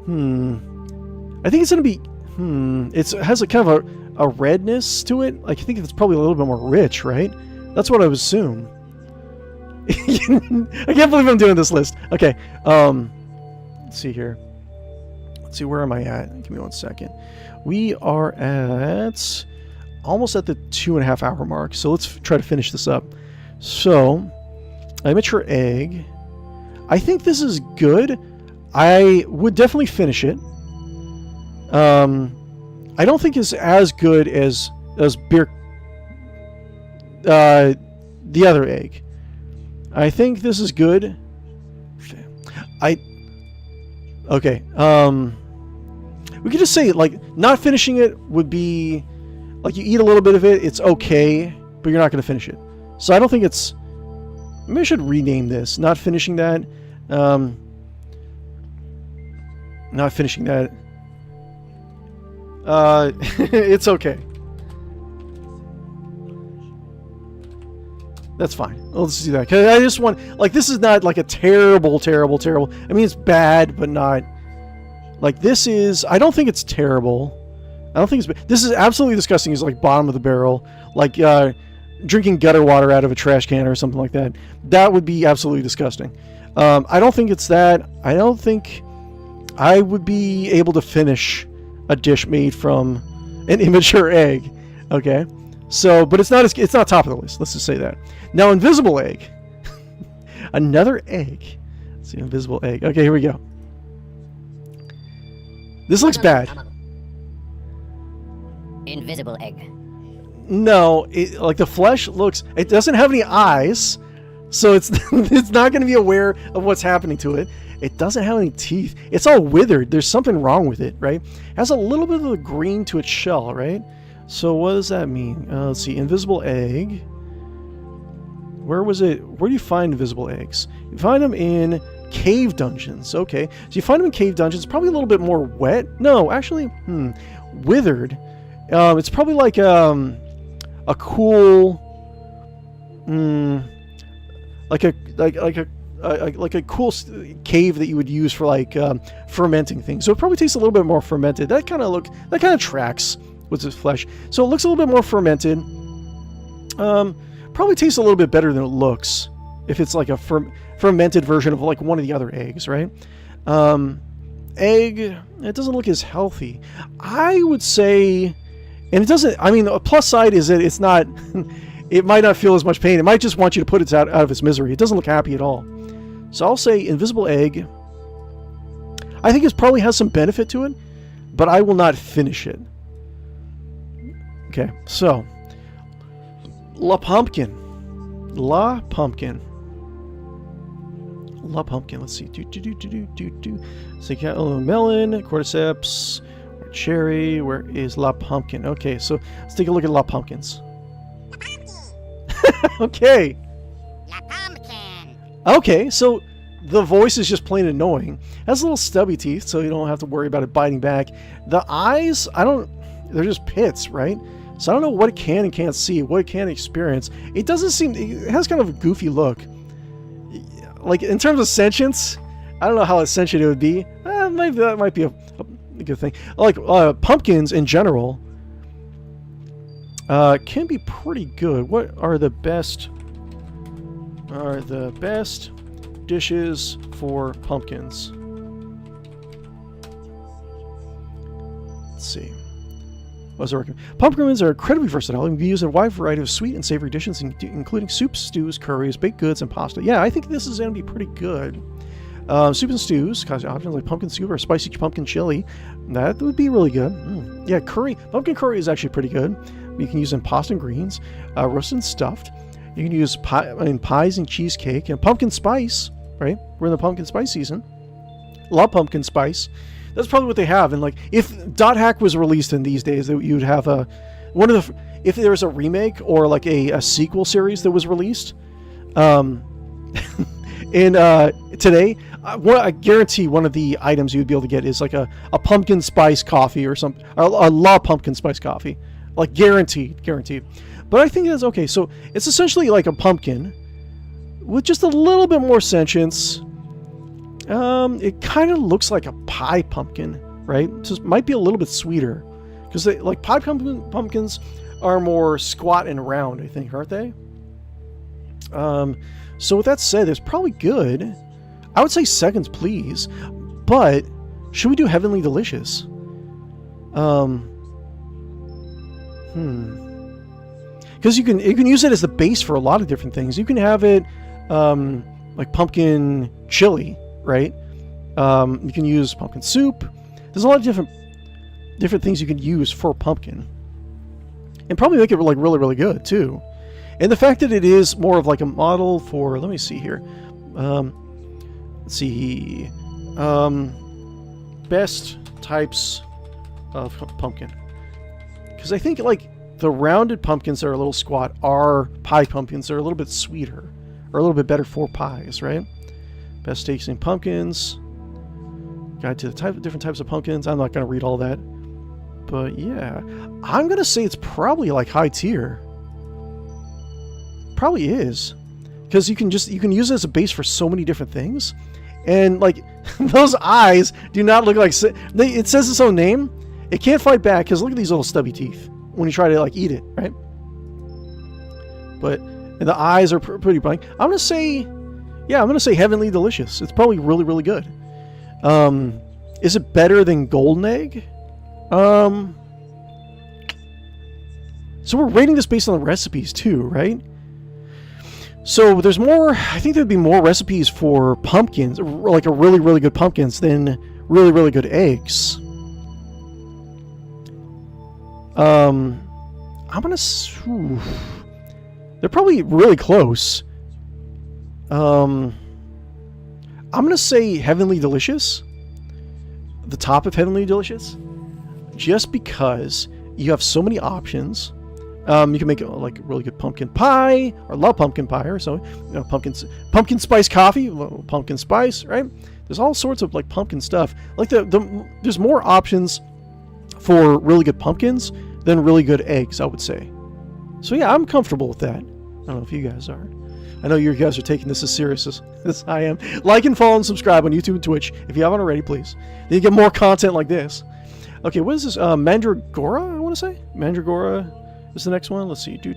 I think it's gonna be, it has a kind of a redness to it. Like I think it's probably a little bit more rich, right? That's what I would assume. I can't believe I'm doing this list. Okay, let's see here. Let's see, where am I at? Give me 1 second. We are at almost at the 2.5 hour mark. So let's try to finish this up. So, immature egg. I think this is good. I would definitely finish it. I don't think it's as good as beer. The other egg. I think this is good. Okay. We could just say, like, not finishing it would be, like, you eat a little bit of it, it's okay, but you're not going to finish it. So I don't think it's, maybe I should rename this. Not finishing that. Not finishing that. It's okay. That's fine. Let's do that. Cause I just want, like, this is not like a terrible. I mean, it's bad, but not. Like, this is, I don't think it's terrible. I don't think it's, this is absolutely disgusting. It's like bottom of the barrel. Like, drinking gutter water out of a trash can or something like that. That would be absolutely disgusting. I don't think it's that. I don't think I would be able to finish a dish made from an immature egg. Okay? So, but it's not top of the list. Let's just say that. Now, invisible egg. Another egg. Let's see, invisible egg. Okay, here we go. This looks bad. Invisible egg. No, like the flesh looks. It doesn't have any eyes, so it's it's not going to be aware of what's happening to it. It doesn't have any teeth. It's all withered. There's something wrong with it, right? It has a little bit of the green to its shell, right? So what does that mean? Let's see. Invisible egg. Where was it? Where do you find invisible eggs? You find them in cave dungeons. Okay. So you find them in cave dungeons. Probably a little bit more wet. No, actually, withered. It's probably like a cool, like a cool cave that you would use for like fermenting things. So it probably tastes a little bit more fermented. That kind of tracks with its flesh. So it looks a little bit more fermented. Probably tastes a little bit better than it looks if it's like a fermented version of like one of the other eggs, right? Egg, it doesn't look as healthy. I would say, and it doesn't, I mean, a plus side is that it's not, it might not feel as much pain. It might just want you to put it out of its misery. It doesn't look happy at all. So I'll say invisible egg. I think it probably has some benefit to it, but I will not finish it. Okay, so La Pumpkin. Let's see. So melon, cordyceps, or cherry. Where is La Pumpkin? Okay, so let's take a look at La Pumpkins. Okay. La pumpkin. Okay, so the voice is just plain annoying. It has little stubby teeth, so you don't have to worry about it biting back. The eyes, they're just pits, right? So I don't know what it can and can't see, what it can experience. It doesn't seem, it has kind of a goofy look. Like, in terms of sentience, I don't know how sentient it would be. Maybe that might be a good thing. Like, pumpkins in general can be pretty good. What are the best dishes for pumpkins? Let's see. Pumpkins are incredibly versatile and can be used in a wide variety of sweet and savory dishes, including soups, stews, curries, baked goods, and pasta. Yeah, I think this is going to be pretty good. Soups and stews, options like pumpkin soup or spicy pumpkin chili. That would be really good. Yeah, curry. Pumpkin curry is actually pretty good. You can use in pasta and greens, roasted and stuffed. You can use pies and cheesecake and pumpkin spice, right? We're in the pumpkin spice season. Love pumpkin spice. That's probably what they have. And like, if Dot Hack was released in these days, you'd have if there was a remake or like a sequel series that was released, and today, I guarantee one of the items you'd be able to get is like a pumpkin spice coffee or something. A La pumpkin spice coffee, like guaranteed. But I think that's okay. So it's essentially like a pumpkin with just a little bit more sentience. It kind of looks like a pie pumpkin, right? So it might be a little bit sweeter because like pie pumpkins are more squat and round, I think, aren't they? So with that said, it's probably good. I would say seconds, please. But should we do Heavenly Delicious? Because you can use it as the base for a lot of different things. You can have it like pumpkin chili, right? You can use pumpkin soup. There's a lot of different things you can use for pumpkin, and probably make it like really, really good too. And the fact that it is more of like a model for, let me see here. Let's see. Best types of pumpkin. Because I think like the rounded pumpkins that are a little squat are pie pumpkins that are a little bit sweeter or a little bit better for pies, right? Best tasting pumpkins. Guide to the different types of pumpkins. I'm not going to read all that. But yeah, I'm going to say it's probably like high tier. Probably is. Because you can use it as a base for so many different things. And like those eyes do not look like it says its own name. It can't fight back because look at these little stubby teeth when you try to like eat it, right? But and the eyes are pretty blank. I'm gonna say Heavenly Delicious. It's probably really, really good. Is it better than Golden Egg? So we're rating this based on the recipes too, right? So there's more. I think there'd be more recipes for pumpkins, like a really, really good pumpkins, than really, really good eggs. I'm gonna. They're probably really close. I'm gonna say Heavenly Delicious. The top of Heavenly Delicious, just because you have so many options. You can make like a really good pumpkin pie, or love pumpkin pie, or so. You know, pumpkin spice coffee, pumpkin spice, right? There's all sorts of like pumpkin stuff. Like there's more options for really good pumpkins than really good eggs, I would say. So yeah, I'm comfortable with that. I don't know if you guys are. I know you guys are taking this as serious as I am. Like and follow and subscribe on YouTube and Twitch if you haven't already, please. Then you get more content like this. Okay, what is this? Mandragora, I want to say? Mandragora is the next one. Let's see. Where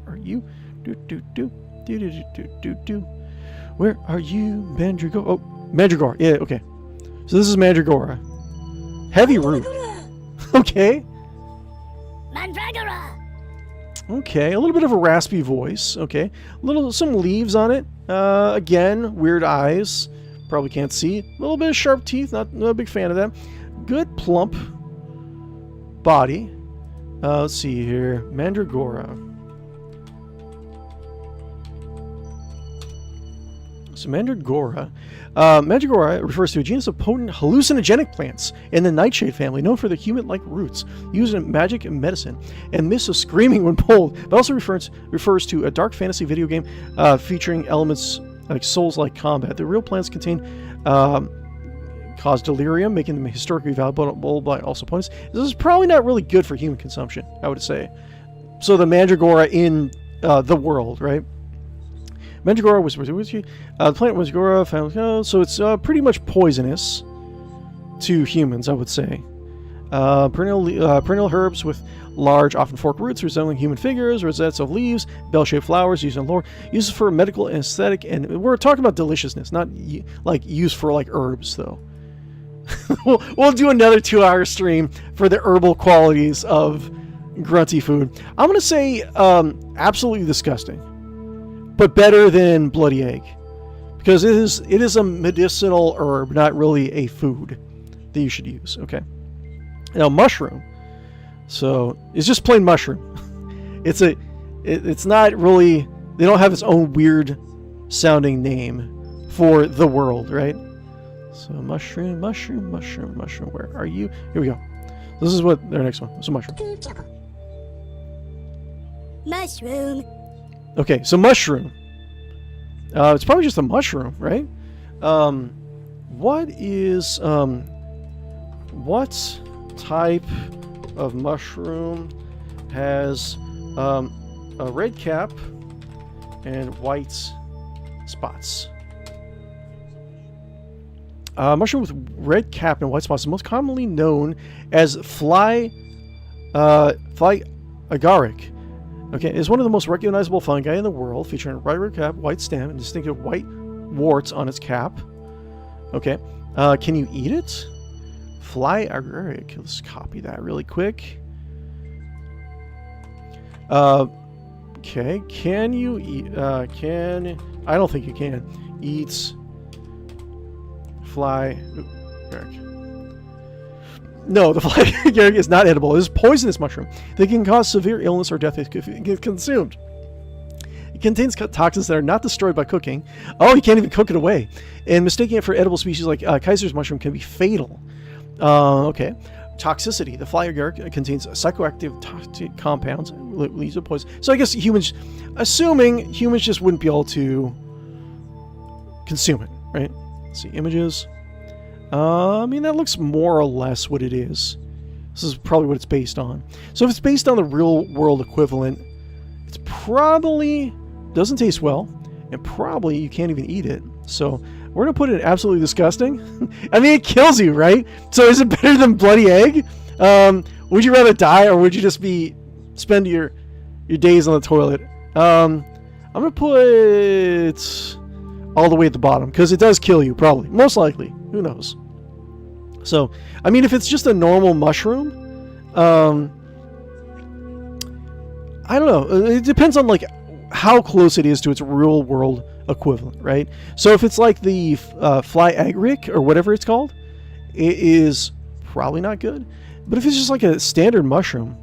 are you? Where are you, Mandragora? Oh, Mandragora. Yeah, okay. So this is Mandragora. Heavy root. Okay. Mandragora. Okay, a little bit of a raspy voice. Okay, some leaves on it. Again, weird eyes. Probably can't see. A little bit of sharp teeth. Not a big fan of that. Good plump body. Let's see here. Mandragora. So Mandragora. Mandragora refers to a genus of potent hallucinogenic plants in the nightshade family, known for their human-like roots, used in magic and medicine, and myths of screaming when pulled, but also refers to a dark fantasy video game featuring elements like Souls-like combat. The real plants cause delirium, making them historically valuable by all opponents. This is probably not really good for human consumption, I would say. So the Mandragora in the world, right? Mandragora was the plant Mandragora found, so it's pretty much poisonous to humans, I would say. Perennial herbs with large, often forked roots resembling human figures, rosettes of leaves, bell-shaped flowers used in lore, used for medical and aesthetic, and we're talking about deliciousness, not like used for like herbs though. we'll do another 2-hour stream for the herbal qualities of grunty food. I'm gonna say absolutely disgusting, but better than bloody egg, because it is a medicinal herb, not really a food that you should use. Okay. Now mushroom. So it's just plain mushroom. It's not really. They don't have its own weird sounding name for the world, right? So mushroom. Where are you? Here we go. This is what their next one. It's a mushroom. Mushroom. Okay, so mushroom. It's probably just a mushroom, right? What type of mushroom has a red cap and white spots? Mushroom with red cap and white spots is most commonly known as fly agaric. Okay, it's one of the most recognizable fungi in the world, featuring a red cap, white stem, and distinctive white warts on its cap. Okay, can you eat it? Fly agaric. Let's copy that really quick. Okay, can you eat? I don't think you can eat fly agaric. No, the fly agaric is not edible. It is poisonous mushroom. They can cause severe illness or death if it gets consumed. It contains toxins that are not destroyed by cooking. Oh, you can't even cook it away. And mistaking it for edible species like Kaiser's mushroom can be fatal. Okay. Toxicity. The fly agaric contains psychoactive toxic compounds and leads to poison. So I guess humans, assuming humans just wouldn't be able to consume it, right? Let's see, images. I mean, that looks more or less what it is. This is probably what it's based on. So if it's based on the real world equivalent, it's probably doesn't taste well, and probably you can't even eat it. So we're gonna put it absolutely disgusting. I mean, it kills you, right? So is it better than bloody egg? Would you rather die, or would you just spend your days on the toilet? I'm gonna put all the way at the bottom because it does kill you, probably, most likely. Who knows? So, I mean, if it's just a normal mushroom, I don't know. It depends on like how close it is to its real world equivalent, right? So if it's like the fly agaric or whatever it's called, it is probably not good. But if it's just like a standard mushroom,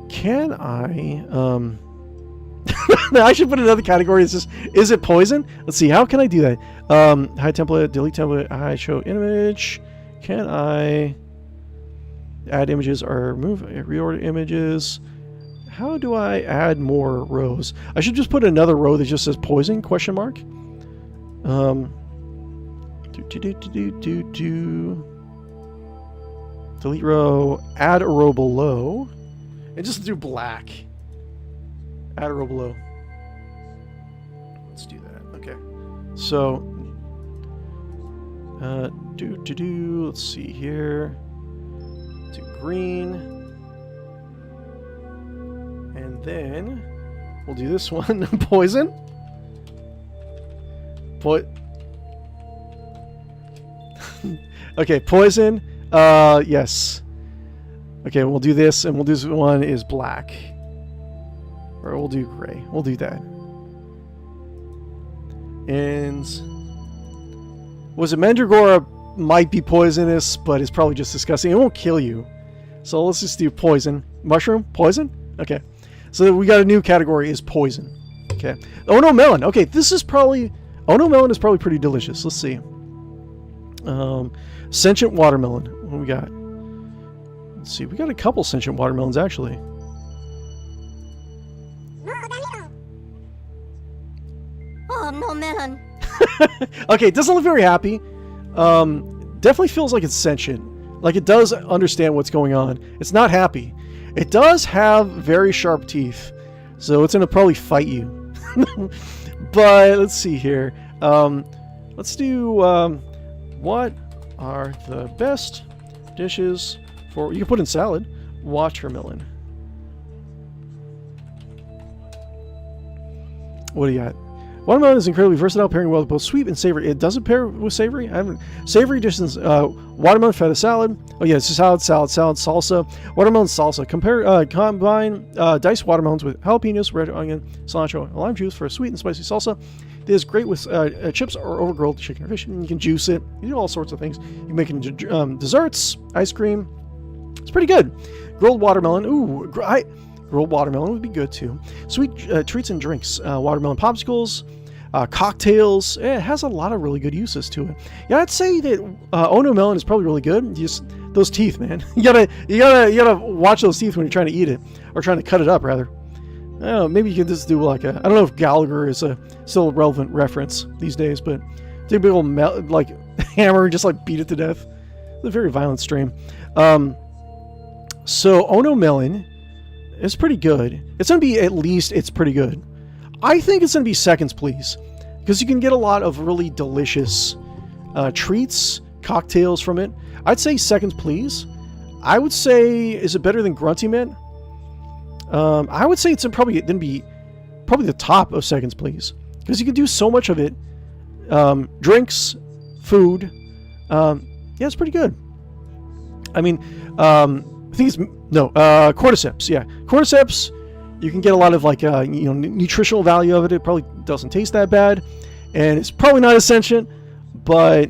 can I? I should put another category. It's just, is it poison? Let's see. How can I do that? Hide template, delete template, hide show image. Can I add images or remove, reorder images? How do I add more rows? I should just put another row that just says poison, question mark. Delete row, add a row below, and just do black. Add a row below. Let's do that. Okay. So, let's see here. Do green. And then we'll do this one. Poison. Okay, poison. Yes. Okay, we'll do this, and we'll do this one is black. Or we'll do gray. We'll do that. And was it Mandragora? Might be poisonous, but it's probably just disgusting. It won't kill you. So let's just do poison. Mushroom? Poison? Okay. So we got a new category is poison. Okay. Oh no, melon. Okay, this is probably... Oh no, melon is probably pretty delicious. Let's see. Sentient watermelon. What do we got? Let's see. We got a couple sentient watermelons, actually. Oh, no melon. Okay, it doesn't look very happy. Definitely feels like it's sentient. Like it does understand what's going on. It's not happy. It does have very sharp teeth, so it's gonna probably fight you. But let's see here. Let's do what are the best dishes for... You can put in salad. Watermelon. What do you got? Watermelon is incredibly versatile, pairing well with both sweet and savory. It doesn't pair with savory. I haven't. Savory dishes: watermelon feta salad. Oh yeah, it's a salad, salsa. Watermelon salsa. Combine diced watermelons with jalapenos, red onion, cilantro, and lime juice for a sweet and spicy salsa. It is great with chips or overgrilled chicken or fish. And you can juice it. You do all sorts of things. You can make it into desserts, ice cream. It's pretty good. Grilled watermelon. Ooh, grilled watermelon would be good too. Sweet treats and drinks. Watermelon popsicles. Cocktails. It has a lot of really good uses to it. Yeah, I'd say that Ono melon is probably really good. Just those teeth, man. you gotta watch those teeth when you're trying to eat it, or trying to cut it up, rather. I don't know, maybe you can just do like a. I don't know if Gallagher is still a relevant reference these days, but take a big old like hammer and just like beat it to death. It's a very violent stream. So Ono melon is pretty good. It's gonna be at least it's pretty good. I think it's gonna be seconds, please, because you can get a lot of really delicious treats, cocktails from it. I'd say seconds, please. I would say, is it better than Grunty Mint? I would say it's probably going to be the top of seconds, please, because you can do so much of it. Drinks, food. Yeah, it's pretty good. I mean, I think it's cordyceps. Yeah, cordyceps. You can get a lot of like nutritional value of it. It probably doesn't taste that bad, and it's probably not as sentient, but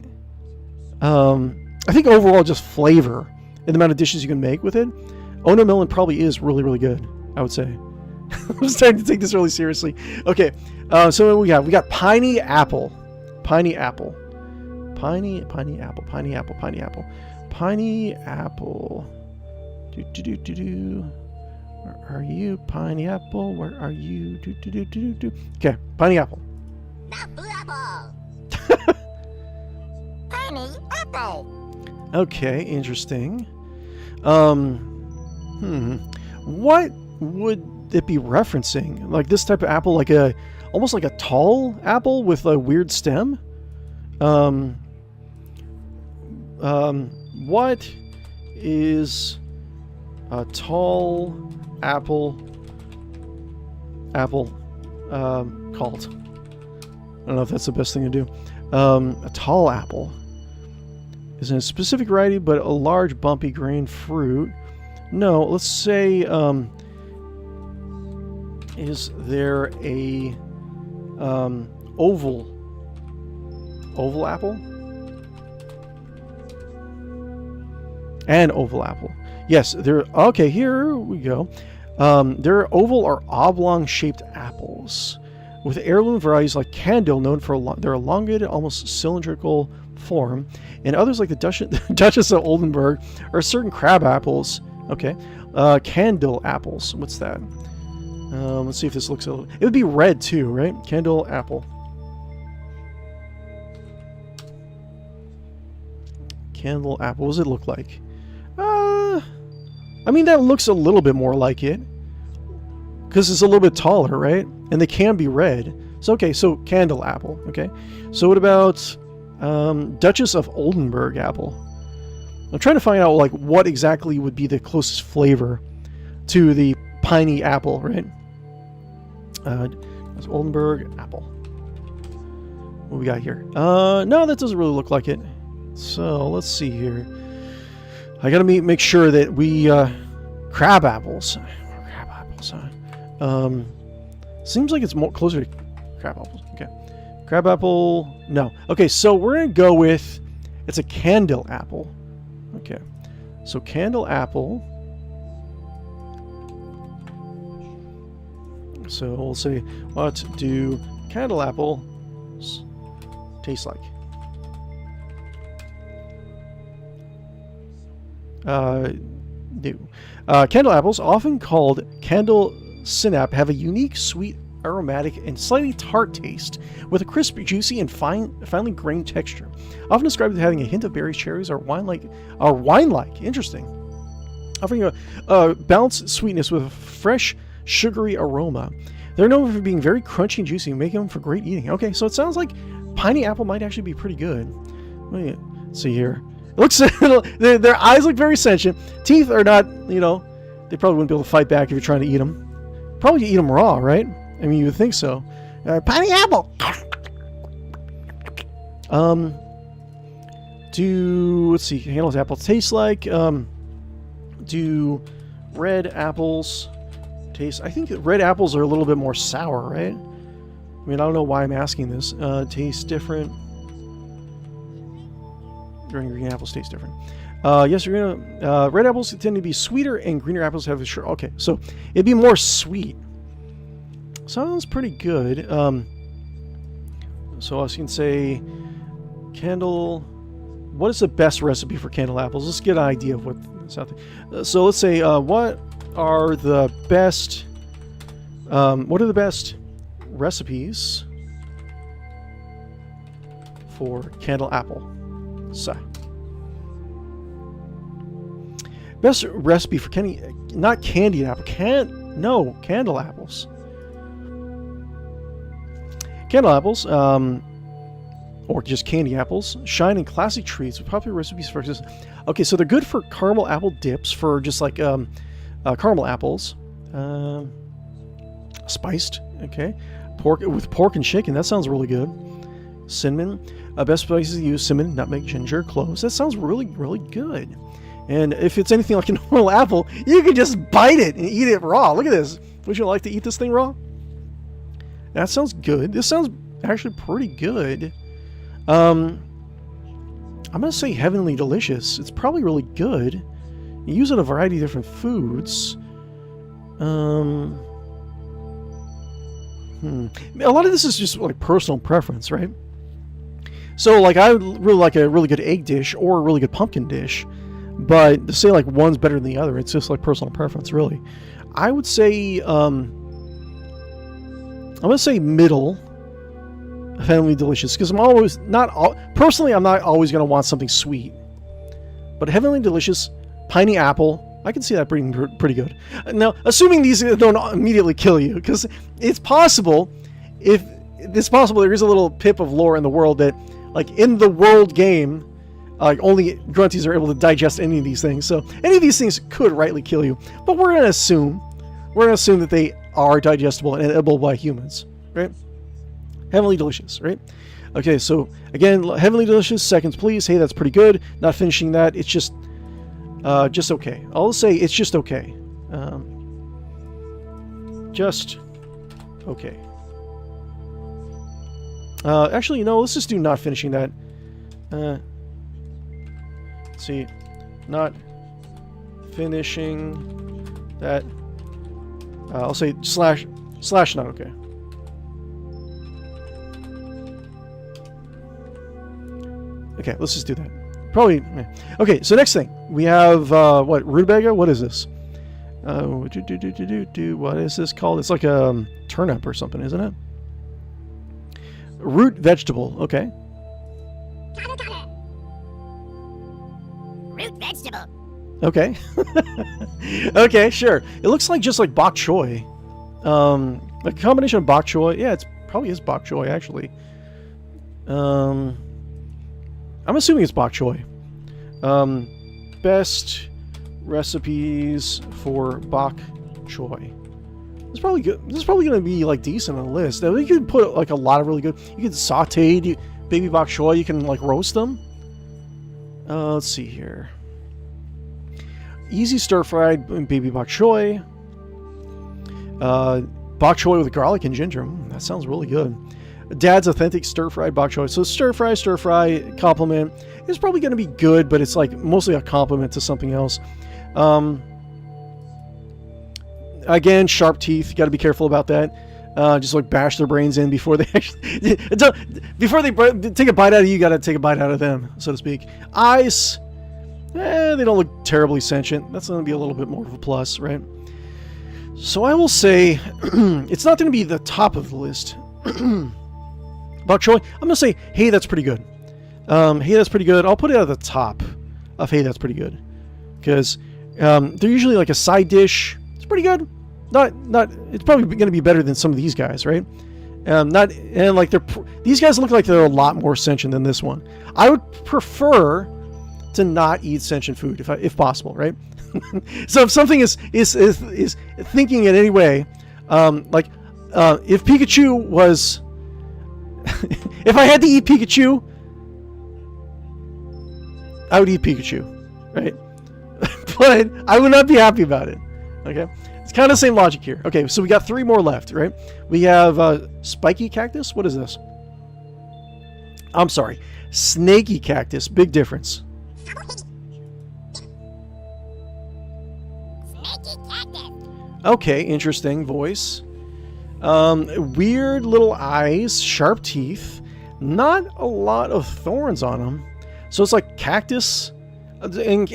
I think overall just flavor and the amount of dishes you can make with it, Ono melon probably is really, really good, I would say. I'm starting to take this really seriously. Okay, so what we got piney apple. Piney apple. Piney apple. Piney apple. Piney apple. Piney apple. Where are you, piney apple? Where are you? Okay, piney apple. Piney apple. Okay, interesting. What would it be referencing? Like this type of apple, like almost like a tall apple with a weird stem? What is a tall apple called? I don't know if that's the best thing to do. A tall apple is in a specific variety, but a large, bumpy grain fruit. No, let's say, is there a oval apple? An oval apple. Yes, there. Okay, here we go. There are oval or oblong-shaped apples with heirloom varieties like Candle, known for their elongated, almost cylindrical form, and others like the Duchess of Oldenburg or certain crab apples. Okay, Candle apples. What's that? Let's see if this looks a little. It would be red too, right? Candle apple. Candle apple. What does it look like? I mean, that looks a little bit more like it because it's a little bit taller, right? And they can be red. So okay, so Candle apple. Okay, so what about Duchess of Oldenburg apple? I'm trying to find out like what exactly would be the closest flavor to the piney apple, right? That's Oldenburg apple. What we got here? No, that doesn't really look like it. So let's see here. I gotta make sure that we crab apples. Crab apples, huh? Seems like it's more closer to crab apples. Okay, crab apple. No. Okay, so we're gonna go with it's a Candle apple. Okay, so Candle apple. So we'll say, what do Candle apples taste like? New. Candle apples, often called candle synap, have a unique, sweet, aromatic, and slightly tart taste, with a crisp, juicy, and finely grained texture. Often described as having a hint of berries, cherries, or wine-like. Interesting. Offering a balanced sweetness with a fresh, sugary aroma. They're known for being very crunchy and juicy, making them for great eating. Okay, so it sounds like piney apple might actually be pretty good. Let's see here. It looks their eyes look very sentient. Teeth are not, they probably wouldn't be able to fight back if you're trying to eat them. Probably eat them raw, right? I mean, you would think so. Piney apple. Let's see, handles apples taste like? Do red apples taste? I think red apples are a little bit more sour, right? I mean, I don't know why I'm asking this. Tastes different. Green apples taste different. Yes, you're gonna. Red apples tend to be sweeter, and greener apples have a sure. Okay, so it'd be more sweet. Sounds pretty good. So I can say, candle. What is the best recipe for candle apples? Let's get an idea of what's out there. So let's say, what are the best? What are the best recipes for candle apple? So. Best recipe for not candied apple. Candle apples. Candle apples, or just candy apples, shine in classic treats with popular recipes for just. Okay, so they're good for caramel apple dips for just like caramel apples, spiced. Okay, pork and chicken. That sounds really good. Cinnamon. Best spices to use: cinnamon, nutmeg, ginger, cloves. That sounds really good. And if it's anything like a normal apple, you can just bite it and eat it raw. Look at this. Would you like to eat this thing raw? That sounds good. This sounds actually pretty good. I'm going to say heavenly delicious. It's probably really good. You use it in a variety of different foods. A lot of this is just like personal preference, right? So like I would really like a really good egg dish or a really good pumpkin dish. But to say like one's better than the other, it's just like personal preference, really. I would say, I'm gonna say middle, heavenly delicious, because I'm always personally, I'm not always gonna want something sweet. But heavenly delicious, piney apple, I can see that pretty good. Now, assuming these don't immediately kill you, because it's possible, there is a little pip of lore in the world that, like in the world game. Only grunties are able to digest any of these things, so any of these things could rightly kill you. But we're gonna assume that they are digestible and edible by humans, right? Heavenly delicious, right? Okay, so again, heavenly delicious. Seconds, please. Hey, that's pretty good. Not finishing that. It's just okay. I'll say it's just okay. Just okay. Actually, no. Let's just do not finishing that. See, not finishing that. I'll say slash not okay. Okay, let's just do that. Probably. Okay, so next thing we have what rutabaga? What is this? What is this called? It's like a turnip or something, isn't it? Root vegetable. Okay. Root vegetable. Okay. Okay, sure. It looks like just like bok choy. A combination of bok choy. Yeah, it probably is bok choy, actually. I'm assuming it's bok choy. Best recipes for bok choy. It's probably good. This is probably going to be like decent on the list. You could put like a lot of really good. You could sauteed baby bok choy. You can like roast them. Let's see here. Easy stir-fried baby bok choy. Bok choy with garlic and ginger. That sounds really good. Dad's authentic stir-fried bok choy. So stir-fry, compliment. It's probably going to be good, but it's like mostly a compliment to something else. Again, sharp teeth. You got to be careful about that. Just like bash their brains in before they actually before they take a bite out of you. Got to take a bite out of them, so to speak. Eyes, they don't look terribly sentient. That's going to be a little bit more of a plus, right? So I will say it's not going to be the top of the list. Bok choy, I'm going to say, hey, that's pretty good. Hey, that's pretty good. I'll put it at the top of hey, that's pretty good, because they're usually like a side dish. It's pretty good. Not. It's probably going to be better than some of these guys, right? These guys look like they're a lot more sentient than this one. I would prefer to not eat sentient food if possible, right? So if something is thinking in any way, if Pikachu was, if I had to eat Pikachu, I would eat Pikachu, right? But I would not be happy about it. Okay, it's kind of the same logic here. Okay, so we got 3 more left, right? We have spiky cactus. What is this? I'm sorry, snaky cactus. Big difference. Okay, interesting voice. Weird little eyes, sharp teeth, not a lot of thorns on them. So it's like cactus, and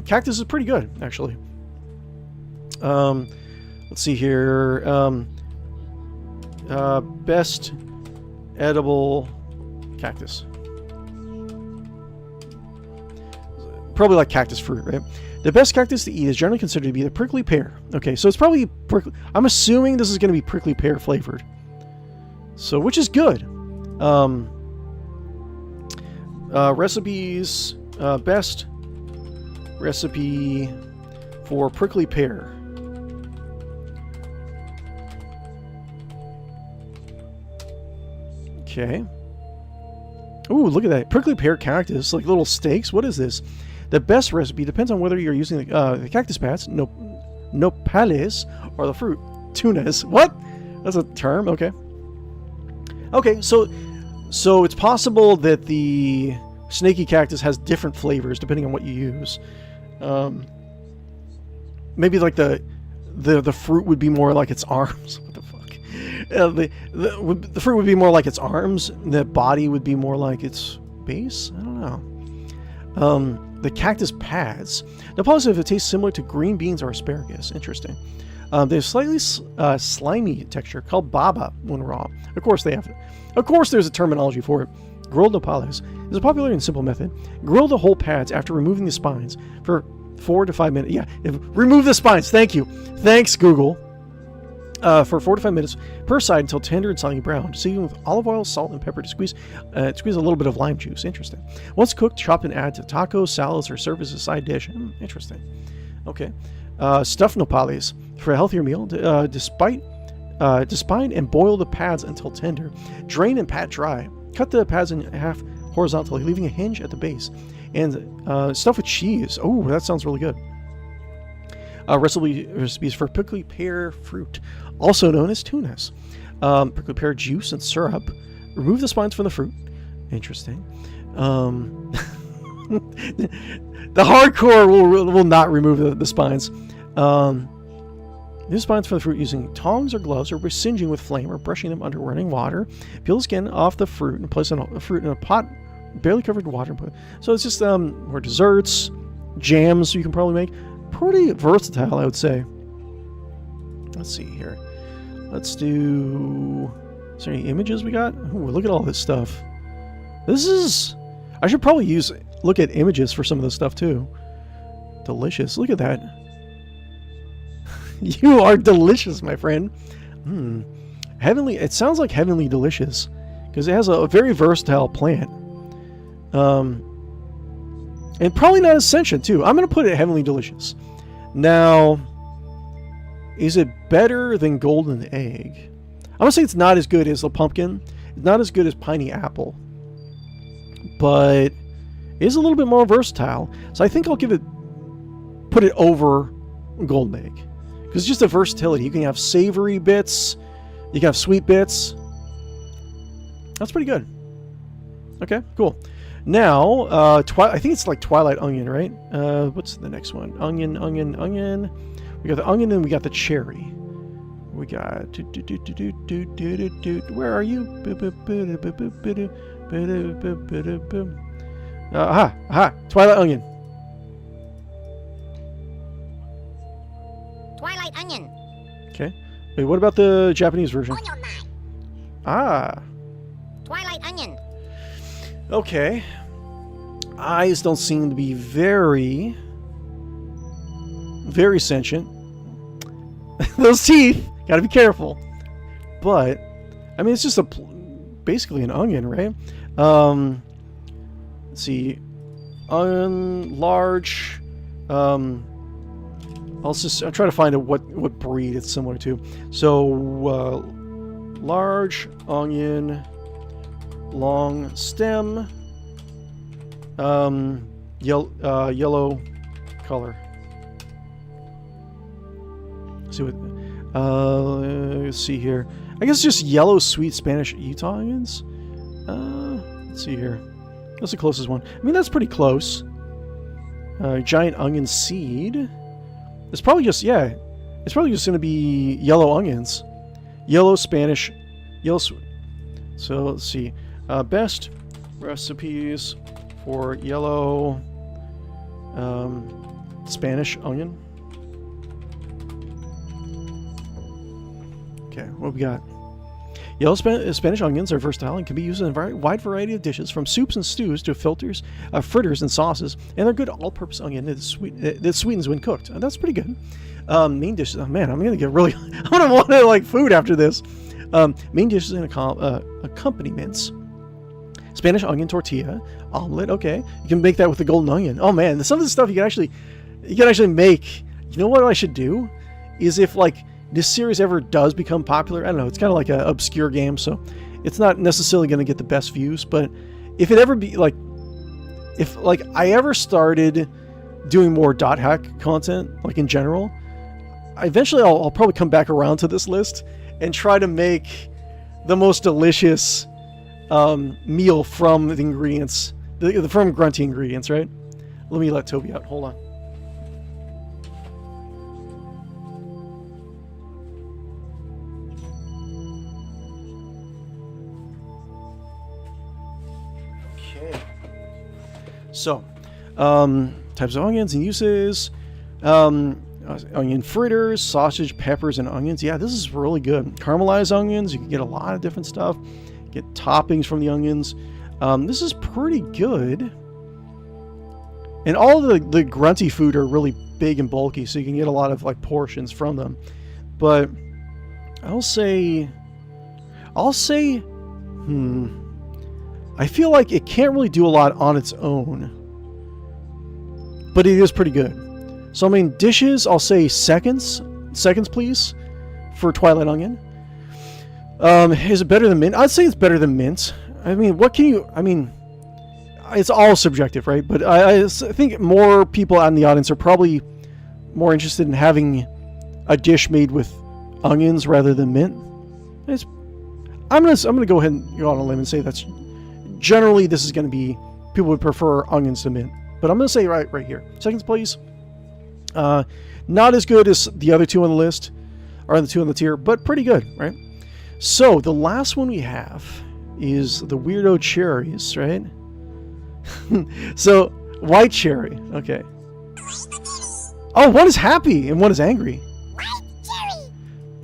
cactus is pretty good actually. Let's see here. Best edible cactus. Probably like cactus fruit, right? The best cactus to eat is generally considered to be the prickly pear. Okay, so it's probably prickly. I'm assuming this is going to be prickly pear flavored. So, which is good. Recipes. Best recipe for prickly pear. Okay. Ooh, look at that. Prickly pear cactus, like little steaks. What is this? The best recipe depends on whether you're using the cactus pads, nopales, or the fruit, tunas. What? That's a term? Okay. Okay, so it's possible that the snaky cactus has different flavors depending on what you use. Maybe like the fruit would be more like its arms. What the fuck? The fruit would be more like its arms. The body would be more like its base. I don't know. The cactus pads. Now, positive, it tastes similar to green beans or asparagus. Interesting. They have slightly slimy texture called baba when raw. Of course, they have it. Of course, there's a terminology for it. Grilled nopales is a popular and simple method. Grill the whole pads after removing the spines for 4 to 5 minutes. Yeah, remove the spines. Thank you. Thanks, Google. For 4 to 5 minutes per side until tender and slightly brown. Season with olive oil, salt, and pepper to squeeze a little bit of lime juice. Interesting. Once cooked, chop and add to tacos, salads, or serve as a side dish. Interesting. Okay. Stuffed nopales for a healthier meal. Despine and boil the pads until tender. Drain and pat dry. Cut the pads in half horizontally, leaving a hinge at the base. And stuff with cheese. Oh, that sounds really good. Recipes for prickly pear fruit, also known as tunas. Prickly pear juice and syrup. Remove the spines from the fruit. Interesting. The hardcore will not remove the spines. Remove spines from the fruit using tongs or gloves, or by singeing with flame or brushing them under running water. Peel the skin off the fruit and place the fruit in a pot, barely covered with water. So it's just more desserts, jams you can probably make. Pretty versatile, I would say. Let's see here. Let's do... Is there any images we got? Ooh, look at all this stuff. This is... I should probably look at images for some of this stuff too. Delicious. Look at that. You are delicious, my friend. Heavenly... It sounds like heavenly delicious. Because it has a very versatile plant. And probably not as sentient, too. I'm going to put it heavenly delicious. Now, is it better than golden egg? I'm going to say it's not as good as the pumpkin. It's not as good as piney apple. But it is a little bit more versatile. So I think I'll put it over golden egg. Because it's just a versatility. You can have savory bits. You can have sweet bits. That's pretty good. Okay, cool. Now, I think it's like Twilight Onion, right? What's the next one? Onion. We got the onion and we got the cherry. We got... Where are you? Aha! Twilight Onion. Twilight Onion. Okay. Wait, what about the Japanese version? Ah. Twilight Onion. Okay. Eyes don't seem to be very sentient. Those teeth, gotta be careful. But, I mean, it's just basically an onion, right? Let's see. Onion, large. I'll try to find what breed it's similar to. So, large onion. Long stem, yellow color. Let's see here. I guess just yellow sweet Spanish Utah onions. Let's see here. That's the closest one. I mean, that's pretty close. Giant onion seed. It's probably just It's probably just going to be yellow onions. Yellow Spanish. Yellow. So let's see. Best recipes for yellow Spanish onion. Okay, what we got? Yellow Spanish onions are versatile and can be used in a wide variety of dishes, from soups and stews to filters, fritters and sauces. And they're good all-purpose onion that sweetens when cooked. That's pretty good. Main dishes. Oh man, I'm gonna get really. I'm gonna want to like food after this. Main dishes and accompaniments. Spanish onion tortilla, omelet. Okay, you can make that with the golden onion. Oh man, some of the stuff you can actually make. You know what I should do? Is if like this series ever does become popular, I don't know, it's kind of like an obscure game, so it's not necessarily going to get the best views, but if it ever be like, if like I ever started doing more dot hack content, like in general, eventually I'll probably come back around to this list and try to make the most delicious meal from the ingredients, from Grunty ingredients, right? Let me let Toby out. Hold on. Okay. So, types of onions and uses. Onion fritters, sausage, peppers, and onions. Yeah, this is really good. Caramelized onions. You can get a lot of different stuff. Get toppings from the onions. This is pretty good. And all of the Grunty food are really big and bulky, so you can get a lot of like portions from them. But I'll say, I feel like it can't really do a lot on its own, but it is pretty good. So I mean, dishes, I'll say seconds please, for Twilight Onion. Is it better than mint? I'd say it's better than mint. I mean, it's all subjective, right? But I think more people out in the audience are probably more interested in having a dish made with onions rather than mint. I'm gonna go ahead and go on a limb and say that's generally this is going to be, people would prefer onions to mint. But I'm gonna say right here, seconds please. Not as good as the other two on the list, or the two on the tier, but pretty good, right? So the last one we have is the weirdo cherries, right? So white cherry, okay. Oh, one is happy and one is angry. White cherry.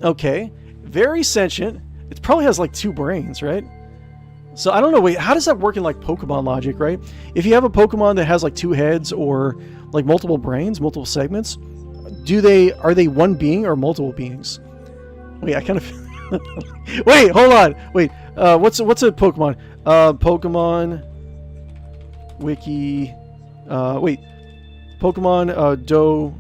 Okay, very sentient. It probably has like 2 brains, right? So I don't know. Wait, how does that work in like Pokemon logic, right? If you have a Pokemon that has like 2 heads or like multiple brains, multiple segments, are they one being or multiple beings? Wait, I kind of wait, hold on. Wait, what's a Pokemon? Pokemon Wiki. Wait, Pokemon Duo.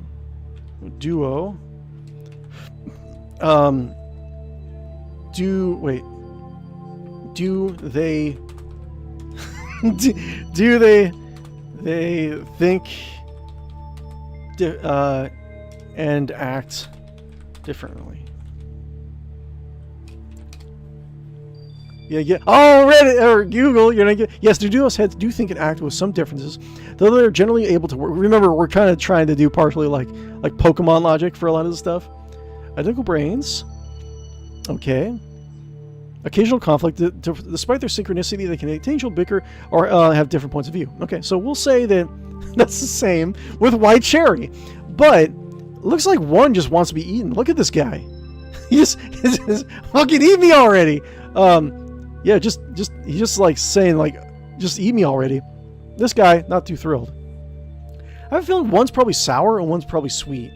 Do they do they think and act differently? Yeah. Oh, Reddit or Google, you're gonna get. Yes, the duos heads do think and act with some differences, though they're generally able to work. Remember, we're kind of trying to do partially like Pokemon logic for a lot of this stuff. Identical brains. Okay. Occasional conflict. Despite their synchronicity, they can occasionally bicker or have different points of view. Okay, so we'll say that that's the same with white cherry, but it looks like one just wants to be eaten. Look at this guy. He's fucking eat me already. Yeah, he's just like saying like, just eat me already. This guy, not too thrilled. I have a feeling one's probably sour and one's probably sweet.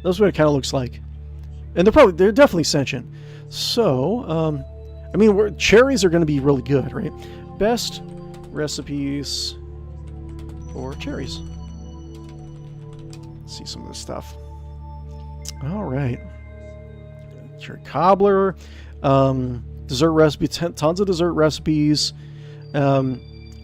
That's what it kind of looks like. And they're definitely sentient. So, I mean, cherries are going to be really good, right? Best recipes for cherries. Let's see some of this stuff. All right. Cherry cobbler. Dessert recipe. Tons of dessert recipes.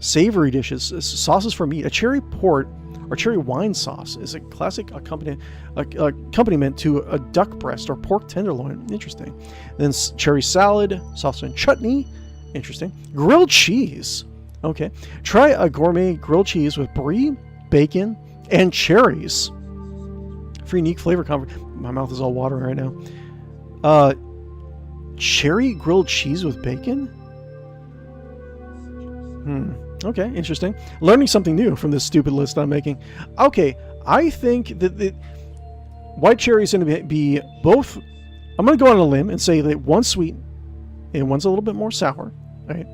Savory dishes. Sauces for meat. A cherry port or cherry wine sauce is a classic accompaniment to a duck breast or pork tenderloin. Interesting. Then cherry salad, sauce and chutney. Interesting. Grilled cheese. Okay. Try a gourmet grilled cheese with brie, bacon, and cherries for unique flavor my mouth is all watering right now. Cherry grilled cheese with bacon? Okay, interesting. Learning something new from this stupid list I'm making. Okay, I think that the white cherry is going to be both... I'm going to go on a limb and say that one's sweet and one's a little bit more sour. Right?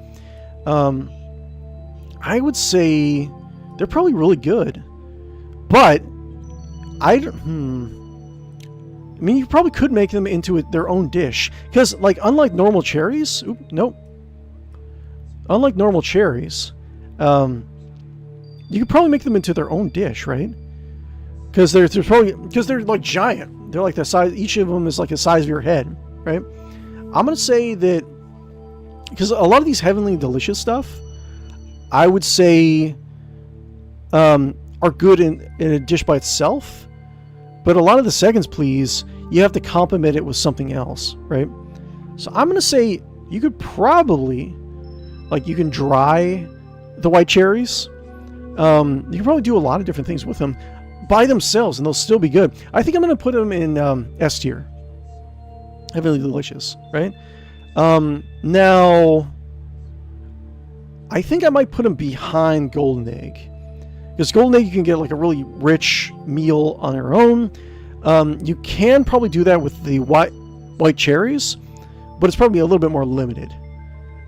I would say they're probably really good. But I mean, you probably could make them into their own dish. Because, like, unlike normal cherries... Unlike normal cherries, you could probably make them into their own dish, right? Because they're like giant. They're like the size. Each of them is like the size of your head, right? I'm gonna say that because a lot of these heavenly delicious stuff, I would say, are good in a dish by itself. But a lot of the seconds, please, you have to complement it with something else, right? So I'm gonna say you could probably, like, you can dry the white cherries. You can probably do a lot of different things with them by themselves, and they'll still be good. I think I'm going to put them in S tier. Heavenly delicious, right? Now, I think I might put them behind golden egg. Because golden egg, you can get like a really rich meal on their own. You can probably do that with the white cherries, but it's probably a little bit more limited.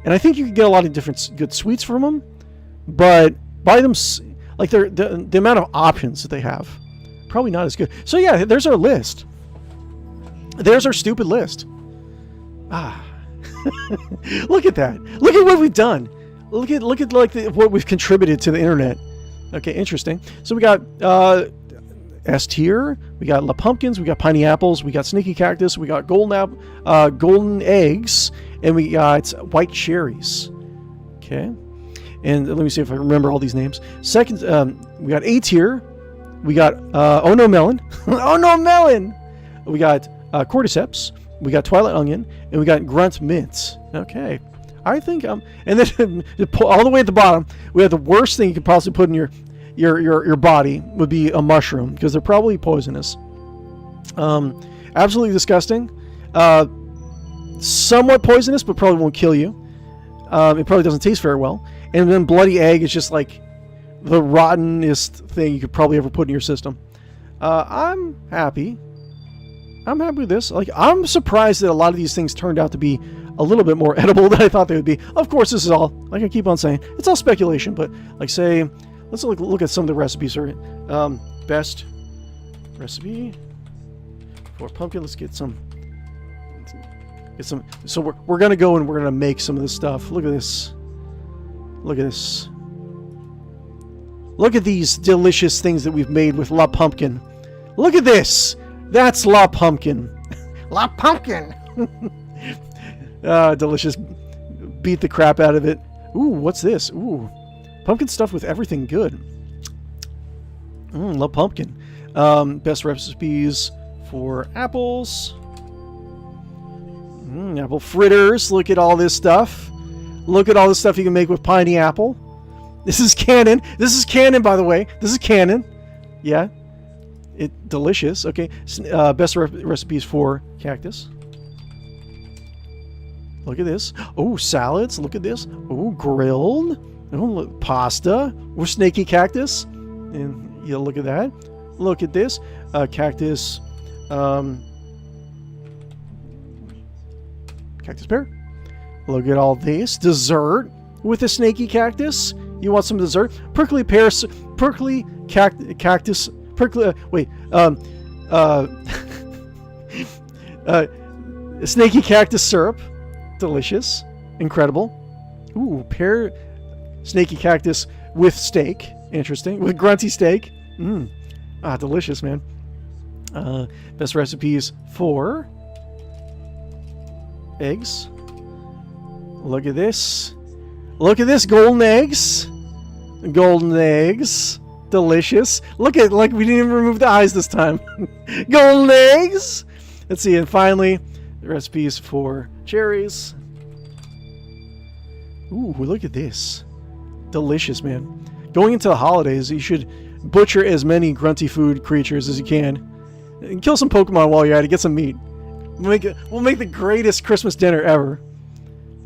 And I think you can get a lot of different good sweets from them, but by them, like the amount of options that they have, probably not as good. So yeah, there's our list. There's our stupid list. Look at that. Look at what we've done. Look at like what we've contributed to the internet. Okay, interesting. So we got S tier. We got La Pumpkins. We got Piney Apples. We got Sneaky Cactus. We got golden eggs. And we got white cherries. Okay. And let me see if I remember all these names. Second, we got A tier. We got Oh No Melon. Oh No Melon! We got Cordyceps. We got Twilight Onion. And we got Grunt Mint. Okay. I think, and then all the way at the bottom, we have the worst thing you could possibly put in your body would be a mushroom, because they're probably poisonous. Absolutely disgusting. Somewhat poisonous, but probably won't kill you. It probably doesn't taste very well. And then bloody egg is just like the rottenest thing you could probably ever put in your system. I'm happy. I'm happy with this. Like, I'm surprised that a lot of these things turned out to be a little bit more edible than I thought they would be. Of course, this is all, like I keep on saying, it's all speculation. But like, say, let's look at some of the recipes. Best recipe for pumpkin. Let's get some. So we're gonna go and we're gonna make some of this stuff. Look at this. Look at this. Look at these delicious things that we've made with La Pumpkin. Look at this. That's La Pumpkin. La Pumpkin. Delicious. Beat the crap out of it. Ooh, what's this? Ooh, pumpkin stuff with everything good. La Pumpkin. Best recipes for apples. Apple fritters. Look at all this stuff. Look at all the stuff you can make with piney apple. This is canon. This is canon, by the way. This is canon. Yeah. Delicious. Okay. Best recipes for cactus. Look at this. Oh, salads. Look at this. Oh, grilled. Oh, look, pasta. Or snaky cactus. And yeah, look at that. Look at this. Cactus. Cactus pear. Look at all this. Dessert with a snaky cactus. You want some dessert? Prickly pear. Prickly cactus. Prickly. Snaky cactus syrup. Delicious. Incredible. Ooh, pear snaky cactus with steak. Interesting. With grunty steak. Delicious, man. Best recipes for eggs. Look at this. Look at this. Golden eggs. Golden eggs. Delicious. Look at, like, we didn't even remove the eyes this time. Golden eggs. Let's see. And finally, the recipes for cherries. Ooh, look at this. Delicious, man. Going into the holidays, you should butcher as many grunty food creatures as you can. And kill some Pokemon while you're at it. Get some meat. We'll make the greatest Christmas dinner ever.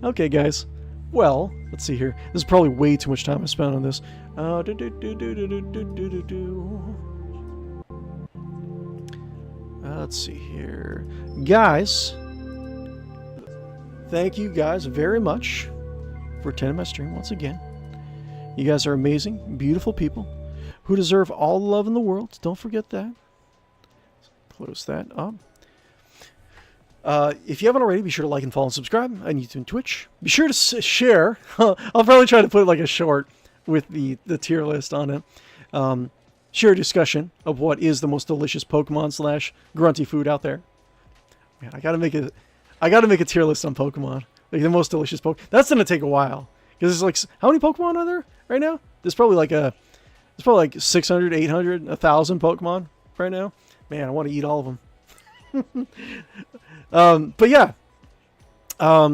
Okay, guys. Well, let's see here. This is probably way too much time I spent on this. Let's see here. Guys, thank you guys very much for attending my stream once again. You guys are amazing, beautiful people who deserve all the love in the world. Don't forget that. Close that up. If you haven't already, be sure to like and follow and subscribe on YouTube and Twitch. Be sure to share. I'll probably try to put like a short with the tier list on it. Share a discussion of what is the most delicious Pokemon / grunty food out there. Man, I gotta make a tier list on Pokemon. Like the most delicious Pokemon. That's gonna take a while. Because there's like, how many Pokemon are there right now? There's probably like 600, 800, 1,000 Pokemon right now. Man, I want to eat all of them. But yeah,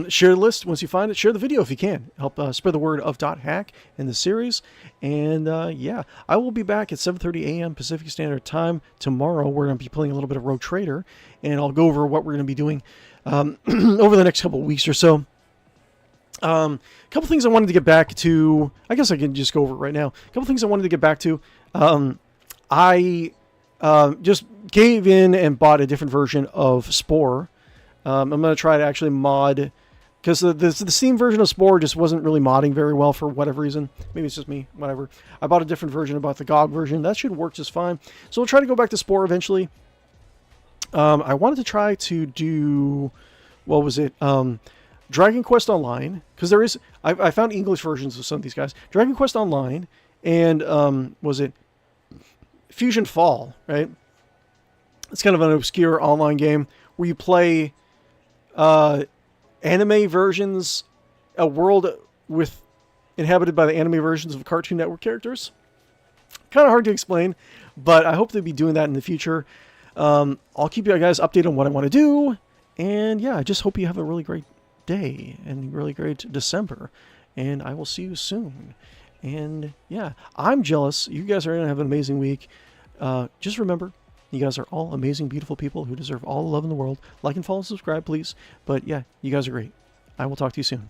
share the list once you find it. Share the video if you can. Help spread the word of .hack in the series. And yeah, I will be back at 7:30 a.m. Pacific Standard Time tomorrow. We're going to be playing a little bit of Rogue Trader, and I'll go over what we're going to be doing over the next couple of weeks or so. A couple things I wanted to get back to. I guess I can just go over it right now. A couple things I wanted to get back to. I just gave in and bought a different version of Spore. I'm going to try to actually mod, because the Steam version of Spore just wasn't really modding very well for whatever reason. Maybe it's just me, whatever. I bought a different version. I bought the GOG version. That should work just fine. So we'll try to go back to Spore eventually. I wanted to try to do, what was it? Dragon Quest Online, because there is, I found English versions of some of these guys. Dragon Quest Online and, was it Fusion Fall, right? It's kind of an obscure online game where you play anime versions, a world with inhabited by the anime versions of Cartoon Network characters. Kind of hard to explain, but I hope to be doing that in the future. I'll keep you guys updated on what I want to do, and yeah, I just hope you have a really great day and really great December, and I will see you soon. And yeah, I'm jealous. You guys are going to have an amazing week. Just remember, you guys are all amazing, beautiful people who deserve all the love in the world. Like and follow and subscribe, please. But yeah, you guys are great. I will talk to you soon.